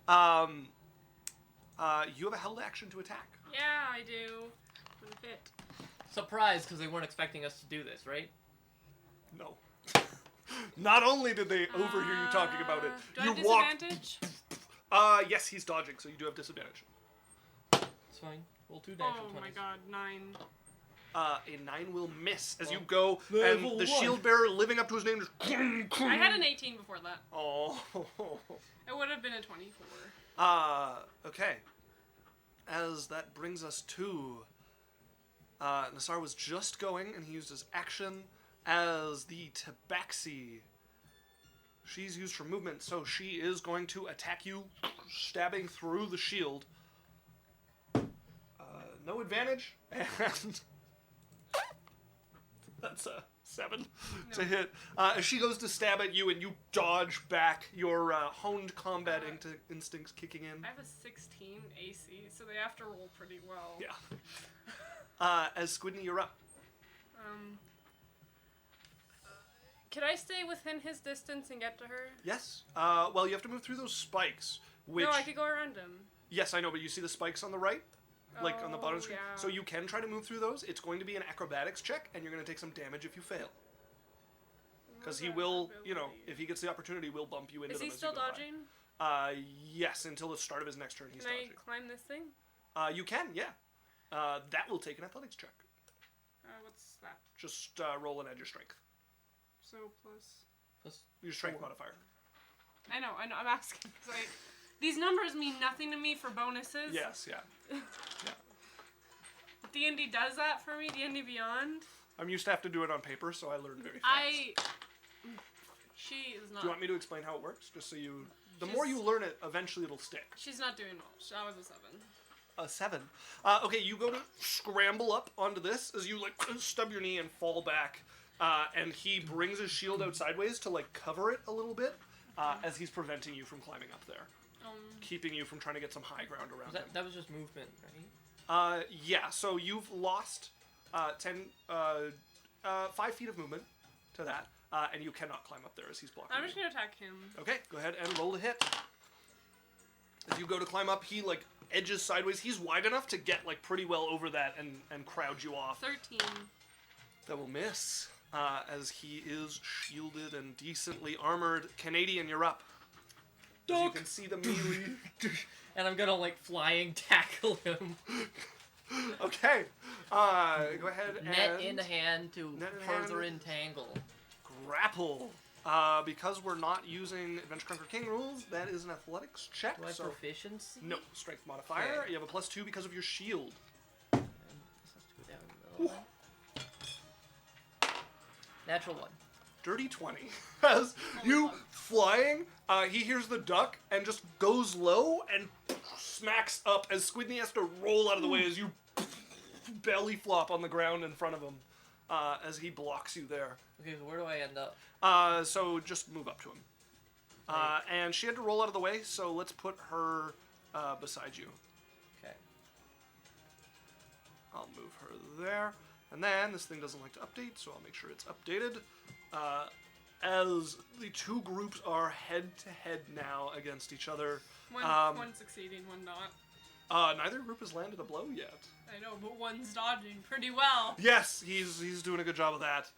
You have a held action to attack. Yeah, I do. With a hit. Surprised, because they weren't expecting us to do this, right? No. Not only did they overhear you talking about it, Do I you have walked. disadvantage? Yes, he's dodging, so you do have disadvantage. It's fine. Roll 2 natural Oh 20s. my god, 9. A 9 will miss as you go, Level and the 1. shield bearer living up to his name just. I had an 18 before that. Oh. It would have been a 24. Okay. As that brings us to Nassar was just going, and he used his action as the Tabaxi. She's used for movement, so she is going to attack you, stabbing through the shield. No advantage, and that's a 7 to hit. As she goes to stab at you, and you dodge back, your honed combat instincts kicking in. I have a 16 AC, so they have to roll pretty well. Yeah. As Squidney, you're up. Can I stay within his distance and get to her? Yes. Well, you have to move through those spikes, which... No, I could go around him. Yes, I know, but you see the spikes on the right? Like, on the bottom Oh, screen? yeah. So you can try to move through those. It's going to be an acrobatics check, and you're going to take some damage if you fail. Because he will, you know, if he gets the opportunity, will bump you into Is them he as still you go by. dodging? Yes, until the start of his next turn, he's Can I dodging. climb this thing? You can, yeah. That will take an athletics check. What's that? Just roll and add your strength. So plus... Plus Your strength 4. modifier. I know, I'm asking. 'Cause these numbers mean nothing to me for bonuses. Yes, yeah. D&D does that for me, D&D Beyond. I'm used to have to do it on paper, so I learned very fast. She is not... Do you want me to explain how it works? Just so you... The She's- more you learn it, eventually it'll stick. She's not doing well. That was a 7. A 7. Okay, you go to scramble up onto this as you, like, stub your knee and fall back. And he brings his shield out sideways to, like, cover it a little bit as he's preventing you from climbing up there. Keeping you from trying to get some high ground around him. That was just movement, right? Yeah, so you've lost 5 feet of movement to that. And you cannot climb up there as he's blocking I'm you. just gonna attack him. Okay, go ahead and roll to hit. As you go to climb up, he, like, edges sideways. He's wide enough to get, like, pretty well over that and crowd you off. 13. That will miss, as he is shielded and decently armored. Canadian, you're up. As you can see the melee. And I'm gonna, like, flying tackle him. Okay, go ahead and... Net in hand to Net in further hand. entangle. Grapple. Because we're not using Adventure Conquer King rules, that is an athletics check. Do I have So proficiency? no, strength modifier. Okay. You have a +2 because of your shield. And this has to go down another one. Natural 1. Dirty 20. As you flying, he hears the duck and just goes low and smacks up as Squidney has to roll out of the way as you belly flop on the ground in front of him as he blocks you there. Okay, so where do I end up? So just move up to him. Right. And she had to roll out of the way, so let's put her beside you. Okay. I'll move her there. And then this thing doesn't like to update, so I'll make sure it's updated. as the two groups are head-to-head now against each other. One succeeding, one not. Neither group has landed a blow yet. I know, but one's dodging pretty well. Yes, he's doing a good job of that.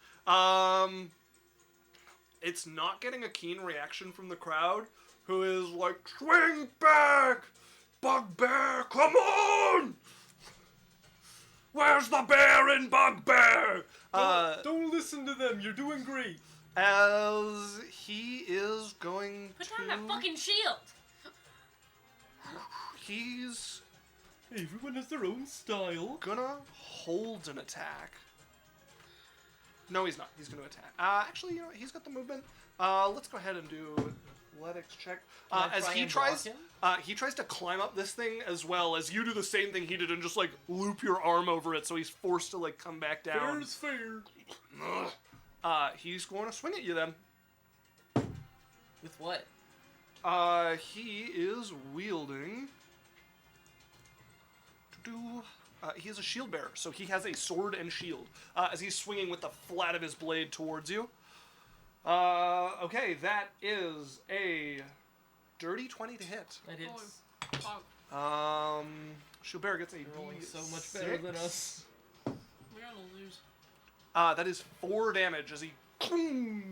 It's not getting a keen reaction from the crowd, who is like, swing back! Bugbear, come on! Where's the bear in Bugbear? Don't listen to them. You're doing great. As he is going Put to... down that fucking shield! He's Everyone has their own style. gonna hold an attack. No, he's not. He's gonna attack. Actually, you know, he's got the movement. Let's go ahead and do athletics check. Can I As try he and tries, block him? he tries to climb up this thing as well as you do the same thing he did and just like loop your arm over it, so he's forced to like come back down. Fair's fair. He's going to swing at you then. With what? He is wielding. He is a shield bearer, so he has a sword and shield. As he's swinging with the flat of his blade towards you. Okay, that is a dirty 20 to hit. That is Oh, Shield bearer gets a rolling D6. so much better than us. we're gonna lose. That is 4 damage as he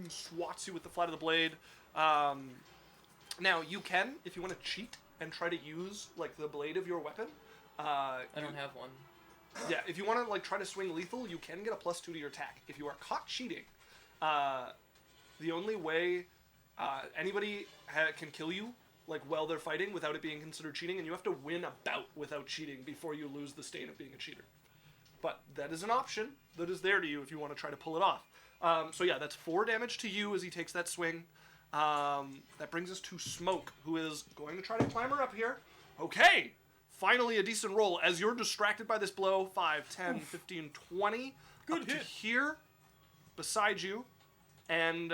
swats you with the flat of the blade. Now, you can, if you want to cheat and try to use, like, the blade of your weapon. I don't have one. Yeah, if you want to, like, try to swing lethal, you can get a +2 to your attack. If you are caught cheating, the only way anybody can kill you, like, while they're fighting without it being considered cheating, and you have to win a bout without cheating before you lose the stain of being a cheater. But that is an option that is there to you if you want to try to pull it off. So yeah, that's 4 damage to you as he takes that swing. That brings us to Smoke, who is going to try to climber up here. Okay! Finally a decent roll. As you're distracted by this blow, 5, 10, 15, 20. Good up to hit. here, beside you. And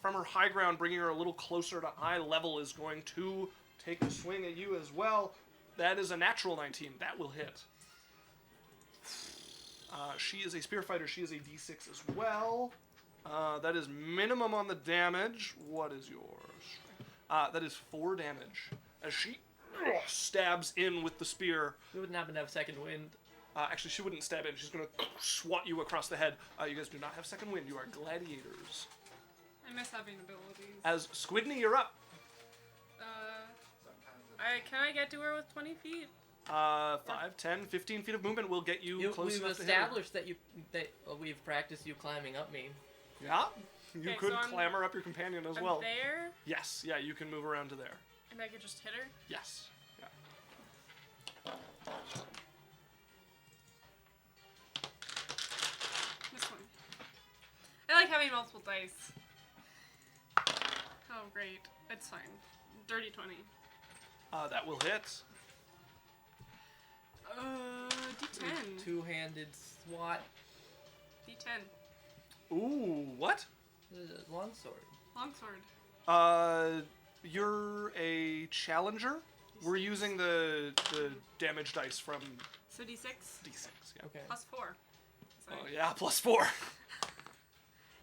from her high ground, bringing her a little closer to eye level, is going to take a swing at you as well. That is a natural 19. That will hit. She is a spear fighter. She is a D6 as well. That is minimum on the damage. What is yours? That is 4 damage. As she stabs in with the spear. You wouldn't happen to have second wind. Actually, she wouldn't stab in. She's going to swat you across the head. You guys do not have second wind. You are gladiators. I miss having abilities. As Squidney, you're up. Can I get to her with 20 feet? 5, 10, 15 feet of movement will get you close We've enough to hit her. established that we've practiced you climbing up me. Yeah. You Okay, could so I'm- clamber up your companion as I'm well. there, Yes. Yeah, you can move around to there. and I could just hit her. Yes. Yeah. This one. I like having multiple dice. Oh, great. It's fine. Dirty 20. That will hit. D10. Two-handed swat. D10. Ooh, what? Longsword. Longsword. You're a challenger. We're using the damage dice from So D6 D6. Yeah. Okay. plus 4. Sorry. Oh yeah, +4.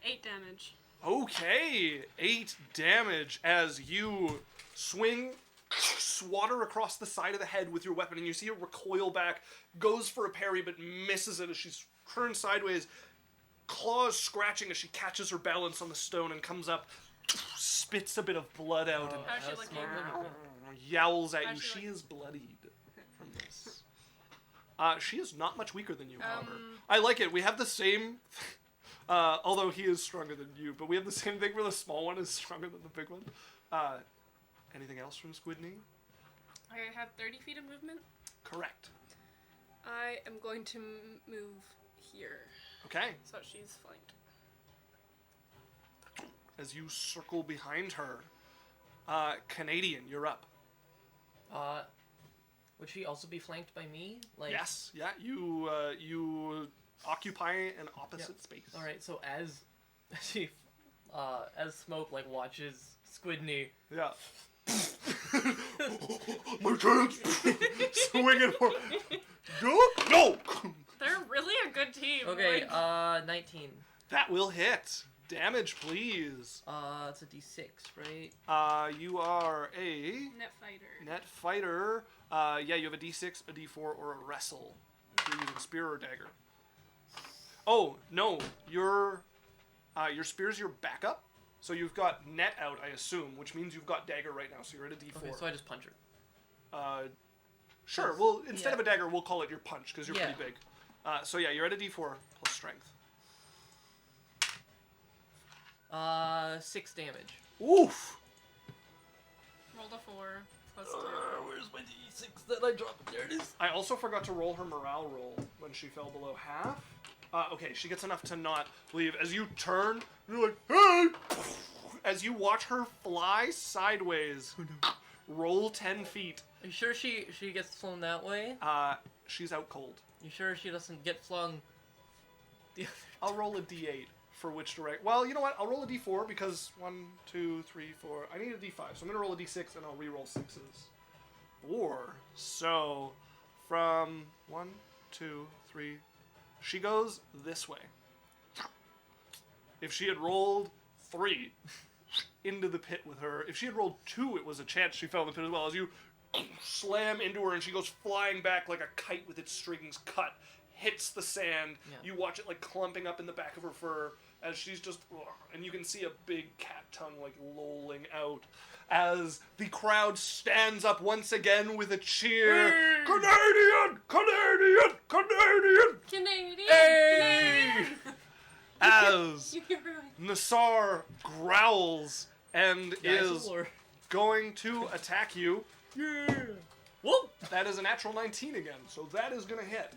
8 damage. Okay, 8 damage as you swing, swat her across the side of the head with your weapon, and you see her recoil back, goes for a parry, but misses it as she's turned sideways, claws scratching as she catches her balance on the stone and comes up, spits a bit of blood out, and How's she looking? yowls at you. How's she She is bloodied from this. She is not much weaker than you, however. I like it. We have the same... although he is stronger than you, but we have the same thing where the small one is stronger than the big one. Anything else from Squidney? I have 30 feet of movement. Correct. I am going to move here, Okay. so she's flanked. As you circle behind her, Canadian, you're up. Would she also be flanked by me? Like, Yes. Yeah. You occupy an opposite space. All right. So as she, as Smoke like watches Squidney. Yeah. My chance. Swinging for. No. They're really a good team. Okay. Like, 19. That will hit. Damage, please. It's a D6, right? You are a Net fighter. net fighter. Yeah, you have a D6, a D4, or a wrestle. If you're using spear or dagger. Oh no, your spear's your backup. So you've got net out, I assume, which means you've got dagger right now. So you're at a D4. Okay, so I just punch her. Sure. Well, instead Yeah. of a dagger, we'll call it your punch because you're Yeah. pretty big. So yeah, you're at a D4 plus strength. 6 damage. Oof. Rolled a 4 plus 2. Where's my D6 that I dropped? There it is. I also forgot to roll her morale roll when she fell below half. Okay, she gets enough to not leave. As you turn, you're like, hey! As you watch her fly sideways, roll 10 feet. Are you sure she gets flown that way? She's out cold. You sure she doesn't get flung? I'll roll a d8 for which direct. Well, you know what? I'll roll a d4 because 1, 2, 3, 4. I need a d5, so I'm gonna roll a d6 and I'll re-roll 6s. 4. So from 1, 2, 3, she goes this way. If she had rolled 3 into the pit with her, if she had rolled 2, it was a chance she fell in the pit as well. As you slam into her and she goes flying back like a kite with its strings cut, hits the sand. Yeah. You watch it like clumping up in the back of her fur as she's just, and you can see a big cat tongue like lolling out as the crowd stands up once again with a cheer. Hey! Canadian! Canadian! Canadian! Canadian! Hey! Canadian! As You're right. Nassar growls and is Yaikzal or- going to attack you. Yeah. Whoa! That is a natural 19 again, so that is going to hit.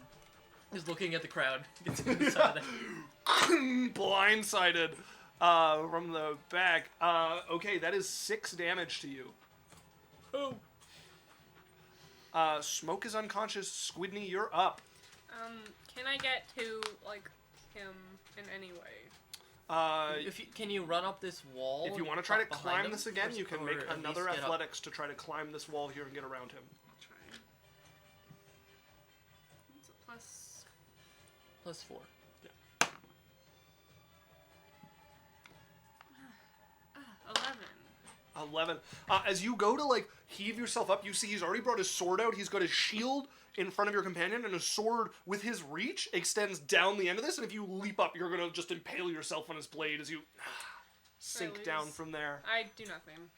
He's looking at the crowd. Gets inside of that. Blindsided from the back. Okay, that is 6 damage to you. Oh. Smoke is unconscious. Squidney, you're up. Can I get to, like, him in any way? Can you run up this wall? If you and want to try to behind climb him? this again, you can Or make at least another get up? athletics to try to climb this wall here and get around him. I'll try. It's a plus... Plus 4. 11. 11. As you go to, like, heave yourself up, you see he's already brought his sword out. He's got his shield in front of your companion, and his sword, with his reach, extends down the end of this, and if you leap up, you're going to just impale yourself on his blade as you sink Release. down from there. I do nothing.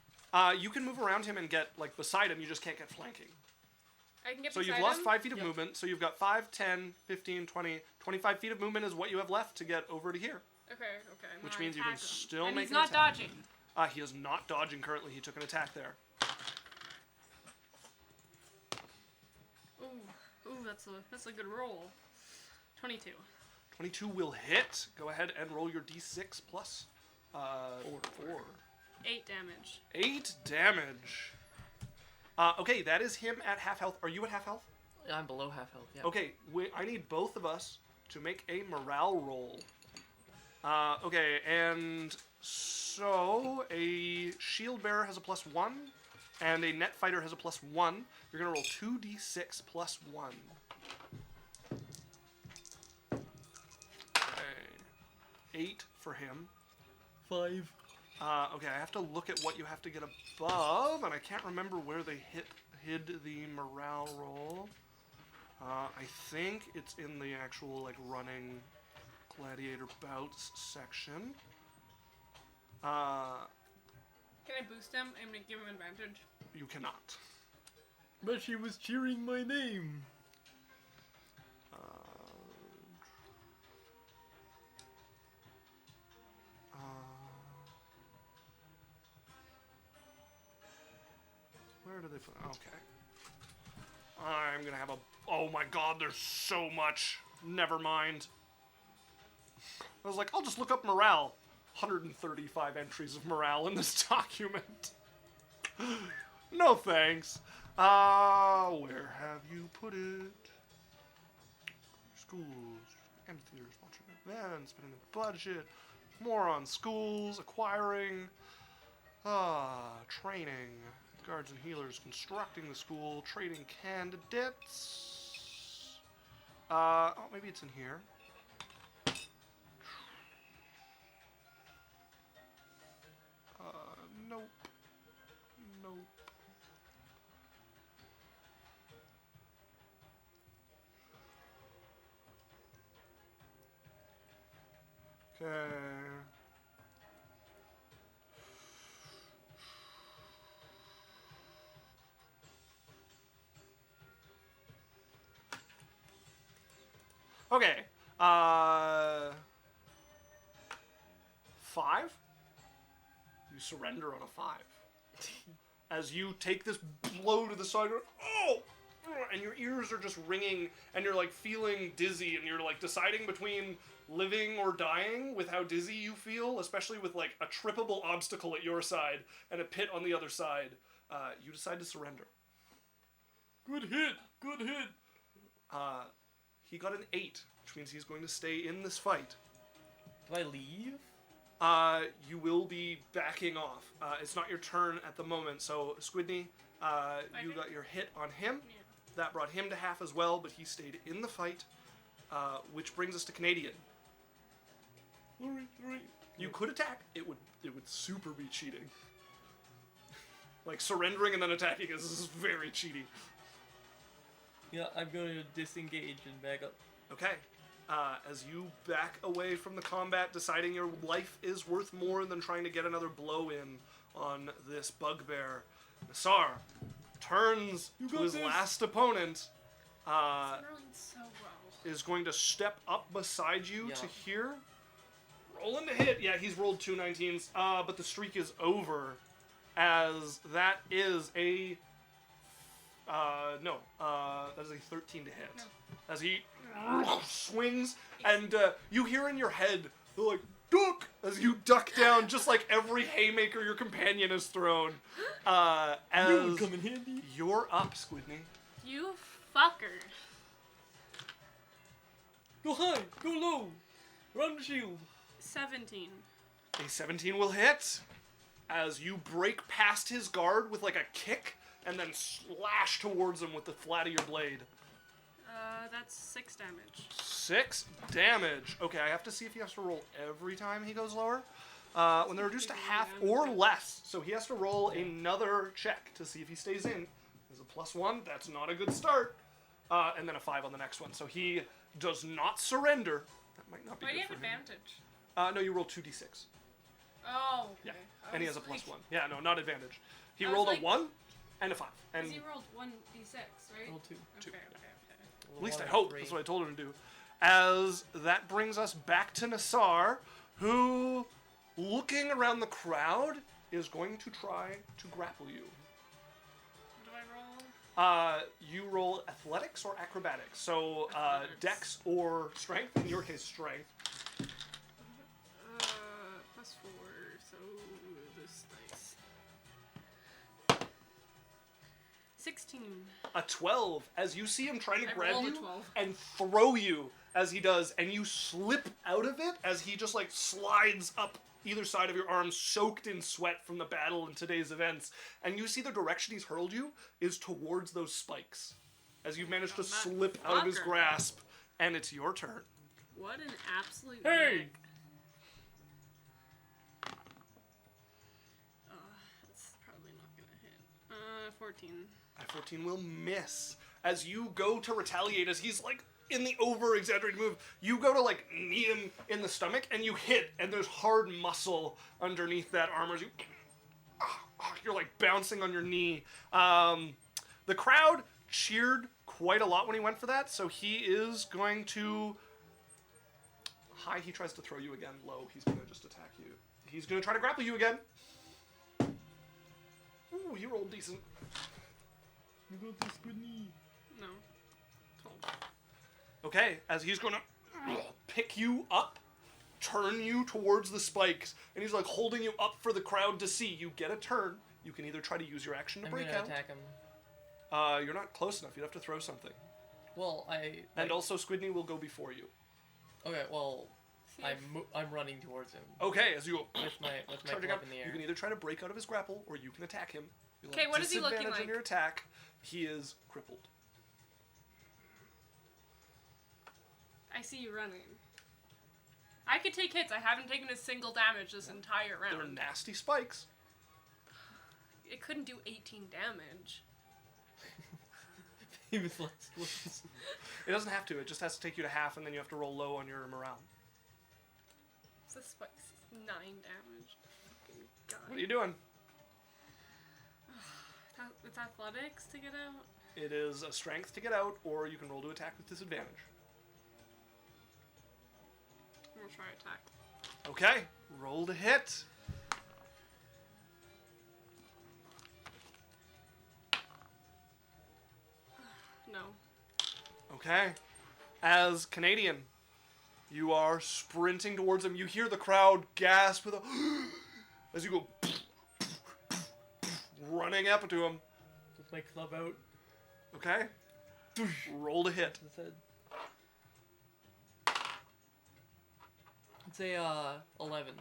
You can move around him and get, like, beside him. You just can't get flanking. I can get So beside you've lost him. 5 feet of Yep. movement, so you've got 5, 10, 15, 20, 25 feet of movement is what you have left to get over to here. Okay. I'm Which gonna means you can attack him. still and make he's an not attack. dodging. He is not dodging currently. He took an attack there. Ooh, that's a good roll. 22. 22 will hit. Go ahead and roll your d6 plus 4. 8 damage. 8 damage. Okay, that is him at half health. Are you at half health? I'm below half health. Yeah. Okay, I need both of us to make a morale roll. Okay, and so a shield bearer has a +1, and a net fighter has a +1. You're gonna roll 2d6 plus 1. Okay, 8 for him. 5. Okay, I have to look at what you have to get above, and I can't remember where they hid the morale roll. I think it's in the actual, like, running gladiator bouts section. Can I boost him and give him advantage? You cannot. But she was cheering my name. Where do they put? Okay. I'm gonna have a. Oh my god, there's so much. Never mind. I was like, I'll just look up morale. 135 entries of morale in this document. No thanks. Where have you put it? Schools, amphitheaters, sponsoring events, spending the budget, more on schools, acquiring, training, guards and healers, constructing the school, trading candidates. Oh, maybe it's in here. Okay. Okay. 5. You surrender on a 5. As you take this blow to the side, you're, oh! And your ears are just ringing, and you're like feeling dizzy, and you're like deciding between living or dying with how dizzy you feel, especially with like a trippable obstacle at your side and a pit on the other side. You decide to surrender. Good hit. Good hit. He got an 8, which means he's going to stay in this fight. Do I leave? You will be backing off. It's not your turn at the moment, so Squidney, you got your hit on him. Yeah. That brought him to half as well, but he stayed in the fight, which brings us to Canadian. Alright. You could attack. It would super be cheating. Like, surrendering and then attacking is very cheaty. Yeah, I'm going to disengage and back up. Okay. As you back away from the combat, deciding your life is worth more than trying to get another blow in on this bugbear, Nassar turns You to got his this. last opponent, I'm rolling so well. is going to step up beside you Yeah. to here. Rolling to hit. Yeah, he's rolled 2 19s, but the streak is over, as that is a... that is a 13 to hit. No. As he swings, and you hear in your head, they're like, duck! As you duck down, just like every haymaker your companion has thrown. That would As come in handy. you're up, Squidney. You fucker. Go high. Go low. Round the shield. 17. A 17 will hit, as you break past his guard with like a kick, and then slash towards him with the flat of your blade. That's 6 damage. 6 damage. Okay, I have to see if he has to roll every time he goes lower. When they're reduced to half or less, so he has to roll another check to see if he stays in. There's a +1. That's not a good start. And then a 5 on the next one. So he does not surrender. That might not be Why do good you have for him. advantage? No, you roll 2d6. Oh, okay. Yeah, I and he was has a like- +1. Yeah, no, not advantage. He I was rolled like- a 1 and a 5. And 'Cause you rolled 1d6, right? Roll 2. Two, Okay, yeah. okay. at least I One, hope. three. That's what I told him to do. As that brings us back to Nassar, who, looking around the crowd, is going to try to grapple you. What do I roll? You roll athletics or acrobatics. So Athletics. dex or strength. In your case, strength. +4, so this dice. 16. A 12. As you see him trying to I grab rolled a you 12. and throw you as he does, and you slip out of it as he just like slides up either side of your arm, soaked in sweat from the battle and today's events. And you see the direction he's hurled you is towards those spikes. As you've managed to that slip out of his fucker. grasp, and it's your turn. What an absolute Hey! dick. That's probably not gonna hit. 14. A 14 will miss. As you go to retaliate, as he's like in the over-exaggerated move, you go to like knee him in the stomach, and you hit, and there's hard muscle underneath that armor. As you're like bouncing on your knee. The crowd cheered quite a lot when he went for that, so he is going to... High, he tries to throw you again. Low, he's going to just attack you. He's going to try to grapple you again. Ooh, he rolled decent. You got this, Squidney. No. 12. Okay, as he's going to pick you up, turn you towards the spikes, and he's like holding you up for the crowd to see. You get a turn. You can either try to use your action to I'm break gonna out. attack him. You're not close enough. You'd have to throw something. Well, And also, Squidney will go before you. Okay, well, See I'm running towards him Okay, as you go with my charging club up, in the you air. can either try to break out of his grapple, or you can attack him. You'll Okay, have what is he looking disadvantage on like? your attack. He is crippled. I see you running. I could take hits. I haven't taken a single damage this entire They're round. nasty spikes. It couldn't do 18 damage. He was last close. It doesn't have to. It just has to take you to half, and then you have to roll low on your morale. The spikes. 9 damage. Fucking God. What are you doing? It's athletics to get out? It is a strength to get out, or you can roll to attack with disadvantage. I'm gonna try attack. Okay, roll to hit. No. Okay. As Canadian, you are sprinting towards him. You hear the crowd gasp with a as you go running up to him. With my club out. Okay. Roll to hit. His head. It's a 11.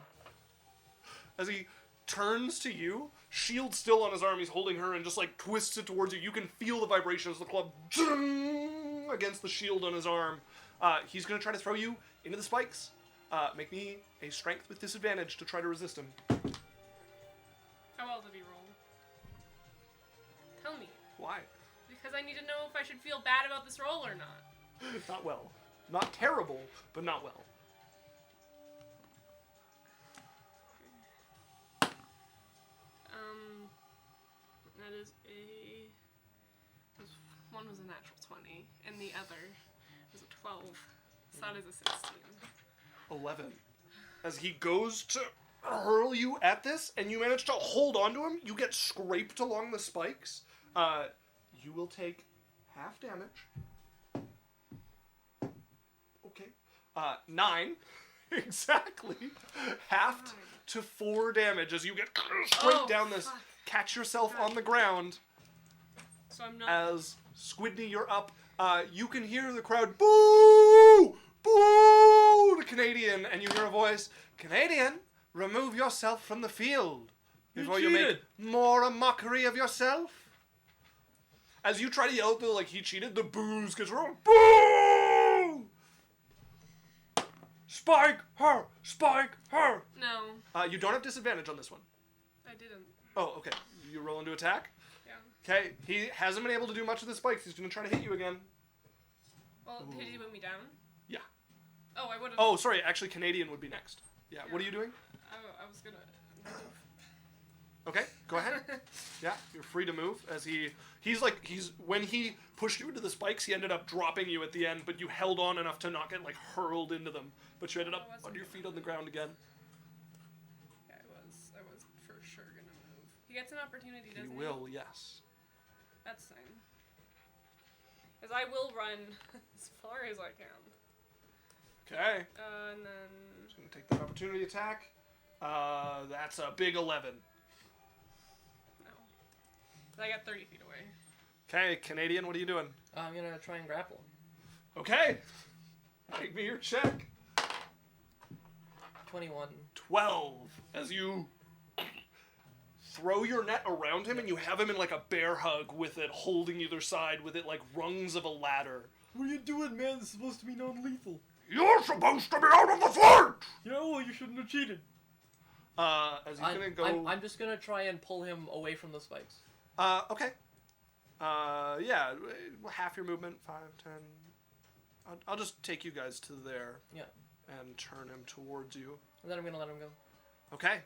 As he turns to you, shield still on his arm, he's holding her and just like twists it towards you. You can feel the vibration as the club against the shield on his arm. He's going to try to throw you into the spikes. Make me a strength with disadvantage to try to resist him. How well did he roll? Tell me. Why? Because I need to know if I should feel bad about this roll or not. Not well. Not terrible, but not well. That is one was a natural 20, and the other was a 12. So that is a 16. 11. As he goes to hurl you at this, and you manage to hold onto him, you get scraped along the spikes. You will take half damage. Okay. 9. Exactly. Halved to 4 damage as you get scraped down this. Fuck. Catch yourself on the ground. So I'm not. As Squidney, you're up. You can hear the crowd boo! Boo! To Canadian, and you hear a voice, Canadian, remove yourself from the field before you make more a mockery of yourself. As you try to yell at the like he cheated, the boos gets wrong. Boo! Spike her! Spike her! No, You don't have disadvantage on this one. I didn't. Oh, okay. You roll into attack? Yeah. Okay, he hasn't been able to do much of the spikes. He's going to try to hit you again. Well, did he put me down? Yeah. Oh, I would have. Oh, sorry. Actually, Canadian would be next. Yeah. What are you doing? I was gonna. Okay, go ahead. Yeah, you're free to move. As when he pushed you into the spikes, he ended up dropping you at the end, but you held on enough to not get like hurled into them. But you ended up on your feet on the ground again. Yeah, I was for sure gonna move. He gets an opportunity, doesn't You he? will, yes. That's fine. As I will run as far as I can. Okay. And then. Just gonna take that opportunity attack. That's a big 11. I got 30 feet away. Okay, Canadian, what are you doing? I'm gonna try and grapple. Okay. Make me your check. 21. 12. As you throw your net around him and you have him in like a bear hug with it holding either side with it like rungs of a ladder. What are you doing, man? This is supposed to be non-lethal. You're supposed to be out of the fight! Yeah, well, you shouldn't have cheated. As he's gonna go... I'm just gonna try and pull him away from the spikes. Okay. Yeah, half your movement, 5, 10. I'll just take you guys to there. Yeah. And turn him towards you. And then I'm gonna let him go. Okay.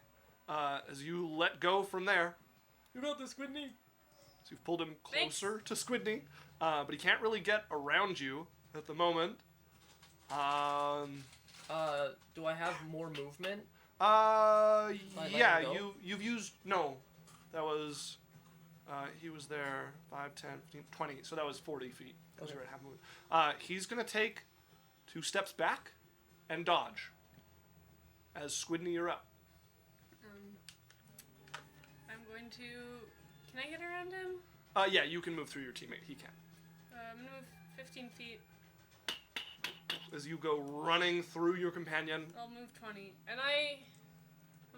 As you let go from there, You got this, Squidney. so you've pulled him closer to Squidney, but he can't really get around you at the moment. Do I have more movement? Yeah, let him go? you've used, no, that was, he was there, 5, 10, 15, 20, so that was 40 feet. Because you're at half movement. He's going to take 2 steps back and dodge. As Squidney, you're up. I'm going to. Can I get around him? Yeah, you can move through your teammate. He can. I'm gonna move 15 feet. As you go running through your companion. I'll move 20, and I'm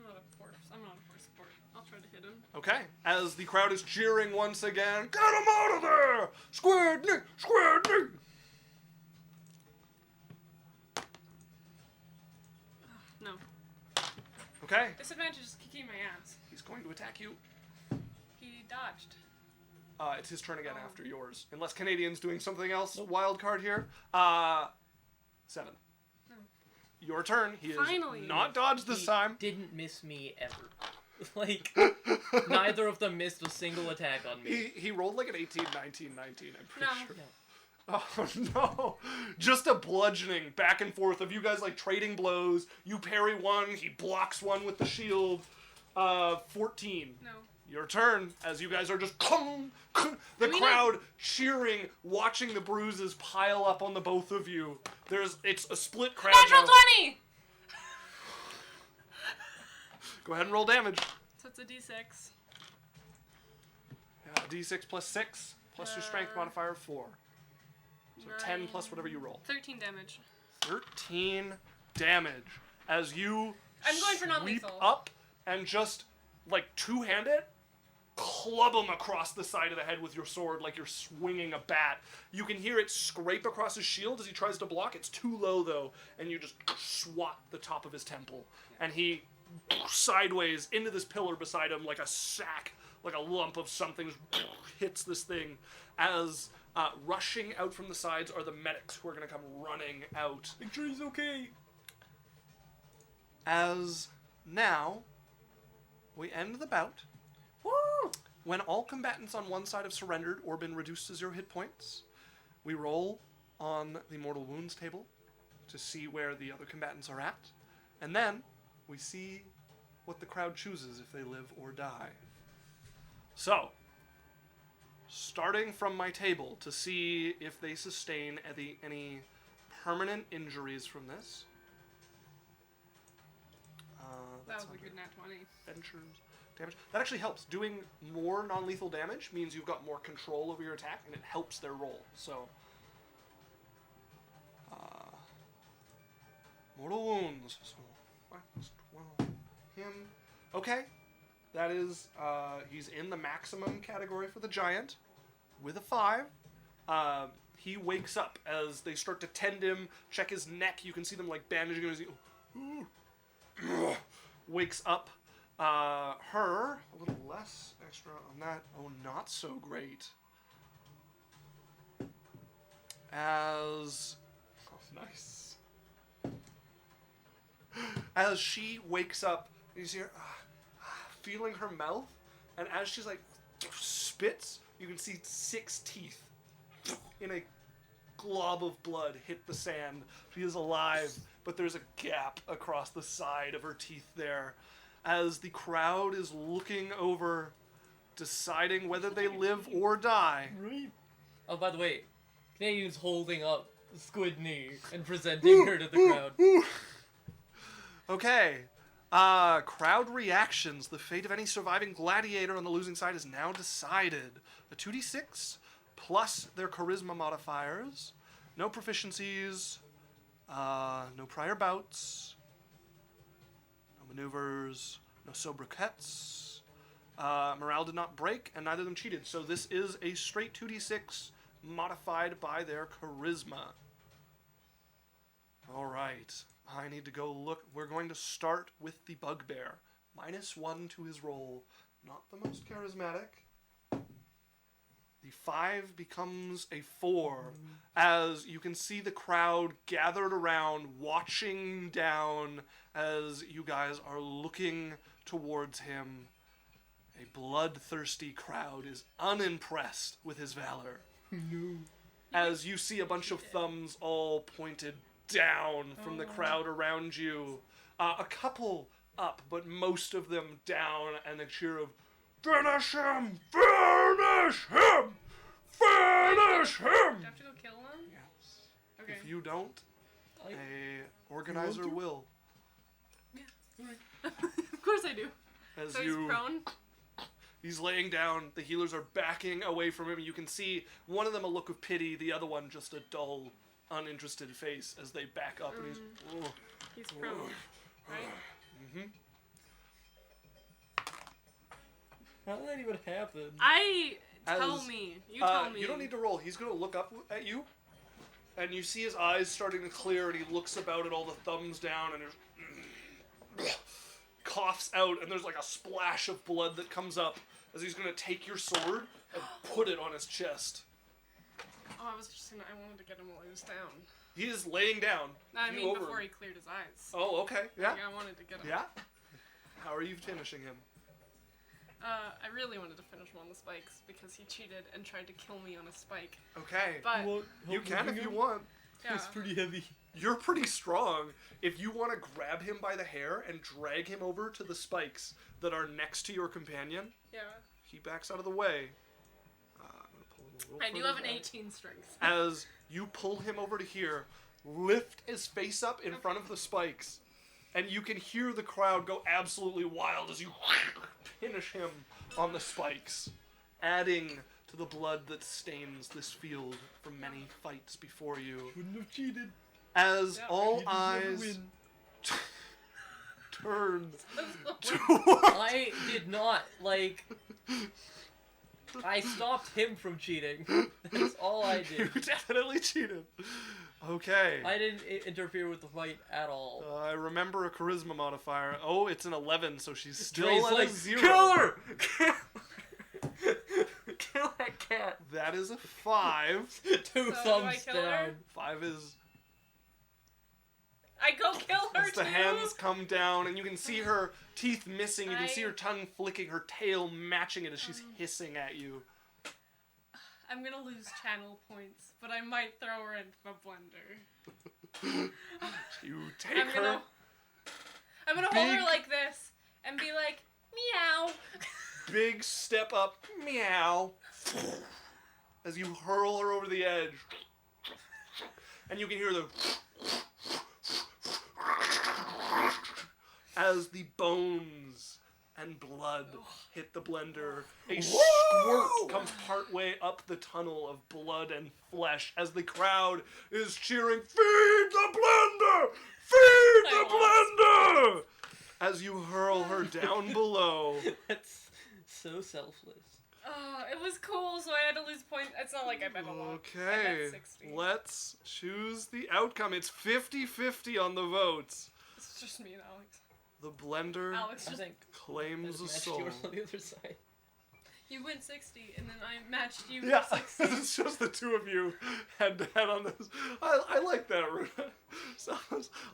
not a force. I'm not a force support. I'll try to hit him. Okay. As the crowd is cheering once again, get him out of there! Squidney! Squidney! No. Okay. Disadvantage is kicking my ass. He's going to attack you. He dodged. It's his turn again Oh. after yours. Unless Canadian's doing something else. Wild card here. 7. No. Your turn. He is Finally. not dodged this He time. didn't miss me ever. Like, neither of them missed a single attack on me. He rolled like an 18, 19, 19, I'm pretty No. sure. No. Oh no! Just a bludgeoning back and forth of you guys like trading blows. You parry one, he blocks one with the shield. 14. No. Your turn, as you guys are just the crowd cheering, watching the bruises pile up on the both of you. It's a split crowd Natural now. 20! Go ahead and roll damage. So it's a d6. D6 plus 6 plus your strength modifier of 4. So 10 plus whatever you roll. 13 damage. 13 damage as you I'm going for sweep non-lethal. up and just like two-hand it, club him across the side of the head with your sword like you're swinging a bat. You can hear it scrape across his shield as he tries to block. It's too low though, and you just swat the top of his temple, and he sideways into this pillar beside him like a sack, like a lump of something hits this thing as rushing out from the sides are the medics who are going to come running out. Make sure he's okay. As now, we end the bout. Woo! When all combatants on one side have surrendered or been reduced to 0 hit points, we roll on the mortal wounds table to see where the other combatants are at, and then we see what the crowd chooses if they live or die. So, starting from my table to see if they sustain any permanent injuries from this. That was That's a good nat 20. Adventures damage. That actually helps. Doing more non-lethal damage means you've got more control over your attack, and it helps their roll. So, mortal wounds. So, 5 plus 12. Him. Okay. That is, he's in the maximum category for the giant with a 5. He wakes up as they start to tend him, check his neck. You can see them like bandaging him as he wakes up. Her, a little less extra on that. Oh, not so great. As, oh, nice. As she wakes up, you see her feeling her mouth, and as she's like spits, you can see 6 teeth in a glob of blood hit the sand. She is alive, but there's a gap across the side of her teeth there. As the crowd is looking over, deciding whether they live or die. Right. Oh, by the way, Canadian's holding up Squidney and presenting her to the crowd. Okay. Crowd reactions. The fate of any surviving gladiator on the losing side is now decided. A 2d6 plus their charisma modifiers. No proficiencies. No prior bouts. No maneuvers. No sobriquets. Morale did not break, and neither of them cheated. So this is a straight 2d6 modified by their charisma. All right. I need to go look. We're going to start with the bugbear. -1 to his roll. Not the most charismatic. The 5 becomes a 4. As you can see the crowd gathered around, watching down as you guys are looking towards him. A bloodthirsty crowd is unimpressed with his valor. No. As you see a bunch of thumbs all pointed down from the crowd around you. A couple up, but most of them down, and a cheer of, "Finish him! Finish him! Finish Do him!" I have to go kill them? Yes. Okay. If you don't, I- a organizer to? will. Of course I do. As So he's prone? He's laying down. The healers are backing away from him. You can see one of them a look of pity, the other one just a dull, uninterested face as they back up. And he's, "Oh, He's prone, right? mhm." How did that even happen? Tell As, me. You tell me. You don't need to roll. He's going to look up at you, and you see his eyes starting to clear, and he looks about at all the thumbs down, and there's coughs out, and there's like a splash of blood that comes up as he's going to take your sword and put it on his chest. Oh, I was just gonna. I wanted to get him while he was down. He is laying down. I You mean, over before him. he cleared his eyes. Oh, okay. Yeah. Like, I wanted to get him. Yeah. How are you finishing him? I really wanted to finish him on the spikes because he cheated and tried to kill me on a spike. Okay. But Want You help can if moving you him? want. yeah, It's pretty heavy. You're pretty strong. If you want to grab him by the hair and drag him over to the spikes that are next to your companion, yeah. he backs out of the way. I'm gonna pull him a little I do further have an back. 18 strength. As you pull him over to here, lift his face up in front of the spikes, and you can hear the crowd go absolutely wild as you finish him on the spikes, adding to the blood that stains this field from many fights before you. Wouldn't have cheated. As Yeah. all Cheaters never eyes win. turn to I did not, like... I stopped him from cheating. That's all I You did. definitely cheated. Okay. I didn't interfere with the fight at all. I remember a charisma modifier. Oh, it's an 11, so she's still Dre's at like, a 0. kill her! Kill that cat. That is a 5. 2 So, do I thumbs kill her? down. 5 is I go kill her as the too. hands come down, and you can see her teeth missing. You can see I- her tongue flicking, her tail matching it as she's hissing at you. I'm gonna lose channel points, but I might throw her into the blender. You take her. I'm gonna hold Big- her like this and be like, meow. Big step up, meow, as you hurl her over the edge. And you can hear the as the bones and blood hit the blender. A squirt comes partway up the tunnel of blood and flesh as the crowd is cheering, "Feed the blender! Feed the blender!" As you hurl her down below. That's so selfless. It was cool, so I had to lose points. It's not like I bet a lot. I Okay, bet 60. let's choose the outcome. It's 50-50 on the votes. It's just me and Alex. The blender Alex I just think claims a matched soul. yours on the other side. you went 60, and then I matched you Yeah, for 60. it's just the two of you head to head on this. I like that, Runa. So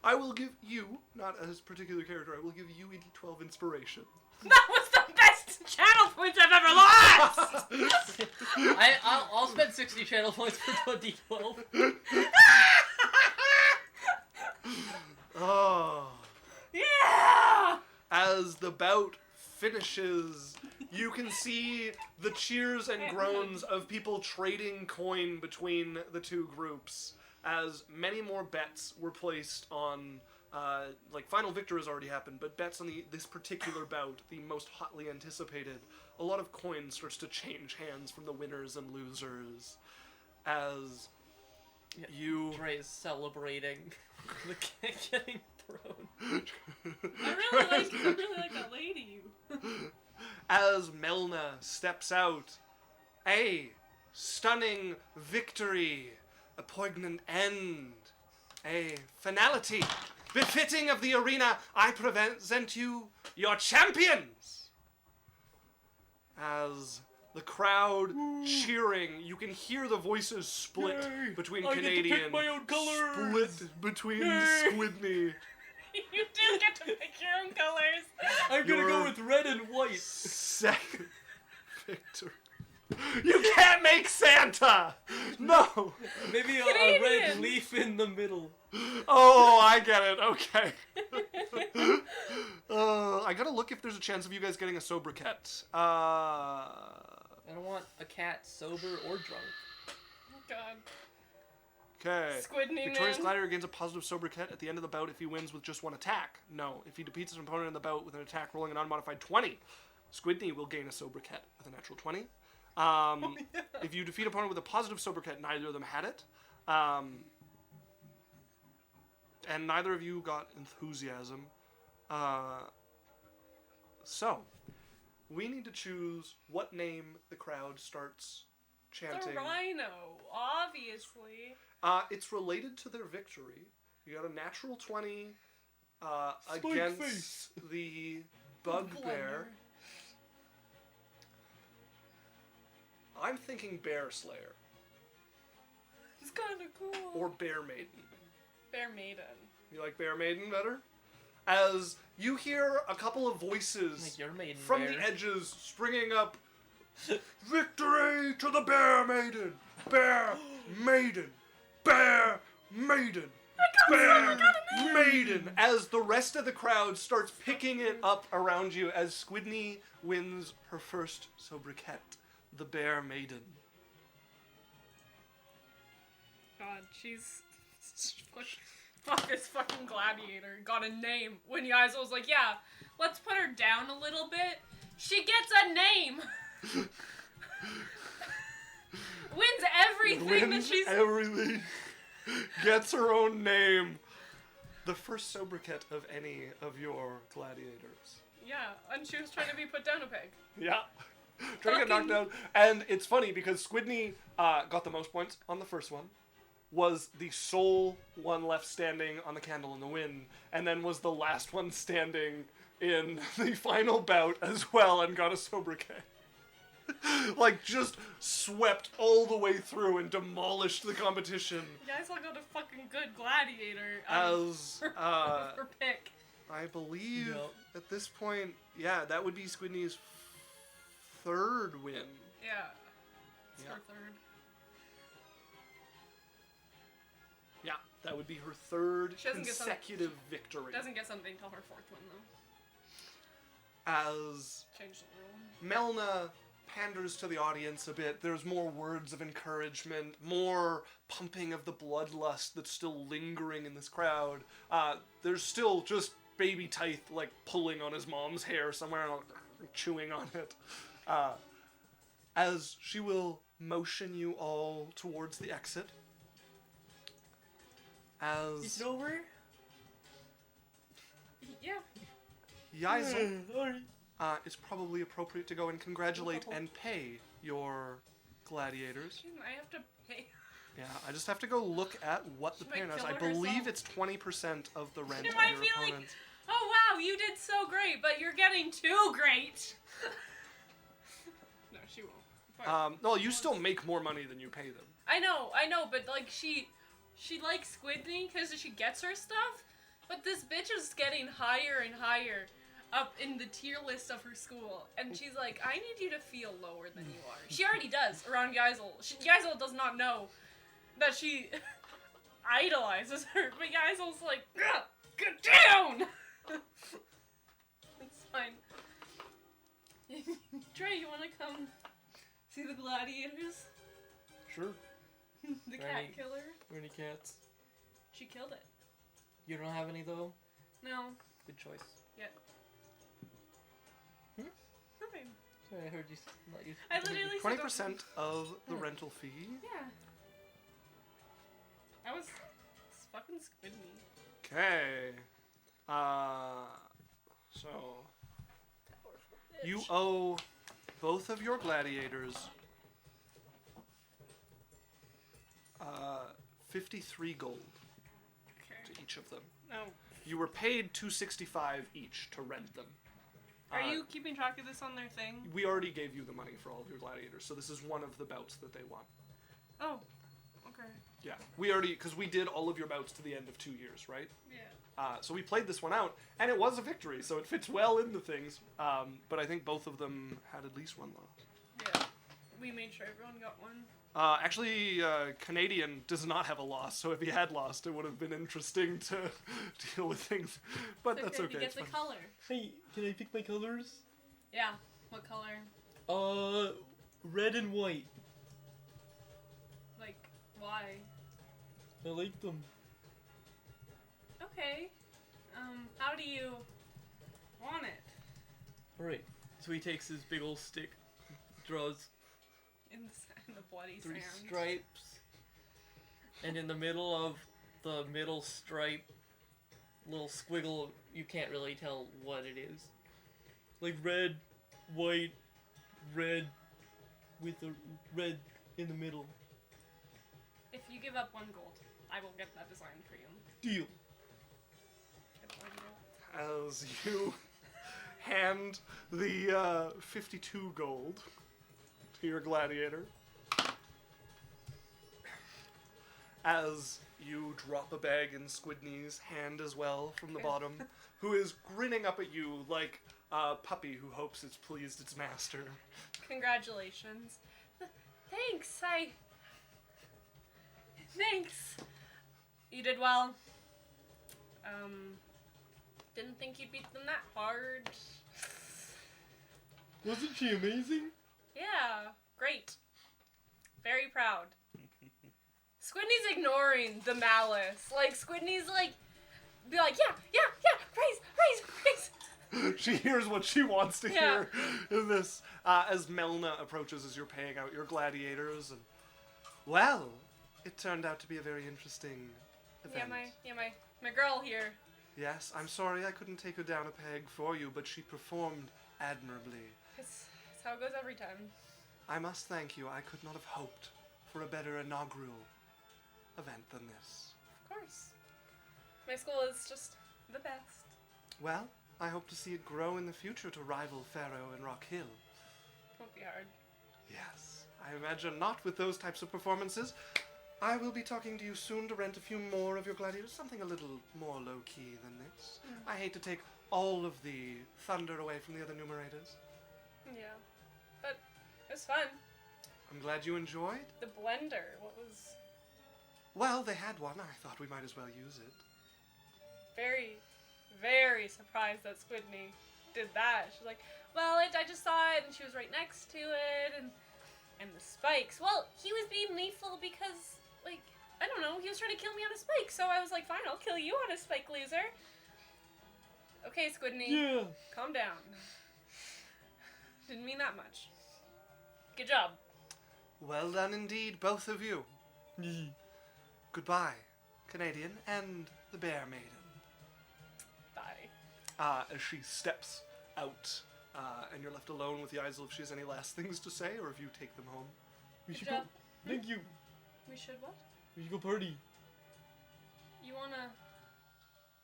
I will give you, not as particular character, I will give you a D12 inspiration. That was the best channel points I've ever lost! I'll spend 60 channel points for 2012. Oh. Yeah! As the bout finishes, you can see the cheers and groans of people trading coin between the two groups, as many more bets were placed on, like, final victor has already happened, but bets on this particular bout, the most hotly anticipated. A lot of coin starts to change hands from the winners and losers, as Dre is celebrating the cat getting thrown. I really like that lady. As Melna steps out, a stunning victory, a poignant end, a finality befitting of the arena. I present you your champions. As the crowd cheering, you can hear the voices split Yay! between I get to Canadian, pick my own colours! split between Yay! Squidney. You do get to pick your own colors. I'm gonna Your- go with red and white. Second victory. You can't make Santa! No! Maybe a Canadian. red leaf in the middle. Oh, I get it. Okay. I gotta look if there's a chance of you guys getting a sobriquet. I don't want a cat sober or drunk. Oh, God. Okay. Squidney, Victorious man. Gladiator gains a positive sobriquet at the end of the bout if he wins with just one attack. No. If he defeats his opponent in the bout with an attack rolling an unmodified 20, Squidney will gain a sobriquet with a natural 20. If you defeat an opponent with a positive sobriquet, neither of them had it. And neither of you got enthusiasm. So, we need to choose what name the crowd starts chanting. The rhino, obviously. It's related to their victory. You got a natural 20 Spike against face. the bugbear. I'm thinking Bear Slayer. It's kind of cool. or Bear Maiden? Bear Maiden. You like Bear Maiden better? As you hear a couple of voices Like your maiden from bear. the edges springing up. Victory to the Bear Maiden! Bear Maiden! Bear Maiden! Bear Maiden! As the rest of the crowd starts picking it up around you as Squidney wins her first sobriquet, the Bear Maiden. God, she's fuck this fucking gladiator got a name. When Yaikzal was like, yeah, let's put her down a little bit. She gets a name. Wins everything that she's. Everything. Gets her own name. The first sobriquet of any of your gladiators. Yeah, and she was trying to be put down a peg. Yeah. Trying to get knocked down. And it's funny because Squidney got the most points on the first one, was the sole one left standing on the Candle in the Wind, and then was the last one standing in the final bout as well and got a sobriquet. Like, just swept all the way through and demolished the competition. Yaikzal got a fucking good gladiator. As, her pick. I believe Yep. at this point, yeah, that would be Squidney's third win. Yeah. It's Yeah. her third. Yeah, that would be her third She doesn't get some- consecutive victory. Doesn't get something till her fourth one, though. As Change the rule. Melna panders to the audience a bit, there's more words of encouragement, more pumping of the bloodlust that's still lingering in this crowd. There's still just baby Tithe, like, pulling on his mom's hair somewhere, chewing on it. As she will motion you all towards the exit. Is As it over? Yeah. Yaikzal, Alright. it's probably appropriate to go and congratulate and pay your gladiators. I have to pay. Yeah, I just have to go look at what the She might payment is. kill I believe herself. it's 20% of the rent She of might your be like, opponents. oh wow, you did so great, but you're getting too great. No, she won't. But No, you still make more money than you pay them. I know, but like she likes Squidney because she gets her stuff, but this bitch is getting higher and higher up in the tier list of her school, and she's like, I need you to feel lower than you are. She already does around Yaikzal. Yaikzal does not know that she idolizes her, but Yaikzal's like, get down! It's fine. Trey, you wanna come see the gladiators? Sure. The Right. cat killer? Are any cats? She killed it. You don't have any though? No. Good choice. Nothing. Sorry, I heard you let you. I literally said 20% of the rental fee. Yeah. I was it's fucking Squidney. Okay. So you owe both of your gladiators 53 gold Okay. to each of them. No. You were paid 265 each to rent them. Are you keeping track of this on their thing? We already gave you the money for all of your gladiators, so this is one of the bouts that they won. Oh. Okay. Yeah, we already, because we did all of your bouts to the end of 2 years, right? Yeah. So we played this one out, and it was a victory, so it fits well into things. But I think both of them had at least one loss. Yeah. We made sure everyone got one. Actually, Canadian does not have a loss, so if he had lost, it would have been interesting to deal with things. But that's You okay. get It's the fine. color. Hey, can I pick my colors? Yeah. What color? Red and white. Like, why? I like them. Okay. How do you want it? Alright. So he takes his big old stick, draws In the bloody 3 sand. stripes, and in the middle of the middle stripe, little squiggle, you can't really tell what it is. Like red, white, red, with a red in the middle. If you give up 1 gold, I will get that design for you. Deal. Get 1 gold. As you hand the 52 gold to your gladiator. as you drop a bag in Squidney's hand as well from the bottom, who is grinning up at you like a puppy who hopes it's pleased its master. Congratulations. Thanks, Thanks. You did well. Didn't think you'd beat them that hard. Wasn't she amazing? Yeah, great. Very proud. Squidney's ignoring the malice. Like, Squidney's be like, yeah, praise. She hears what she wants to hear in this. As Melna approaches as you're paying out your gladiators. And, well, it turned out to be a very interesting event. My girl here. Yes, I'm sorry I couldn't take her down a peg for you, but she performed admirably. It's how it goes every time. I must thank you. I could not have hoped for a better inaugural event than this. Of course. My school is just the best. Well, I hope to see it grow in the future to rival Pharaoh and Rock Hill. Won't be hard. Yes, I imagine not with those types of performances. I will be talking to you soon to rent a few more of your gladiators, something a little more low-key than this. I hate to take all of the thunder away from the other numerators. Yeah, but it was fun. I'm glad you enjoyed. The blender, what was... Well, they had one. I thought we might as well use it. Very, very surprised that Squidney did that. She's like, well, I just saw it, and she was right next to it, and the spikes. Well, he was being lethal because, like, I don't know, he was trying to kill me on a spike, so I was like, fine, I'll kill you on a spike, loser. Okay, Squidney. Yeah. Calm down. Didn't mean that much. Good job. Well done indeed, both of you. Goodbye, Canadian and the Bear Maiden. Bye. As she steps out, and you're left alone with Yaikzal if she has any last things to say, or if you take them home. We Good should job. go. Thank you. We should what? We should go party. You wanna...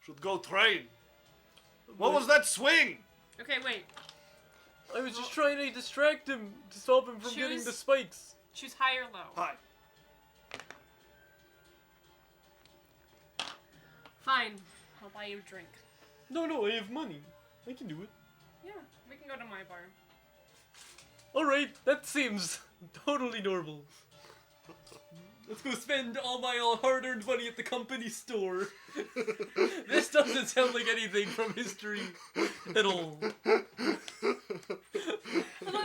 Should go train. What was that swing? Okay, wait. I was just trying to distract him to stop him from getting Choose- the spikes. Choose high or low. Hi. Fine. I'll buy you a drink. No, I have money. I can do it. Yeah, we can go to my bar. Alright, that seems totally normal. Let's go spend all my hard-earned money at the company store. This doesn't sound like anything from history at all. Unless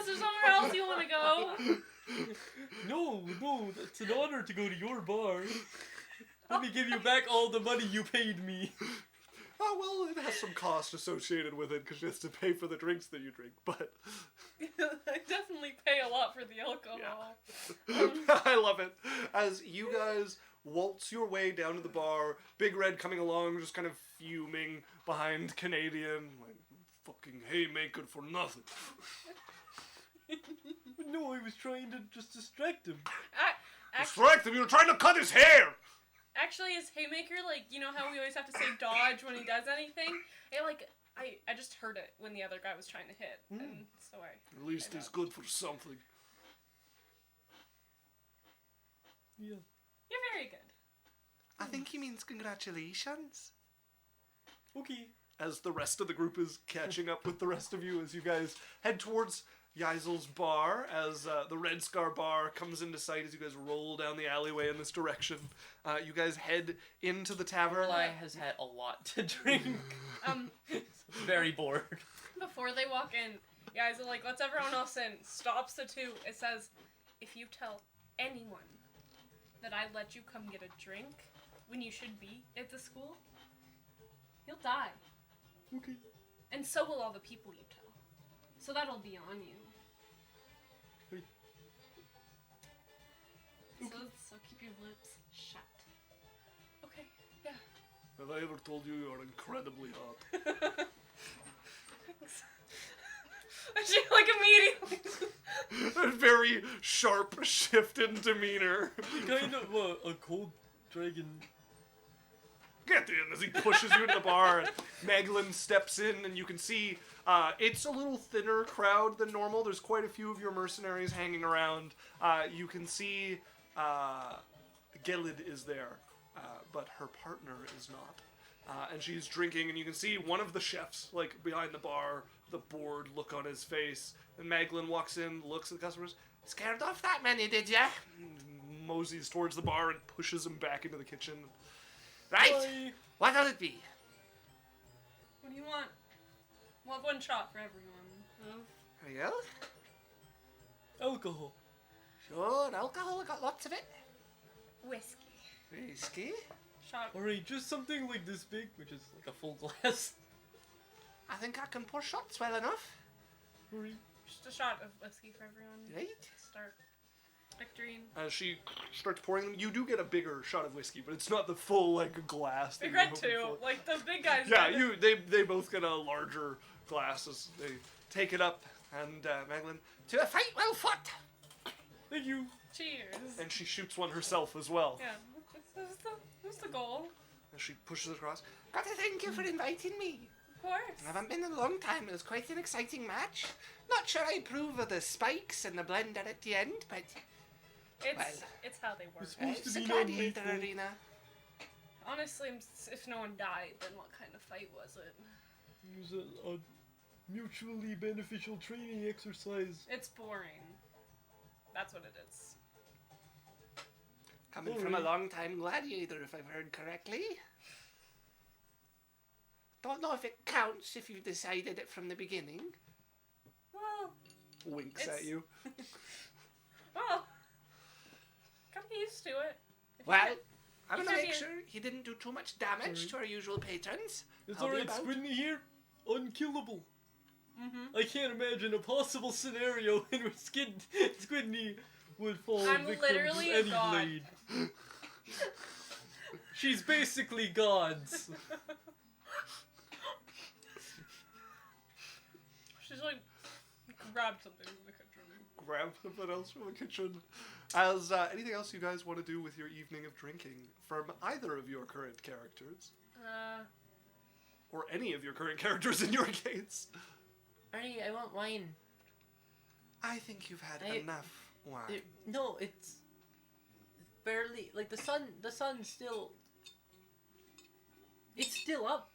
there's somewhere else you want to go. No, it's an honor to go to your bar. Let me give you back all the money you paid me. Oh, well, it has some cost associated with it, because you have to pay for the drinks that you drink, but... I definitely pay a lot for the alcohol. I love it. As you guys waltz your way down to the bar, Big Red coming along, just kind of fuming behind Canadian, like, fucking haymaker for nothing. No, I was trying to just distract him. Distract him, you were trying to cut his hair! Actually, his haymaker, like, you know how we always have to say dodge when he does anything? I just heard it when the other guy was trying to hit, and so At least he's good for something. Yeah. You're very good. I think he means congratulations. Okay. As the rest of the group is catching up with the rest of you as you guys head towards Yaikzal's bar, as the RedScar bar comes into sight as you guys roll down the alleyway in this direction. You guys head into the tavern. Lorelei has had a lot to drink. Very bored. Before they walk in, guys are like, let's everyone else in. Stops the two. It says, if you tell anyone that I let you come get a drink when you should be at the school, you'll die. Okay. And so will all the people you tell. So that'll be on you. Wait. So keep your lips shut. Okay, yeah. Have I ever told you you're incredibly hot? She like immediately. A very sharp shift in demeanor. Kind of a cold dragon. Get in as he pushes you into the bar. And Maglin steps in, and you can see it's a little thinner crowd than normal. There's quite a few of your mercenaries hanging around. You can see Gelid is there, but her partner is not. And she's drinking, and you can see one of the chefs, like, behind the bar, the bored look on his face. And Maglin walks in, looks at the customers. Scared off that many, did ya? Moseys towards the bar and pushes him back into the kitchen. Right? Bye. What'll it be? What do you want? We'll have one shot for everyone. Ariel? Alcohol. Sure, alcohol, I got lots of it. Whiskey. Whiskey? Shot. Alright, just something like this big, which is like a full glass. I think I can pour shots well enough. Alright. Just a shot of whiskey for everyone. Right? Start. Victorine. As she starts pouring them, you do get a bigger shot of whiskey, but it's not the full, like, glass. that Big you were Red hoping too. for. Like the big guys. Yeah, get it. they both get a larger glass as they take it up, and Maglin, to a fight well fought! Thank you. Cheers. And she shoots one herself as well. Yeah. That's the goal. As she pushes it across. Gotta thank you for inviting me. Of course. I haven't been in a long time. It was quite an exciting match. Not sure I approve of the spikes and the blender at the end, but It's how they work. It's supposed it's to a be gladiator non-lethal. arena. Honestly, if no one died, then what kind of fight was it? It was a mutually beneficial training exercise. It's boring. That's what it is. Coming from a long-time gladiator, if I've heard correctly. Don't know if it counts if you've decided it from the beginning. Well, Winks at you. well, gotta get used to it. If you Well, get- I'm you gonna can't make be- sure he didn't do too much damage Sorry. to our usual patrons. It's I'll be alright, about. Squidney here. Unkillable. Mhm. I can't imagine a possible scenario in which Squidney would fall I'm victim literally to a any god. blade. She's basically gods. She's like, grab something from the kitchen. Grab something else from the kitchen. As anything else you guys want to do with your evening of drinking from either of your current characters, or any of your current characters in your case? Arnie, I want wine. I think you've had I- enough wine. No, it's barely like the sun's still. It's still up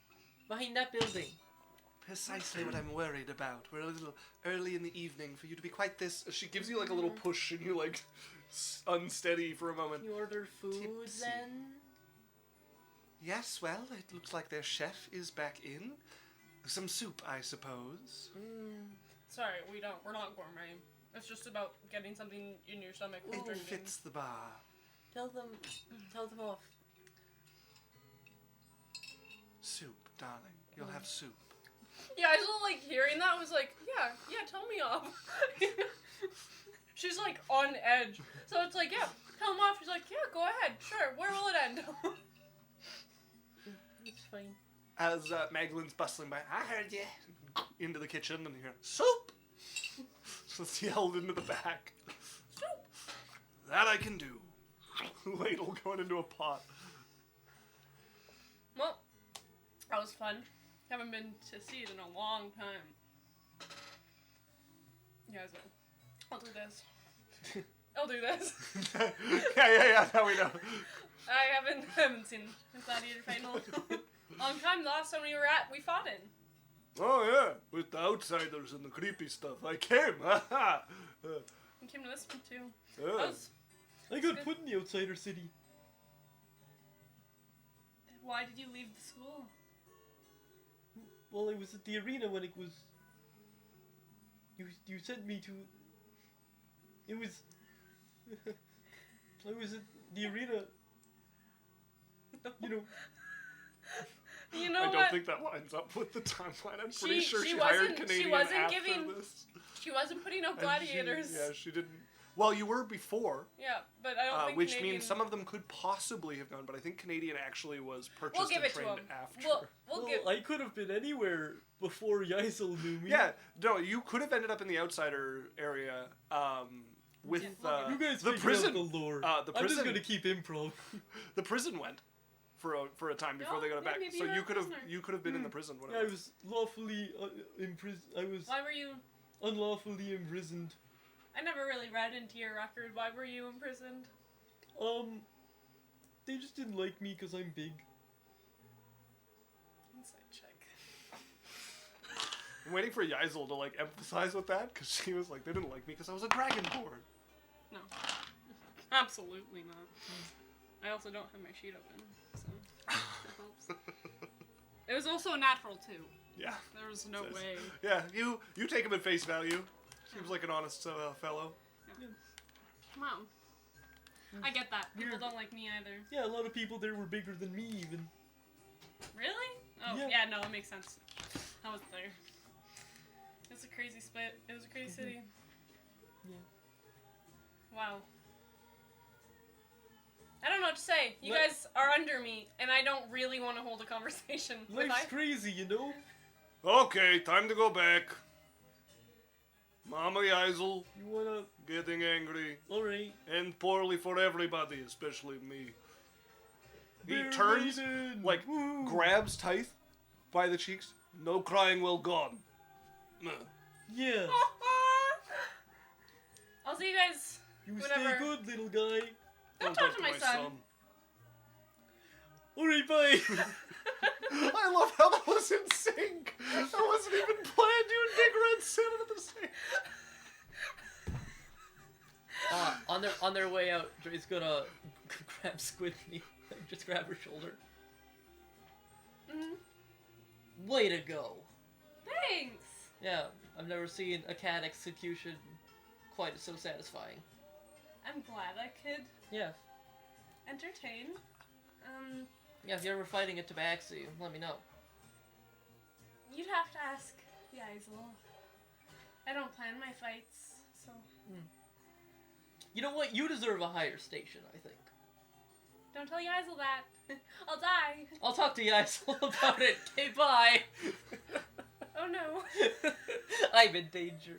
behind that building. Precisely what I'm worried about. We're a little early in the evening for you to be quite this. She gives you like a little push and you like unsteady for a moment. You order food Tipsy. then? Yes, well, it looks like their chef is back in. Some soup, I suppose. Sorry, we're not gourmet. It's just about getting something in your stomach and It drinking. fits the bar. Tell them off. Soup, darling. You'll have soup. Yeah, I was like hearing that. I was like, yeah, tell me off. She's like on edge. So it's like, yeah, tell him off. She's like, yeah, go ahead. Sure. Where will it end? It's fine. As Magdalene's bustling by, I heard you. Into the kitchen and you hear, soup! So it's yelled into the back. Soup. That I can do. Ladle going into a pot. Well, that was fun. Haven't been to see it in a long time. Yeah, so I'll do this. I'll do this. yeah, now we know. I haven't seen the Gladiator fight in a long time. The last time we fought in. Oh yeah, with the outsiders and the creepy stuff. I came, haha. We came to this one too. Yeah. That was, I got put in the outsider city. why did you leave the school? Well, I was at the arena when it was. You sent me to. It was. I was at the arena. You know. You know I what? don't think that lines up with the timeline. I'm pretty sure she wasn't- hired Canadian she wasn't after giving- this. She wasn't putting up And gladiators. she didn't. Well, you were before, Yeah, but I don't think which Canadian... means some of them could possibly have gone, but I think Canadian actually was purchased We'll give and it to trained him. after. We'll Well, give... I could have been anywhere before Yaikzal knew me. Yeah, no, you could have ended up in the outsider area with You guys the figure prison. out the lore. The I'm just prison. gonna keep improv. The prison went for a time before Oh, they got it yeah, back. maybe So you were you a could have prisoner. been in the prison. When Yeah, it I was. was lawfully imprisoned. I was Why were you... unlawfully imprisoned. I never really read into your record. Why were you imprisoned? They just didn't like me because I'm big. Inside check. I'm waiting for Yaikzal to like emphasize with that because she was like, they didn't like me because I was a dragonborn. No. Absolutely not. I also don't have my sheet open, so that helps. It was also a natural 2. Yeah. There was no way. Yeah, you take him at face value. Seems like an honest fellow. Wow. I get that. People Weird. don't like me either. Yeah, a lot of people there were bigger than me even. Really? Oh, Yeah. yeah, no, it makes sense. I was there. It was a crazy split. It was a crazy city. Yeah. Wow. I don't know what to say. You Let- guys are under me, and I don't really want to hold a conversation with Life's crazy, you know? Okay, time to go back. Mama Yaikzal You wanna... getting angry Alright. and poorly for everybody, especially me. He Bear turns, maiden! like, Woo! grabs Tithe by the cheeks. No crying, well gone. Yeah. I'll see you guys. You Whatever. stay good, little guy. Don't talk to my son. Alright, bye. I love how that was in sync. That wasn't even planned. You and Big Red said it at the same. On their way out, Dre's gonna grab Squidney and just grab her shoulder. Way to go! Thanks. Yeah, I've never seen a cat execution quite so satisfying. I'm glad I could Yeah, entertain. yeah. If you're ever fighting a tabaxi, let me know. You'd have to ask Yaikzal. I don't plan my fights, so You know what? You deserve a higher station, I think. don't tell Yaikzal that. I'll die. I'll talk to Yaikzal about it. Okay, bye. Oh no. I'm in danger.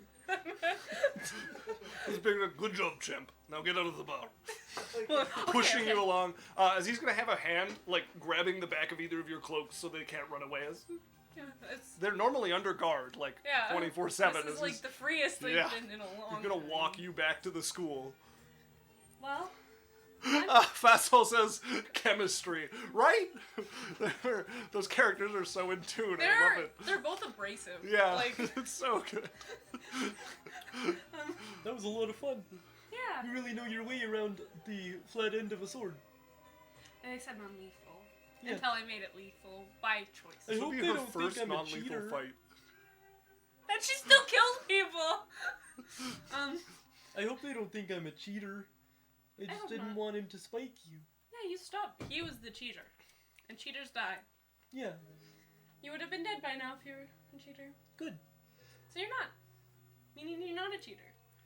Good job, champ. Now get out of the bar. Pushing you along. As he's going to have a hand, like, grabbing the back of either of your cloaks so they can't run away. As Yeah, it's, they're normally under guard, like, yeah. 24/7. This is like the freest they've Yeah. been in a long He's going to time. walk you back to the school. Well, Fassel says chemistry, right? Those characters are so in tune. I love it. they're both abrasive. Yeah, Like, it's so good. That was a lot of fun. yeah. You really know your way around the flat end of a sword. And they said non-lethal. Yeah. Until I made it lethal by choice. I This hope will be they her don't think first I'm a non-lethal cheater. fight. And she still kills people! I hope they don't think I'm a cheater. I just hope didn't not. want him to spike you. Yeah, you stopped. He was the cheater. And cheaters die. Yeah, You would have been dead by now if you were a cheater. good. So you're not. Meaning you're not a cheater.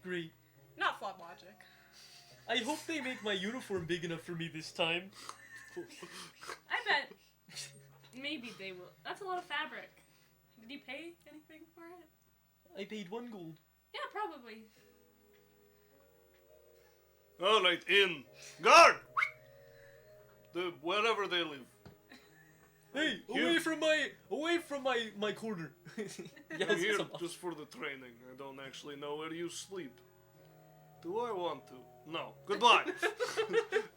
Great. Not flawed logic. I hope they make my uniform big enough for me this time. I bet maybe they will. That's a lot of fabric. Did you pay anything for it? I paid 1 gold. Yeah, probably. All right, in. Guard! Wherever they live. Hey, You- away from my corner. I'm Yes, here some- just for the training. I don't actually know where you sleep. Do I want to? No. Goodbye.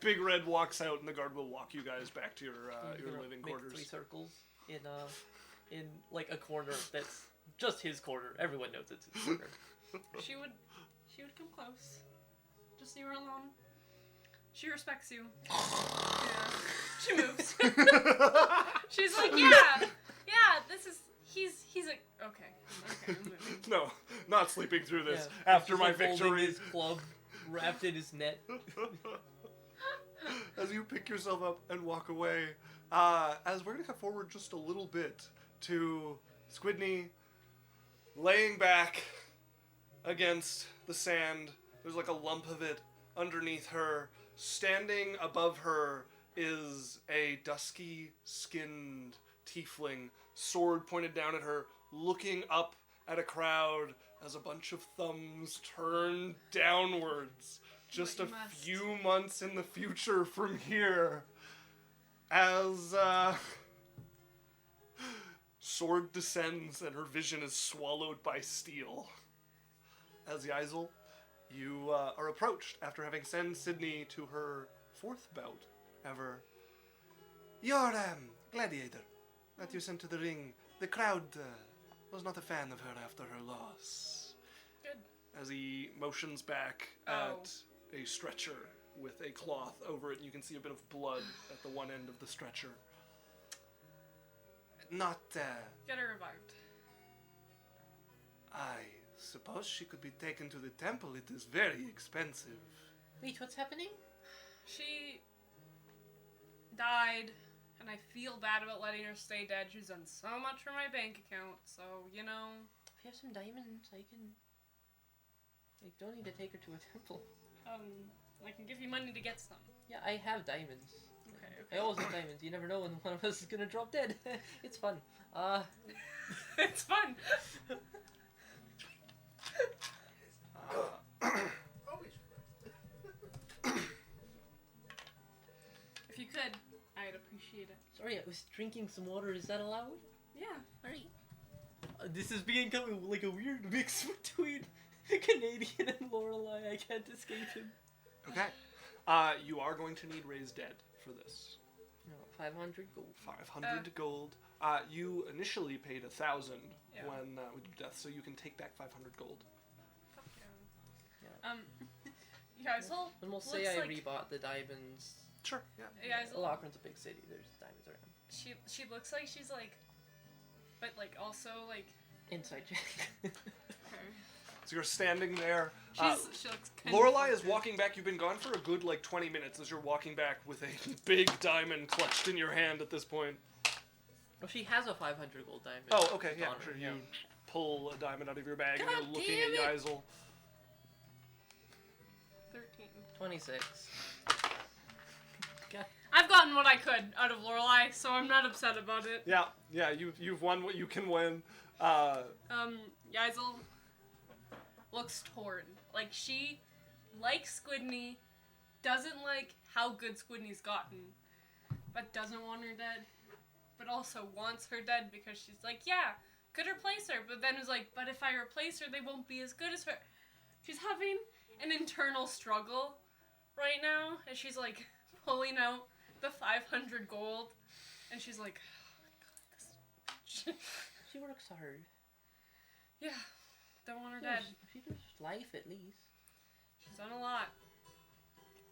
Big Red walks out, and the guard will walk you guys back to your He's gonna living make quarters. 3 circles in like a corner that's just his corner. Everyone knows it's his corner. She would come close. Just so you were alone. She respects you. Yeah. She moves. She's like, yeah, this is, he's like, okay, I'm moving. No, not sleeping through this Yeah, after he's my just, like, holding victory. his club wrapped in his net. As you pick yourself up and walk away, as we're gonna cut forward just a little bit to Squidney laying back against the sand. There's like a lump of it underneath her. Standing above her is a dusky-skinned tiefling, sword pointed down at her, looking up at a crowd as a bunch of thumbs turn downwards. Just a What you must. few months in the future from here. As, sword descends and her vision is swallowed by steel. As Yaikzal, you are approached after having sent Sydney to her 4th bout ever. Your gladiator that you sent to the ring. The crowd was not a fan of her after her loss. Good. As he motions back at a stretcher with a cloth over it, and you can see a bit of blood at the one end of the stretcher. Not, Get her revived. I suppose she could be taken to the temple. It is very expensive. Wait, what's happening? She died, and I feel bad about letting her stay dead. She's done so much for my bank account, so, you know. If you have some diamonds, I can... I don't need to take her to a temple. I can give you money to get some. Yeah, I have diamonds. Okay. I always have diamonds. You never know when one of us is gonna drop dead. It's fun. It's fun. Always right. If you could, I'd appreciate it. Sorry, I was drinking some water. Is that allowed? Yeah. Alright. This is becoming like a weird mix between Canadian and Lorelei. I can't escape him. Okay. You are going to need raise dead for this. No, 500 gold. 500 gold. You initially paid 1,000 Yeah. when with your death, so you can take back 500 gold. Fuck yeah. You guys all And we'll looks say I like rebought the diamonds. Sure. Yeah. you guys all, Alochrin's a big city. There's diamonds around. she looks like she's like, but like also like. Inside check. Okay. So you're standing there. She looks. Lorelei is conflicted. walking back. You've been gone for a good 20 minutes as you're walking back with a big diamond clutched in your hand at this point. Well, she has a 500 gold diamond. Oh, okay, yeah, on her, sure. yeah. You pull a diamond out of your bag and God you're looking damn at it. Yaikzal. 13. 26. God. I've gotten what I could out of Lorelei, so I'm not upset about it. Yeah, you've won what you can win. Yaikzal looks torn. Like, she, like Squidney, doesn't like how good Squidney's gotten, but doesn't want her dead, but also wants her dead because she's like, yeah, could replace her, but then is like, but if I replace her, they won't be as good as her. She's having an internal struggle right now, and she's like pulling out the 500 gold, and she's like, oh my god, She works hard. yeah, don't want her dead. She does life at least. She's done a lot.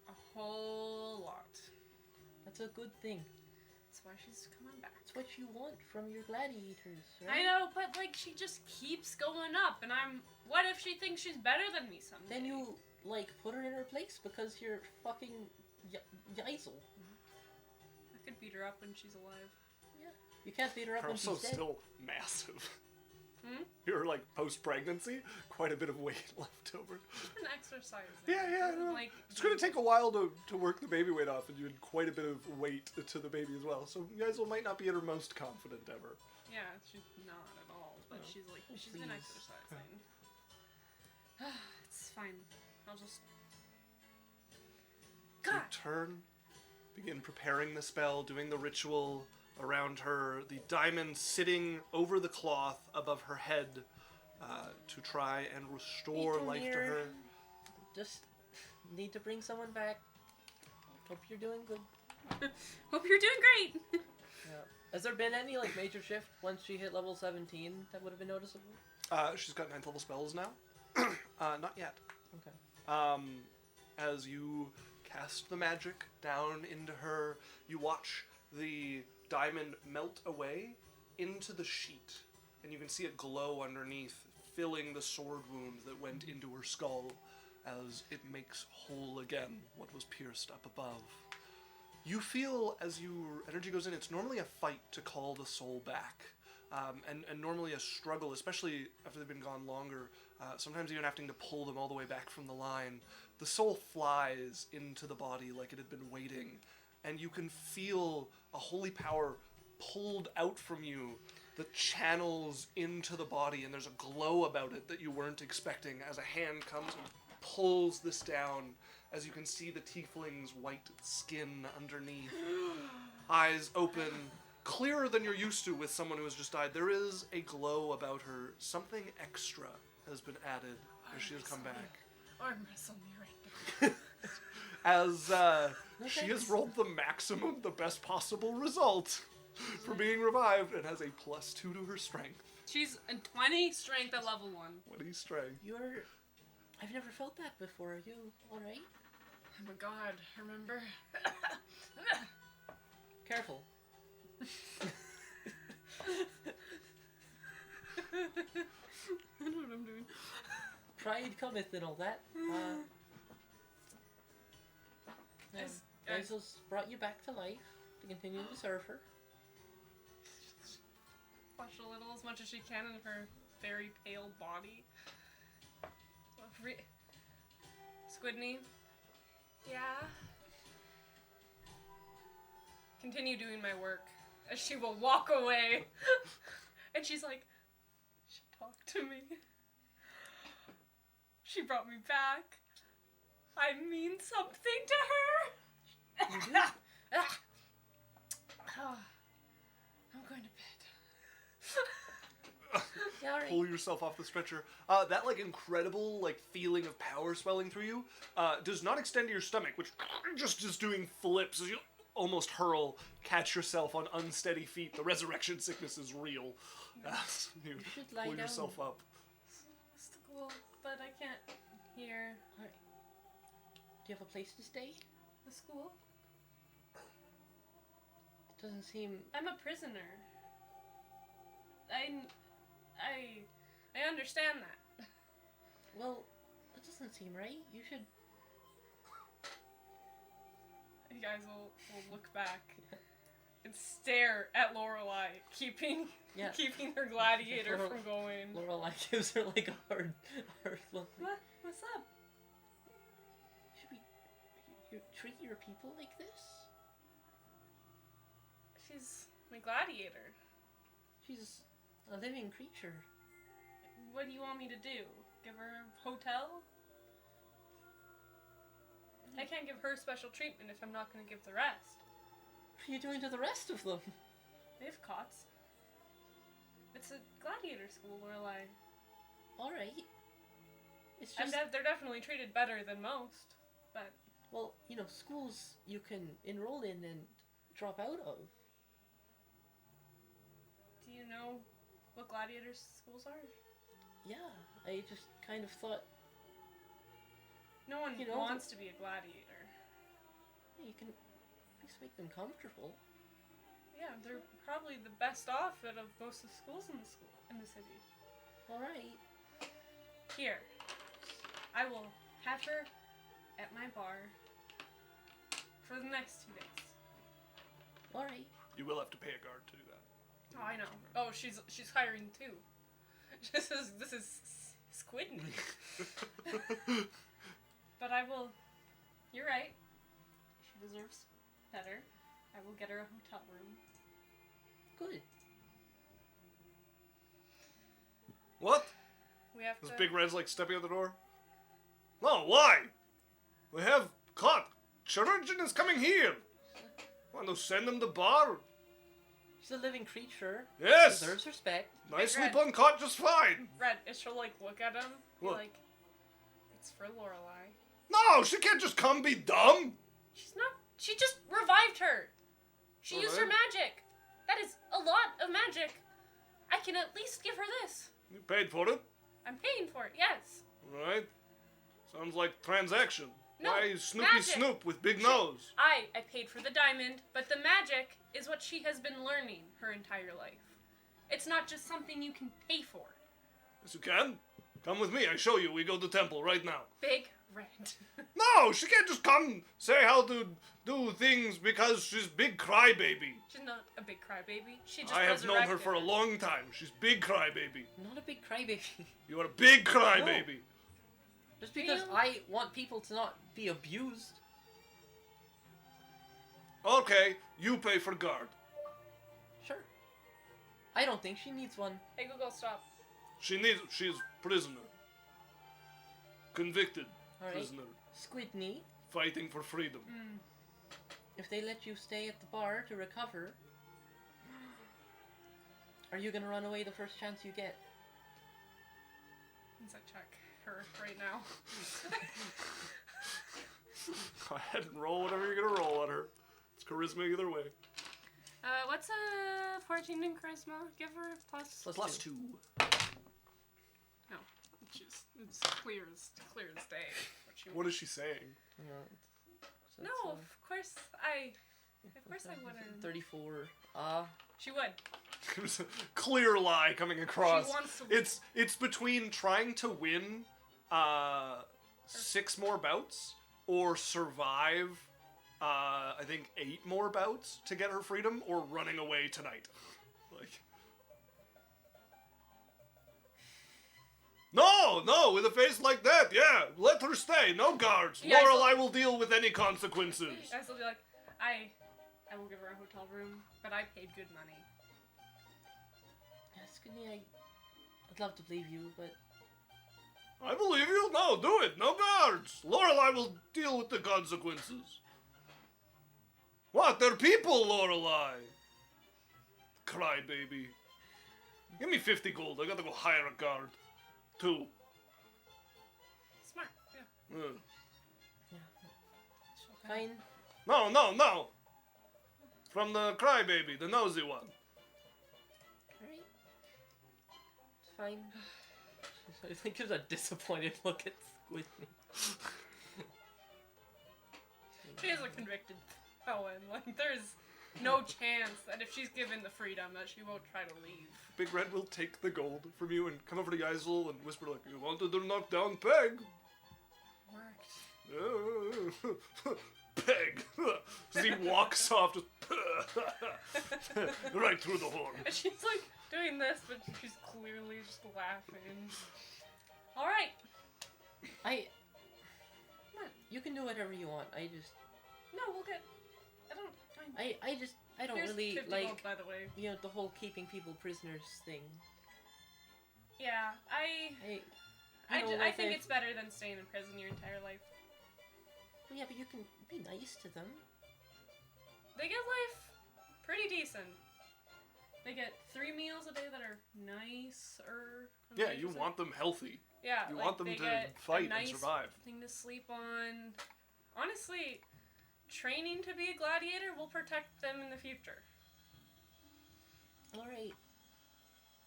A whole lot. That's a good thing. That's why she's coming back. That's what you want from your gladiators, I right? know, but like she just keeps going up, and what if she thinks she's better than me someday? Then you, put her in her place because you're fucking Yaikzal. I could beat her up when she's alive. You can't beat her up You're when also she's dead. still massive. Hmm? You're post-pregnancy, quite a bit of weight left over. She's been exercising. Yeah, I know. Like, It's going to take a while to work the baby weight off, and you had quite a bit of weight to the baby as well. So Yaikzal might not be at her most confident ever. Yeah, she's not at all, but No. she's been Please. exercising. It's fine. I'll just. You God. turn, begin preparing the spell, doing the ritual around her, the diamond sitting over the cloth above her head to try and restore life to her. Just need to bring someone back. Hope you're doing good. Hope you're doing great. Yeah. Has there been any major shift once she hit level 17 that would have been noticeable? She's got 9th level spells now. Not yet. Okay. As you cast the magic down into her, you watch the diamond melt away into the sheet, and you can see it glow underneath, filling the sword wound that went into her skull as it makes whole again what was pierced up above. You feel as your energy goes in, it's normally a fight to call the soul back. And normally a struggle, especially after they've been gone longer, sometimes even having to pull them all the way back from the line. The soul flies into the body like it had been waiting, and you can feel a holy power pulled out from you that channels into the body, and there's a glow about it that you weren't expecting as a hand comes and pulls this down, as you can see the tiefling's white skin underneath. Eyes open, clearer than you're used to with someone who has just died. There is a glow about her. Something extra has been added as she has come back. Arm wrestle me right now. As No She thanks. has rolled the maximum, the best possible result for being revived and has a +2 to her strength. She's a 20 strength at level 1. What do you strength? You're... I've never felt that before. Are you alright? Oh my god, remember? Careful. I know what I'm doing. Pride cometh and all that. Yaikzal's brought you back to life to continue to serve her. Flush a little as much as she can in her very pale body. Squidney? Yeah? Continue doing my work. As she will walk away. And she's like, she talked to me. She brought me back. I mean something to her. You do? I'm going to bed. Yeah, alright. Pull yourself off the stretcher. That like incredible like feeling of power swelling through you does not extend to your stomach, which just is doing flips as you almost catch yourself on unsteady feet. The resurrection sickness is real. You should lie pull down. yourself up. School, but I can't hear Alright. Do you have a place to stay? the school. Doesn't seem... I'm a prisoner. I understand that. Well, that doesn't seem right. You should... You guys will look back and stare at Lorelei, keeping her gladiator from going. Lorelei gives her like a hard look. What? What's up? Should you treat your people like this? She's my gladiator. She's a living creature. What do you want me to do? Give her a hotel? I can't give her special treatment if I'm not going to give the rest. What are you doing to the rest of them? They have cots. It's a gladiator school, Lorelei. Alright. It's just... They're definitely treated better than most, but... Well, you know, schools you can enroll in and drop out of. Do you know what gladiator schools are? Yeah, I just kind of thought... No one You know, wants to be a gladiator. You can at least make them comfortable. Yeah, they're probably the best off out of most of the schools in the city. Alright. Here, I will have her at my bar for the next 2 days. Alright. You will have to pay a guard to do that. Oh, I know. Oh, she's hiring too. This is Squidney. But I will. You're right. She deserves better. I will get her a hotel room. Good. What? We have This to. big red's like stepping out the door. No, why? We have caught. Chirurgeon is coming here. Want to send him to bar? She's a living creature. Yes. Deserves respect. Nicely Red. pun caught just fine. Red, and she'll like look at him. Be What? like, it's for Lorelei. No, she can't just come be dumb. She's not. She just revived her. She used her Alright. magic. That is a lot of magic. I can at least give her this. You paid for it. I'm paying for it. Yes. Right. Sounds like transaction. No, Why is Snoopy magic. Snoop with big nose? I paid for the diamond, but the magic is what she has been learning her entire life. It's not just something you can pay for. Yes, you can. Come with me. I show you. We go to temple right now. Big Red. No, she can't just come say how to do things because she's big crybaby. She's not a big crybaby. She just I have known her resurrected for a long time. She's big crybaby. Not a big crybaby. You are a big crybaby. Just because You- I want people to not be abused. Okay, you pay for guard. Sure. I don't think she needs one. Hey Google, stop. She's prisoner. Convicted Alright. prisoner. Squidney, Fighting for freedom. if they let you stay at the bar to recover, are you gonna run away the first chance you get? Let's check her right now. Go ahead and roll whatever you're gonna roll on her. It's charisma either way. What's a 14 in charisma? Give her a plus. Plus 2. No, it's clear as day. What is she saying? No, of course I wouldn't. 34. She would. There's a clear lie coming across. She wants to. It's between trying to win 6 more bouts or survive I think 8 more bouts to get her freedom, or running away tonight. Like, no, with a face like that, yeah, let her stay. No guards. Yeah, Lorelei will deal with any consequences. I still be like, I will give her a hotel room, but I paid good money. Squidney, I'd love to believe you, but I believe you. No, do it. No guards. Lorelei will deal with the consequences. What? They're people, Lorelei. Crybaby. Give me 50 gold. I gotta go hire a guard. 2. Smart, yeah. fine. No. From the crybaby, the nosy one. Alright. It's fine. I think there's a disappointed look at Squidney. She is a convicted felon. Like, there's no chance that if she's given the freedom that she won't try to leave. Big Red will take the gold from you and come over to Yaikzal and whisper like, "You wanted to knock down Peg." Worked. Peg. As he walks off, just right through the horn. And she's like doing this, but she's clearly just laughing. All right. You can do whatever you want. No, we'll get. I don't Here's really 50 like, gold, by the way. you know, the whole keeping people prisoners thing. Yeah, I think it's better than staying in prison your entire life. Well, yeah, but you can be nice to them. They get life pretty decent. They get 3 meals a day that are nicer. Yeah, you want them healthy. Yeah, You like, want them they to get fight a nice and survive. thing to sleep on. Honestly, training to be a gladiator will protect them in the future. Alright.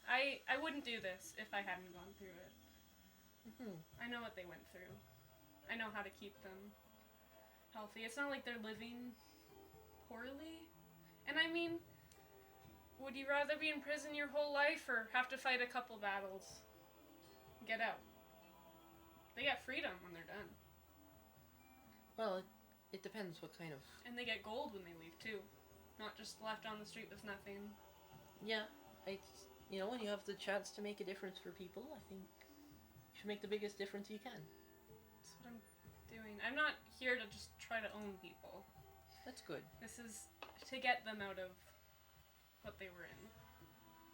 I wouldn't do this if I hadn't gone through it. Mm-hmm. I know what they went through. I know how to keep them healthy. It's not like they're living poorly. And I mean, would you rather be in prison your whole life or have to fight a couple battles? Get out. They get freedom when they're done. Well, it depends what kind of... And they get gold when they leave too. Not just left on the street with nothing. Yeah, when you have the chance to make a difference for people, I think you should make the biggest difference you can. That's what I'm doing. I'm not here to just try to own people. That's good. This is to get them out of what they were in.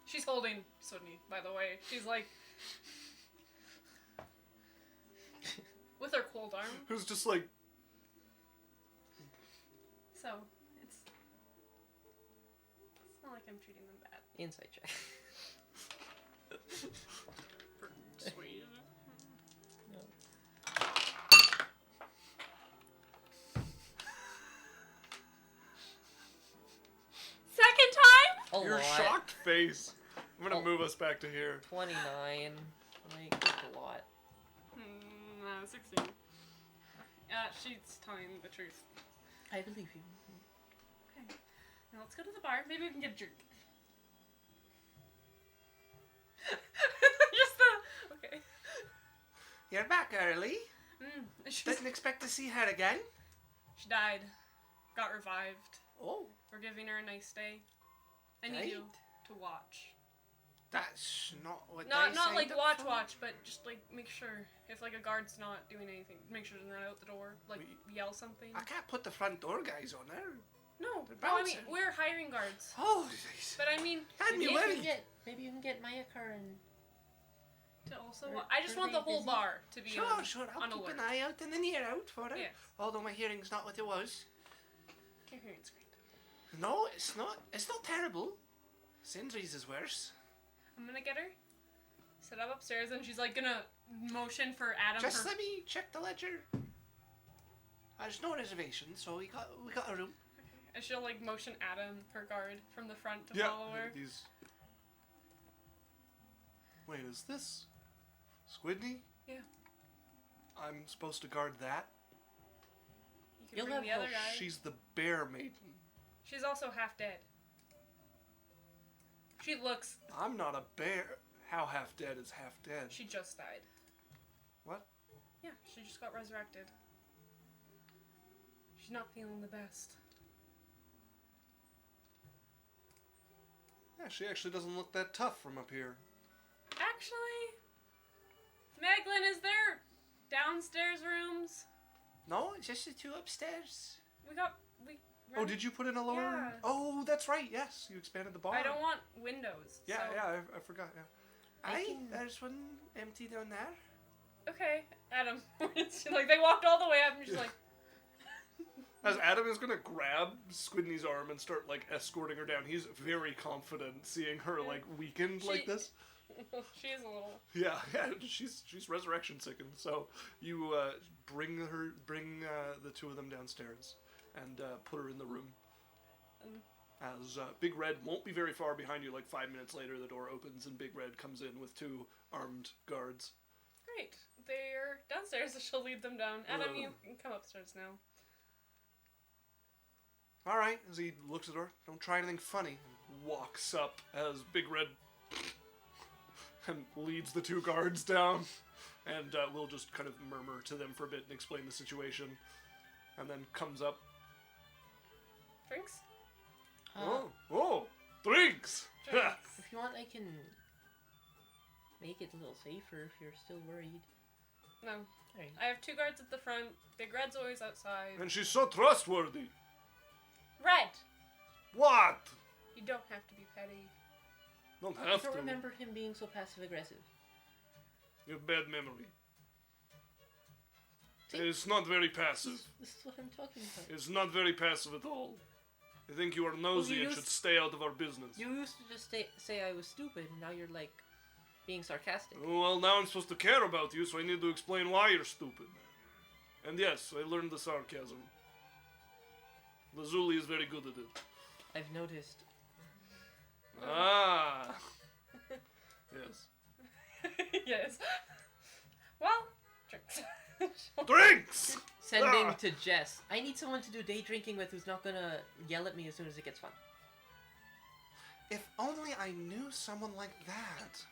She's holding Squidney, by the way. She's like... with her cold arm. Who's just like... So, it's not like I'm treating them bad. Insight check. Sweet. No. Second time? A Your lot. shocked face. I'm gonna Oh. move us back to here. 29. Like, that's a lot. No, 16. She's telling the truth. I believe you. Okay. Now let's go to the bar. Maybe we can get a drink. Okay. You're back early. She expect to see her again. died. Got revived. Oh, We're giving her a nice day. I need you to watch. that's not what Not I like signed up for. watch, but just like make sure if like a guard's not doing anything, make sure it doesn't run out the door. Like yell something. I can't put the front door guys on there. No, They're I mean bouncing. we're hiring guards. Oh, jeez. But I mean Had me Maybe worried. maybe you can get Mayakar and... to also. Are- I just are want they the whole busy? bar to be Sure, on, sure. I'll on keep alert. an eye out and an ear out for her. Yes. Although my hearing's not what it was. Your hearing's great. No, it's not. It's not terrible. Sindri's is worse. I'm gonna get her. Set up upstairs, and she's like gonna motion for Adam. Just let me check the ledger. There's no reservation, so we got a room. And she'll like motion Adam, her guard, from the front to Yeah. follow her. These. Wait, is this Squidney? Yeah. I'm supposed to guard that? You can You'll bring have the other help. guy. She's the bear maiden. She's also half dead. She looks. I'm not a bear. How half dead is half dead? She just died. What? Yeah, she just got resurrected. She's not feeling the best. Yeah, she actually doesn't look that tough from up here. Actually, Meglin, is there downstairs rooms? No, it's just the two upstairs. We. Oh, did you put in a lower? Yeah. Oh, that's right. Yes, you expanded the bar. I don't want windows. Yeah, so. yeah, I forgot. Yeah. Aye, there's one empty down there. Okay, Adam. Like they walked all the way up, and she's Yeah. like, As Adam is gonna grab Squidney's arm and start like escorting her down, he's very confident seeing her like weakened like She- this. she is a little. Yeah, yeah, she's resurrection sickened. So you bring the two of them downstairs and put her in the room. As Big Red won't be very far behind you. Like 5 minutes later, the door opens and Big Red comes in with two armed guards. Great. They're downstairs, so she'll lead them down. Adam, you can come upstairs now. All right, as he looks at her, don't try anything funny. And walks up as Big Red and leads the two guards down. And we'll just kind of murmur to them for a bit and explain the situation. And then comes up. Drinks? Oh, drinks! Drinks. If you want, I can make it a little safer if you're still worried. No. Alright. I have two guards at the front. Big Red's always outside. And she's so trustworthy. Red! What? You don't have to be petty. Don't I have don't to. remember him being so passive aggressive. You have bad memory. See? It's not very passive. This is what I'm talking about. It's not very passive at all. I think you are nosy you and used- should stay out of our business. You used to just say I was stupid, and now you're like being sarcastic. Well, now I'm supposed to care about you, so I need to explain why you're stupid. And yes, I learned the sarcasm. Lazuli is very good at it. I've noticed. Ah. Yes. Yes. Well, drinks. Drinks! Sending Ah. to Jess. I need someone to do day drinking with who's not gonna yell at me as soon as it gets fun. If only I knew someone like that.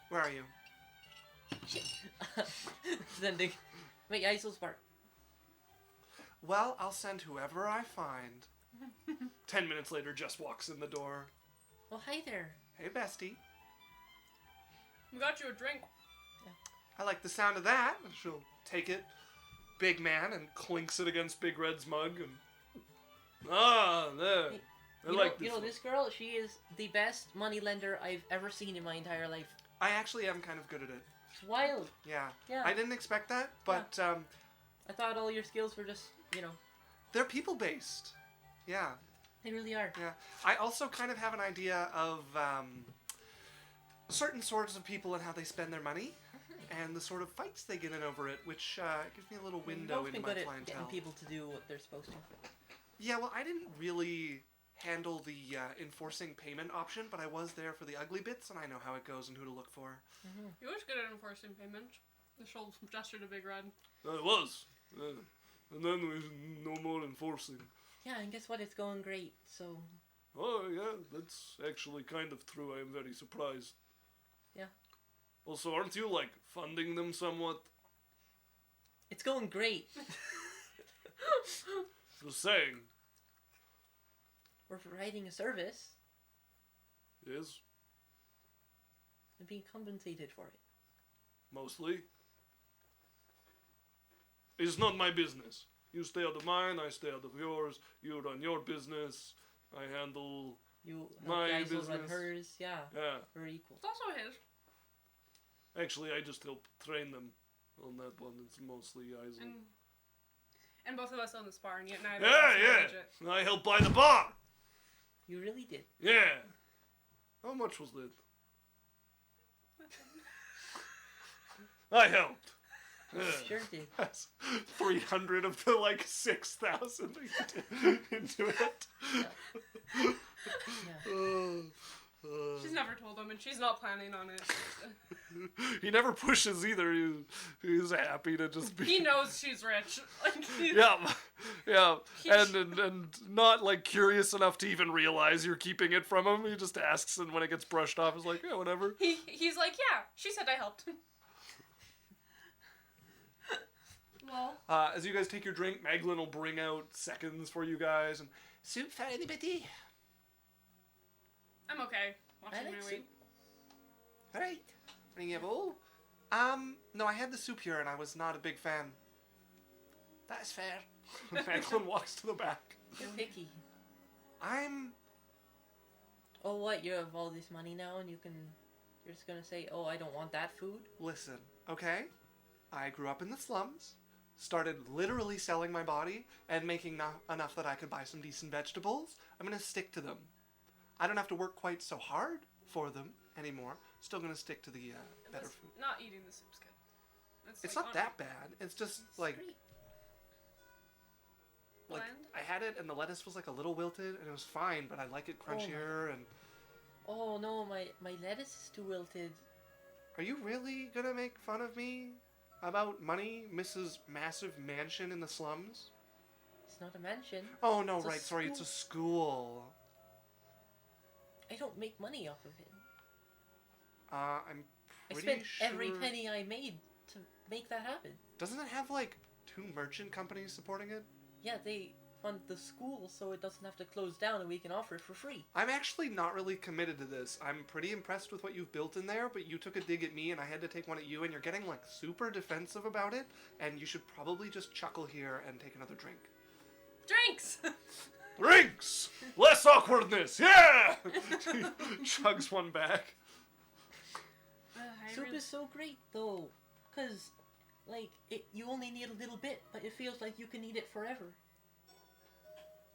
Where are you? Sending. Wait, Yaikzal's bar. Well, I'll send whoever I find. 10 minutes later, Jess walks in the door. Oh, hi there. Hey, bestie. We got you a drink. I like the sound of that. And she'll take it, big man, and clinks it against Big Red's mug. And there. Hey, I You like know, you know this girl? She is the best money lender I've ever seen in my entire life. I actually am kind of good at it. It's wild. Yeah. Yeah. I didn't expect that, but I thought all your skills were just, they're people-based. Yeah. they really are. Yeah. I also kind of have an idea of certain sorts of people and how they spend their money, and the sort of fights they get in over it, which gives me a little window You've into been my good at clientele. getting people to do what they're supposed to. Yeah, well, I didn't really handle the enforcing payment option, but I was there for the ugly bits, and I know how it goes and who to look for. You was good at enforcing payment. The shoulder gesture to Big Red. I was. And then we no more enforcing. Yeah, and guess what? It's going great. So Oh, yeah, that's actually kind of true. I am very surprised. Yeah. Also, aren't you, like, funding them somewhat? it's going great. Just saying. We're providing a service Yes, and being compensated for it. mostly. It's not my business. You stay out of mine, I stay out of yours. You run your business. I handle... You My help Yaikzal run business. hers. Yeah, Yeah. we're equal. It's also his. Actually, I just help train them on that one. It's mostly Yaikzal. And both of us own this bar, and yet neither Yeah, of us manage it. yeah. I helped buy the bar. You really did. Yeah. How much was that? I helped. Sure did. That's 300 of the like 6,000 into it. Yeah. She's never told him, and she's not planning on it. He never pushes either. He's happy to just be. He knows she's rich. Like, Yeah, and not like curious enough to even realize you're keeping it from him. He just asks, and when it gets brushed off, he's like, yeah, whatever. He's like, yeah, she said I helped. Well, As you guys take your drink, Maglin will bring out seconds for you guys. And Soup for anybody? I'm okay. Watching I my like weight. soup. Alright. Bring you a bowl? no, I had the soup here, and I was not a big fan. That's fair. Maglin walks to the back. You're picky. I'm. Oh, what? You have all this money now, and you're just gonna say, "Oh, I don't want that food." Listen, okay? I grew up in the slums, started literally selling my body, and making enough that I could buy some decent vegetables. I'm gonna stick to them. I don't have to work quite so hard for them anymore. Still gonna stick to the better This- food. Not eating the soup's good. It's like not that bad. It's just like Great. bland. I had it and the lettuce was like a little wilted and it was fine, but I like it crunchier. And Oh no, my lettuce is too wilted. are you really gonna make fun of me about money, Mrs. Massive Mansion in the slums? It's not a mansion. Oh no, It's a right. Sorry, it's a school. I don't make money off of it. I'm I pretty spent sure. every penny I made to make that happen. Doesn't it have like 2 merchant companies supporting it? Yeah, they fund the school so it doesn't have to close down and we can offer it for free. I'm actually not really committed to this. I'm pretty impressed with what you've built in there, but you took a dig at me and I had to take one at you, and you're getting like super defensive about it, and you should probably just chuckle here and take another drink. Drinks! Drinks! Less awkwardness! Yeah! Chugs one back. Soup is so great though, cause like you only need a little bit, but it feels like you can eat it forever.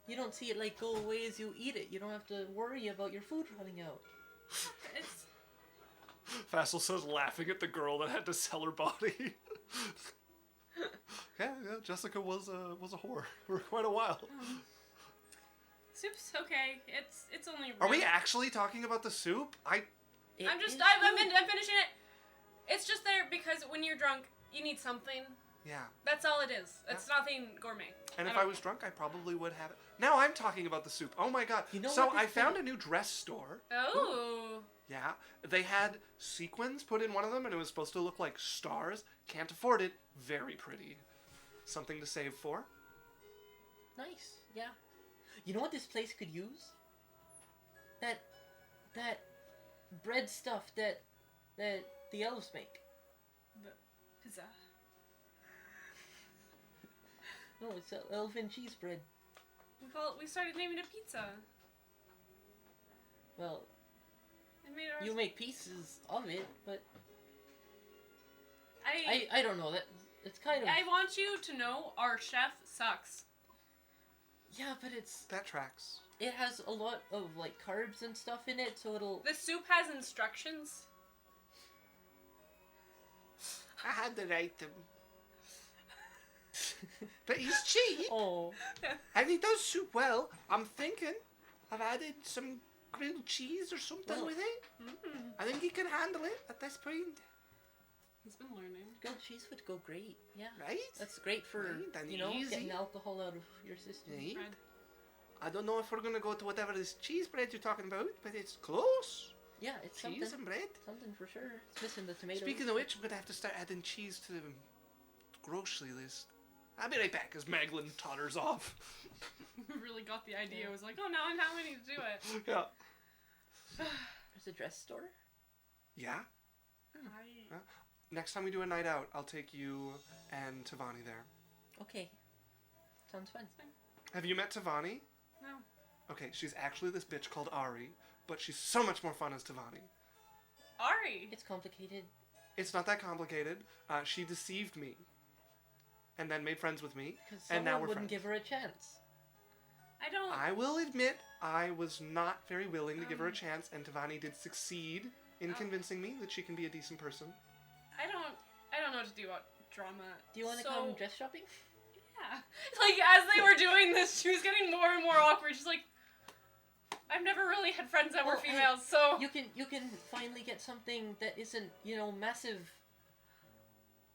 You don't see it like go away as you eat it. You don't have to worry about your food running out. It's Fassel says, laughing at the girl that had to sell her body. yeah, Jessica was a whore for quite a while. soup's okay. It's only. Are we really- actually talking about the soup? I'm It I'm is finishing it. It's just there because when you're drunk, you need something. Yeah. That's all it is. It's nothing gourmet. And if don't- I was drunk, I probably would have it. Now I'm talking about the soup. Oh my god. You know So what this I found thing- a new dress store. Oh. Yeah. They had sequins put in one of them, and it was supposed to look like stars. Can't afford it. Very pretty. Something to save for. Nice, yeah. You know what this place could use? That bread stuff that the elves make. Pizza. No, it's elven cheese bread. We started naming it pizza. Well, I made ours. you make pieces of it, but I I don't know that it's kind of want you to know our chef sucks. yeah, but That tracks. it has a lot of like carbs and stuff in it, so it'll The soup has instructions. I had to write them. But he's cheap, oh and he does soup well. I'm thinking I've added some grilled cheese or something Well- with it. Mm-hmm. I think he can handle it at this point, He's been learning. grilled cheese would go great. Yeah, right? that's great for Right, and getting easy. alcohol out of your system. Right. Red. I don't know if we're gonna go to whatever this cheese bread you're talking about, but it's close. Yeah, it's Cheese something. and bread. Something for sure. It's missing the tomatoes. Speaking of which, I'm gonna have to start adding cheese to the grocery list. I'll be right back as Maglin totters off. Really got the idea. Was like, oh, now I need to do it. Yeah. There's a dress store. Yeah? I Next time we do a night out, I'll take you and Tevani there. Okay, sounds fun. Have you met Tevani? no. Okay, she's actually this bitch called Ari, but she's so much more fun as Tevani. Ari. It's complicated. It's not that complicated. She deceived me. And then made friends with me. Because And now someone we're wouldn't friends. give her a chance. I don't. I will admit I was not very willing to give her a chance, and Tevani did succeed in convincing me that she can be a decent person. I don't know what to do about drama. Do you want to So- come dress shopping? Yeah. Like, as they were doing this, she was getting more and more awkward. She's like, I've never really had friends that were Well, hey, females, so... You can finally get something that isn't, massive.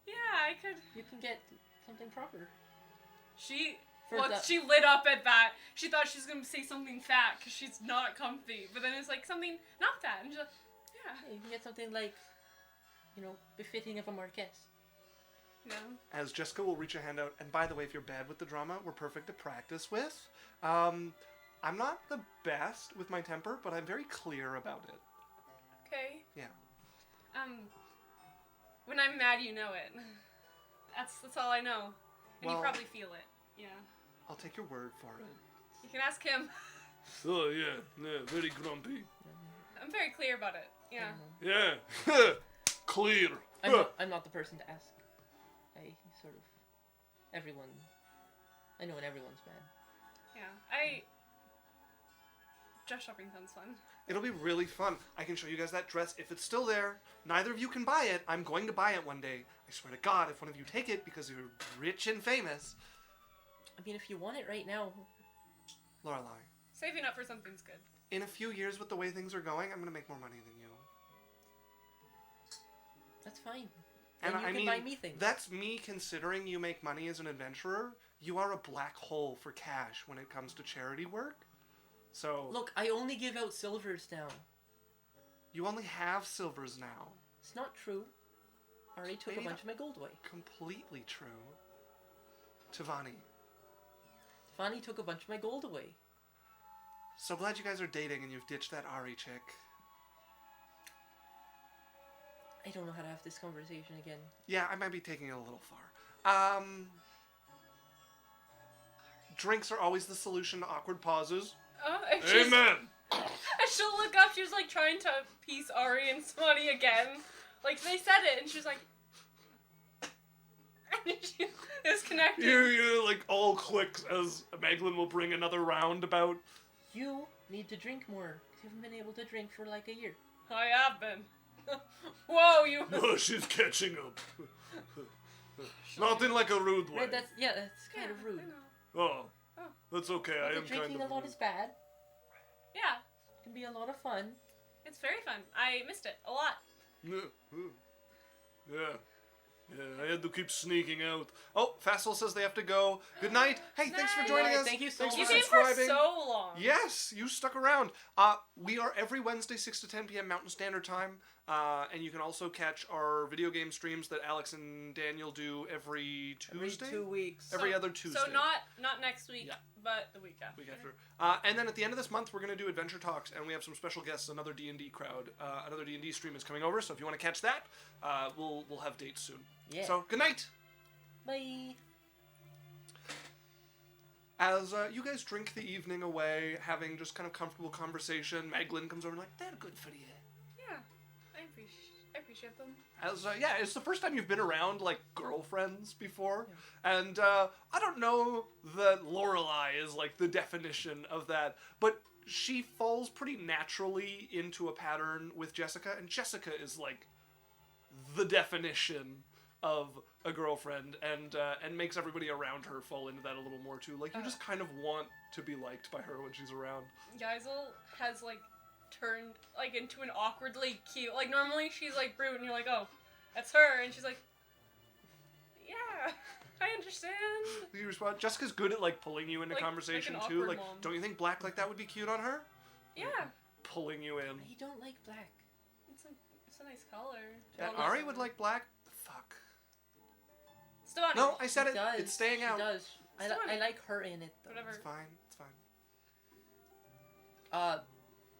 Yeah, I could... You can get something proper. She For she lit up at that. She thought she was going to say something fat, because she's not comfy. But then it's like something not fat, and she's like, yeah. Yeah, you can get something like, befitting of a Marquess. No. As Jessica will reach a hand out, and by the way, if you're bad with the drama, we're perfect to practice with. I'm not the best with my temper, but I'm very clear about it. Okay. Yeah. When I'm mad, you know it. That's all I know. And Well- you probably feel it. Yeah. I'll take your word for it. You can ask him. Oh, yeah, very grumpy. I'm very clear about it. Yeah. Yeah, clear. I'm not the person to ask. I sort of... I know when everyone's mad. Yeah. Dress shopping sounds fun. It'll be really fun. I can show you guys that dress if it's still there. Neither of you can buy it. I'm going to buy it one day. I swear to God, if one of you take it because you're rich and famous. I mean, if you want it right now... Lorelei, Saving up for something's good. in a few years with the way things are going, I'm going to make more money than you. That's fine. And Then you I can mean, buy me things. that's me considering you make money as an adventurer. You are a black hole for cash when it comes to charity work. So, Look, I only give out silvers now. you only have silvers now. It's not true. I already took Maybe a bunch of my gold away. Completely true. Tevani, Tevani took a bunch of my gold away. so glad you guys are dating and you've ditched that Ari chick. I don't know how to have this conversation again. Yeah, I might be taking it a little far. Drinks are always the solution to awkward pauses. And she's- Amen. And she'll look up, she's like trying to piece Ari and Squidney again. Like, they said it, and she's like... And she is connected. You like all clicks as Maglin will bring another round about. You need to drink more. 'Cause you haven't been able to drink for like a year. I have been. Whoa, you... Oh, she's catching up. Not in like a rude way. Right, that's kind of rude. I know. Oh, Oh. that's okay. I But am kind drinking of a lot rude. is bad. Yeah, It can be a lot of fun. it's very fun. I missed it a lot. Yeah. Yeah, I had to keep sneaking out. Oh, Fassel says they have to go. Good night. Hey, thanks for Night. joining Night. us. Thank you so Thanks You for much. came for subscribing. so long. Yes, you stuck around. We are every Wednesday, 6 to 10 p.m. Mountain Standard Time. And you can also catch our video game streams that Alex and Daniel do every Tuesday? Every 2 weeks. Every other Tuesday. So not next week, Yeah. but the week after. Week after. And then at the end of this month, we're going to do Adventure Talks, and we have some special guests, another D&D crowd. Another D&D stream is coming over, so if you want to catch that, we'll have dates soon. Yeah. So, good night! Bye. As you guys drink the evening away, having just kind of comfortable conversation, Maglin comes over and like, they're good for you. Yeah, I appreciate them. As it's the first time you've been around like girlfriends before, and I don't know that Lorelei is like the definition of that, but she falls pretty naturally into a pattern with Jessica, and Jessica is like the definition of a girlfriend, and makes everybody around her fall into that a little more too. Like you just kind of want to be liked by her when she's around. Yaikzal has like turned like into an awkwardly cute. Like normally she's like brute, and you're like, oh, that's her, and she's like, yeah, I understand. You respond. Jessica's good at like pulling you into Like conversation an too. awkward Like, mom. don't you think black like that would be cute on her? Yeah, Pulling you in. I don't like black. it's a nice color. That Well, Ari listen. would like black. Fuck. Stevani. No, I said She it. does. It's staying out. She does. I Stunning. like her in it though. Whatever. It's fine. It's fine.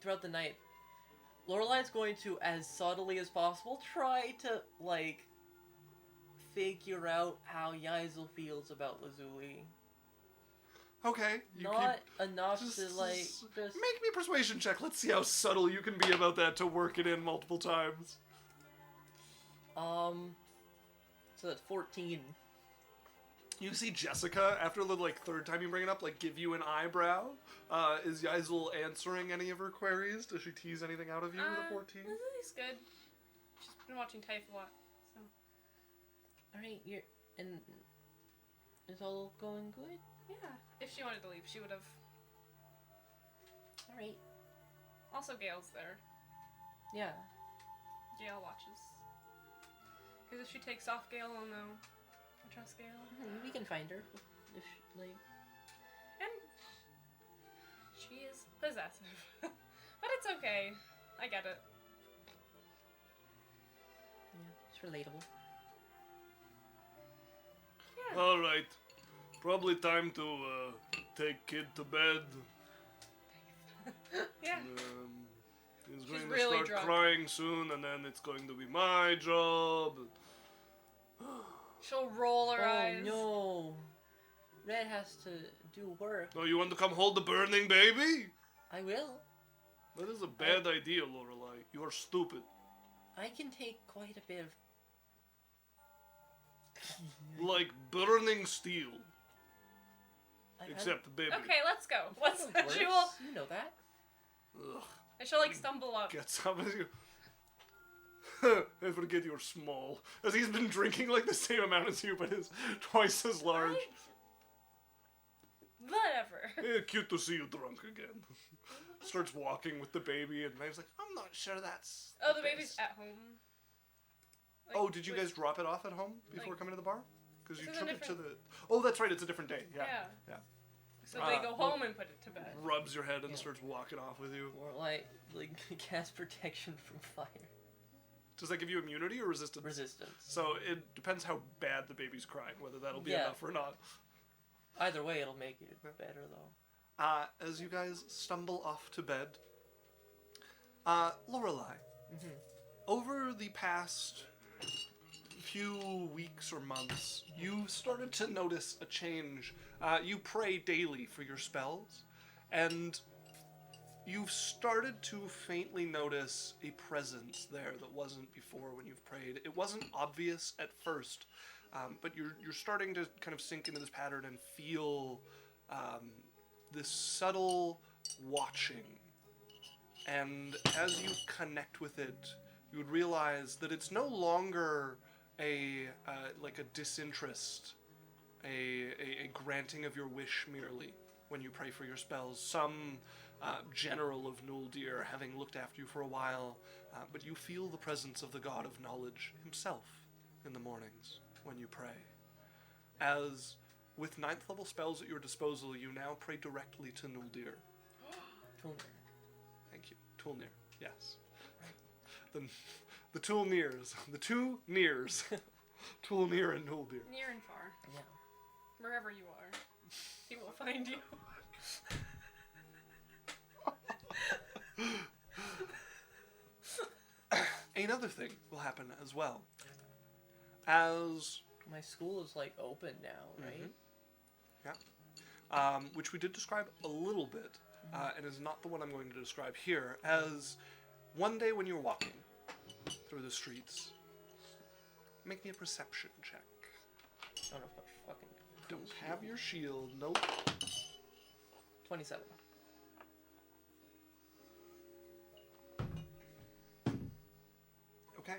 Throughout the night, Lorelei's going to, as subtly as possible, try to like figure out how Yaikzal feels about Lazuli. Okay. You Not enough just- to like just just. make me a persuasion check. Let's see how subtle you can be about that to work it in multiple times. So that's 14. You see Jessica after the like third time you bring it up, like give you an eyebrow. Is Yaikzal answering any of her queries? Does she tease anything out of you with a 14? Lizzie's good. She's been watching Tief a lot, so. Alright, and is all going good? Yeah. If she wanted to leave, she would have. Alright. Also, Gail's there. Yeah. Gail watches. Because if she takes off, Gail will know. I trust Gail. We can find her. If like. And she is possessive. But it's okay. I get it. Yeah, it's relatable. Yeah. All right. Probably time to take kid to bed. Yeah. He's She's going to really start drunk. crying soon, and then it's going to be my job. She'll roll her eyes. No. Red has to do work. Oh, you want to come hold the burning baby? I will. That is a bad idea, Lorelei. You are stupid. I can take quite a bit of. Like burning steel. I- Except the baby. Okay, let's go. Let's. I've heard of She will. worse. You know that. Ugh. And she'll like stumble up. Get some of you. I forget you're small. As he's been drinking like the same amount as you, but is twice as large. Whatever. Cute to see you drunk again. Starts walking with the baby, and Maeve's like, I'm not sure that's. Oh, the baby's best." at home. Like, Oh, did you with- guys drop it off at home before like- coming to the bar? Because you This is took a it to the. different- Oh, that's right. It's a different day. Yeah. Yeah. Yeah. So they go well- home and put it to bed. Rubs your head and Yeah. starts walking off with you. Or like cast protection from fire. Does that give you immunity or resistance? Resistance. So it depends how bad the baby's crying, whether that'll be Yeah. enough or not. Either way, it'll make it better though. As you guys stumble off to bed, Lorelei, Mhm. over the past few weeks or months, you started to notice a change. You pray daily for your spells, and you've started to faintly notice a presence there that wasn't before when you've prayed. It wasn't obvious at first, but you're starting to kind of sink into this pattern and feel this subtle watching. And as you connect with it, you would realize that it's no longer like a disinterest, a granting of your wish merely when you pray for your spells. Some general of Nuldir having looked after you for a while, but you feel the presence of the god of knowledge himself in the mornings when you pray. As with 9th level spells at your disposal, you now pray directly to Nuldir. Tulner. Thank you. Tulnir, yes. The Tulnirs. The two Nirs. Tulnir and Nuldir. Near and far. Yeah. Wherever you are, he will find you. Another thing will happen as well. As My school is like open now, right? which we did describe a little bit, and is not the one I'm going to describe here, as one day when you're walking through the streets, make me a perception check. I don't know if I fucking. Don't have your shield, nope. 27. Okay.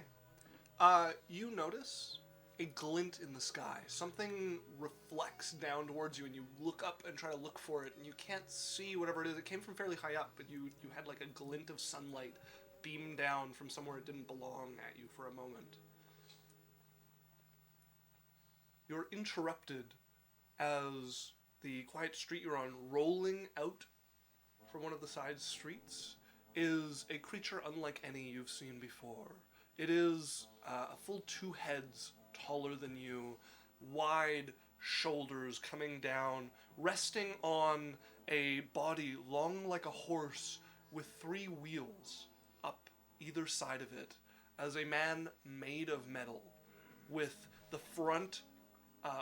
You notice a glint in the sky. Something reflects down towards you, and you look up and try to look for it, and you can't see whatever it is. It came from fairly high up, but you had like a glint of sunlight beam down from somewhere it didn't belong at you for a moment. You're interrupted as the quiet street you're on, rolling out from one of the side streets, is a creature unlike any you've seen before. It is a full 2 heads taller than you, wide shoulders coming down, resting on a body long like a horse with 3 wheels up either side of it, as a man made of metal, with the front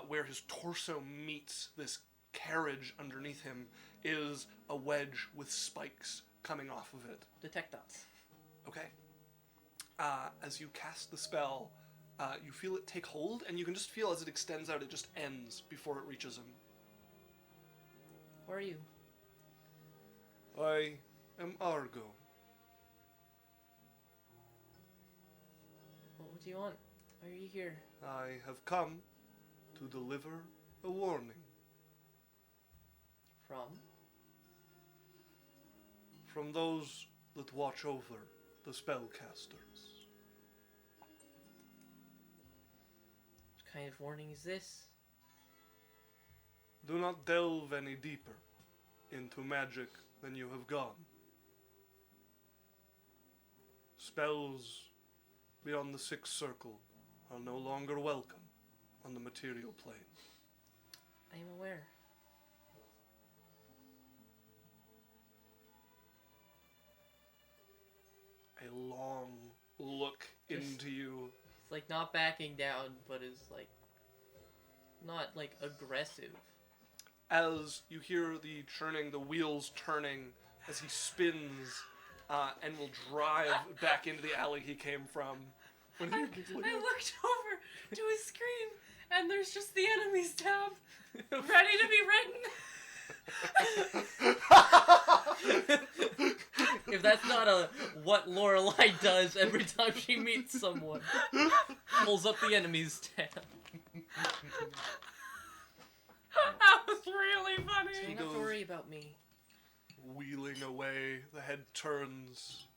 where his torso meets this carriage underneath him is a wedge with spikes coming off of it. Detect dots. Okay. As you cast the spell, you feel it take hold, and you can just feel as it extends out, it just ends before it reaches him. Who are you? I am Argo. What do you want? Why are you here? I have come to deliver a warning from those that watch over the spellcasters. What kind of warning is this? Do not delve any deeper into magic than you have gone. Spells beyond the sixth circle are no longer welcome on the material plane. I am aware. A long look into you. It's like not backing down, but is like not like aggressive. As you hear the churning, the wheels turning, as he spins and will drive back into the alley he came from. When I looked over to his screen, and there's just the enemies tab, ready to be written. If that's not a what Lorelei does every time she meets someone, pulls up the enemies tab. That was really funny. You don't have to worry about me. Wheeling away, the head turns.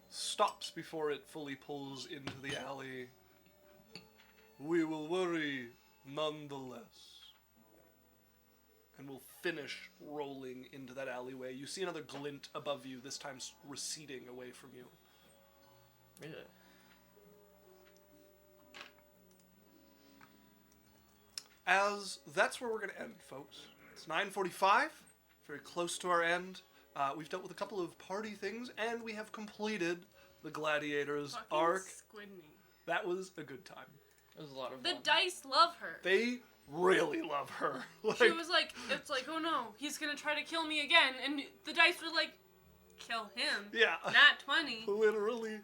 Stops before it fully pulls into the alley. We will worry nonetheless. And will finish rolling into that alleyway. You see another glint above you, this time receding away from you. Yeah. As that's where we're going to end, folks. It's 9:45, very close to our end. We've dealt with a couple of party things, and we have completed the Gladiators Fucking arc. Squidney. That was a good time. It was a lot of The fun. dice love her. They really love her. She was like, it's like, oh no, he's gonna try to kill me again, and the dice were like, kill him. Yeah. Not 20. Literally.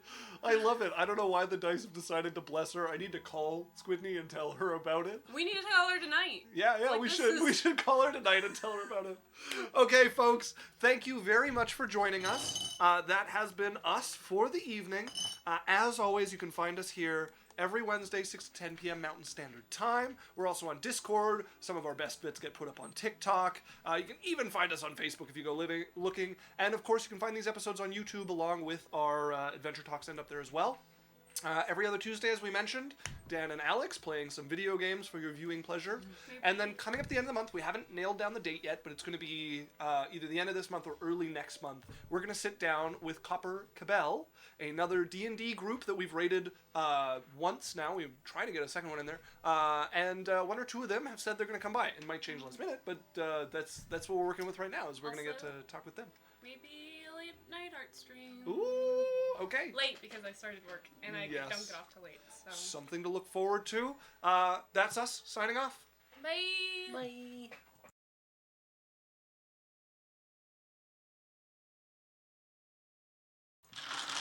I love it. I don't know why the dice have decided to bless her. I need to call Squidney and tell her about it. We need to tell her tonight. Yeah, Like, we this should. is- We should call her tonight and tell her about it. Okay, folks. Thank you very much for joining us. That has been us for the evening. As always, you can find us here every Wednesday, 6 to 10 p.m. Mountain Standard Time. We're also on Discord. Some of our best bits get put up on TikTok. You can even find us on Facebook if you go looking. And, of course, you can find these episodes on YouTube along with our Adventure Talks end up there as well. Every other Tuesday, as we mentioned, Dan and Alex playing some video games for your viewing pleasure. And then coming up at the end of the month, we haven't nailed down the date yet, but it's going to be either the end of this month or early next month. We're going to sit down with Copper Cabell, another D&D group that we've rated once now. We're trying to get a second one in there. And one or two of them have said they're going to come by. It might change last minute, but that's what we're working with right now, is we're going to get to talk with them. Maybe a late night art stream. Ooh, okay. Late because I started work and I Yes. don't get off till late. So Something to look forward to. That's us signing off. bye. Bye.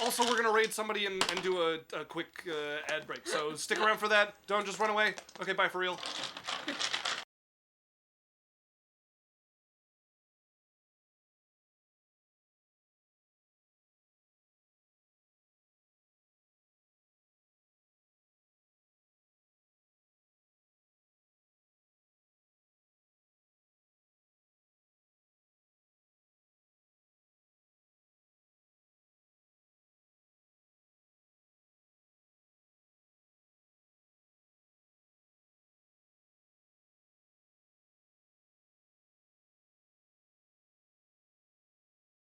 Also, we're gonna raid somebody and do a quick ad break. So stick around for that. Don't just run away. Okay, bye for real.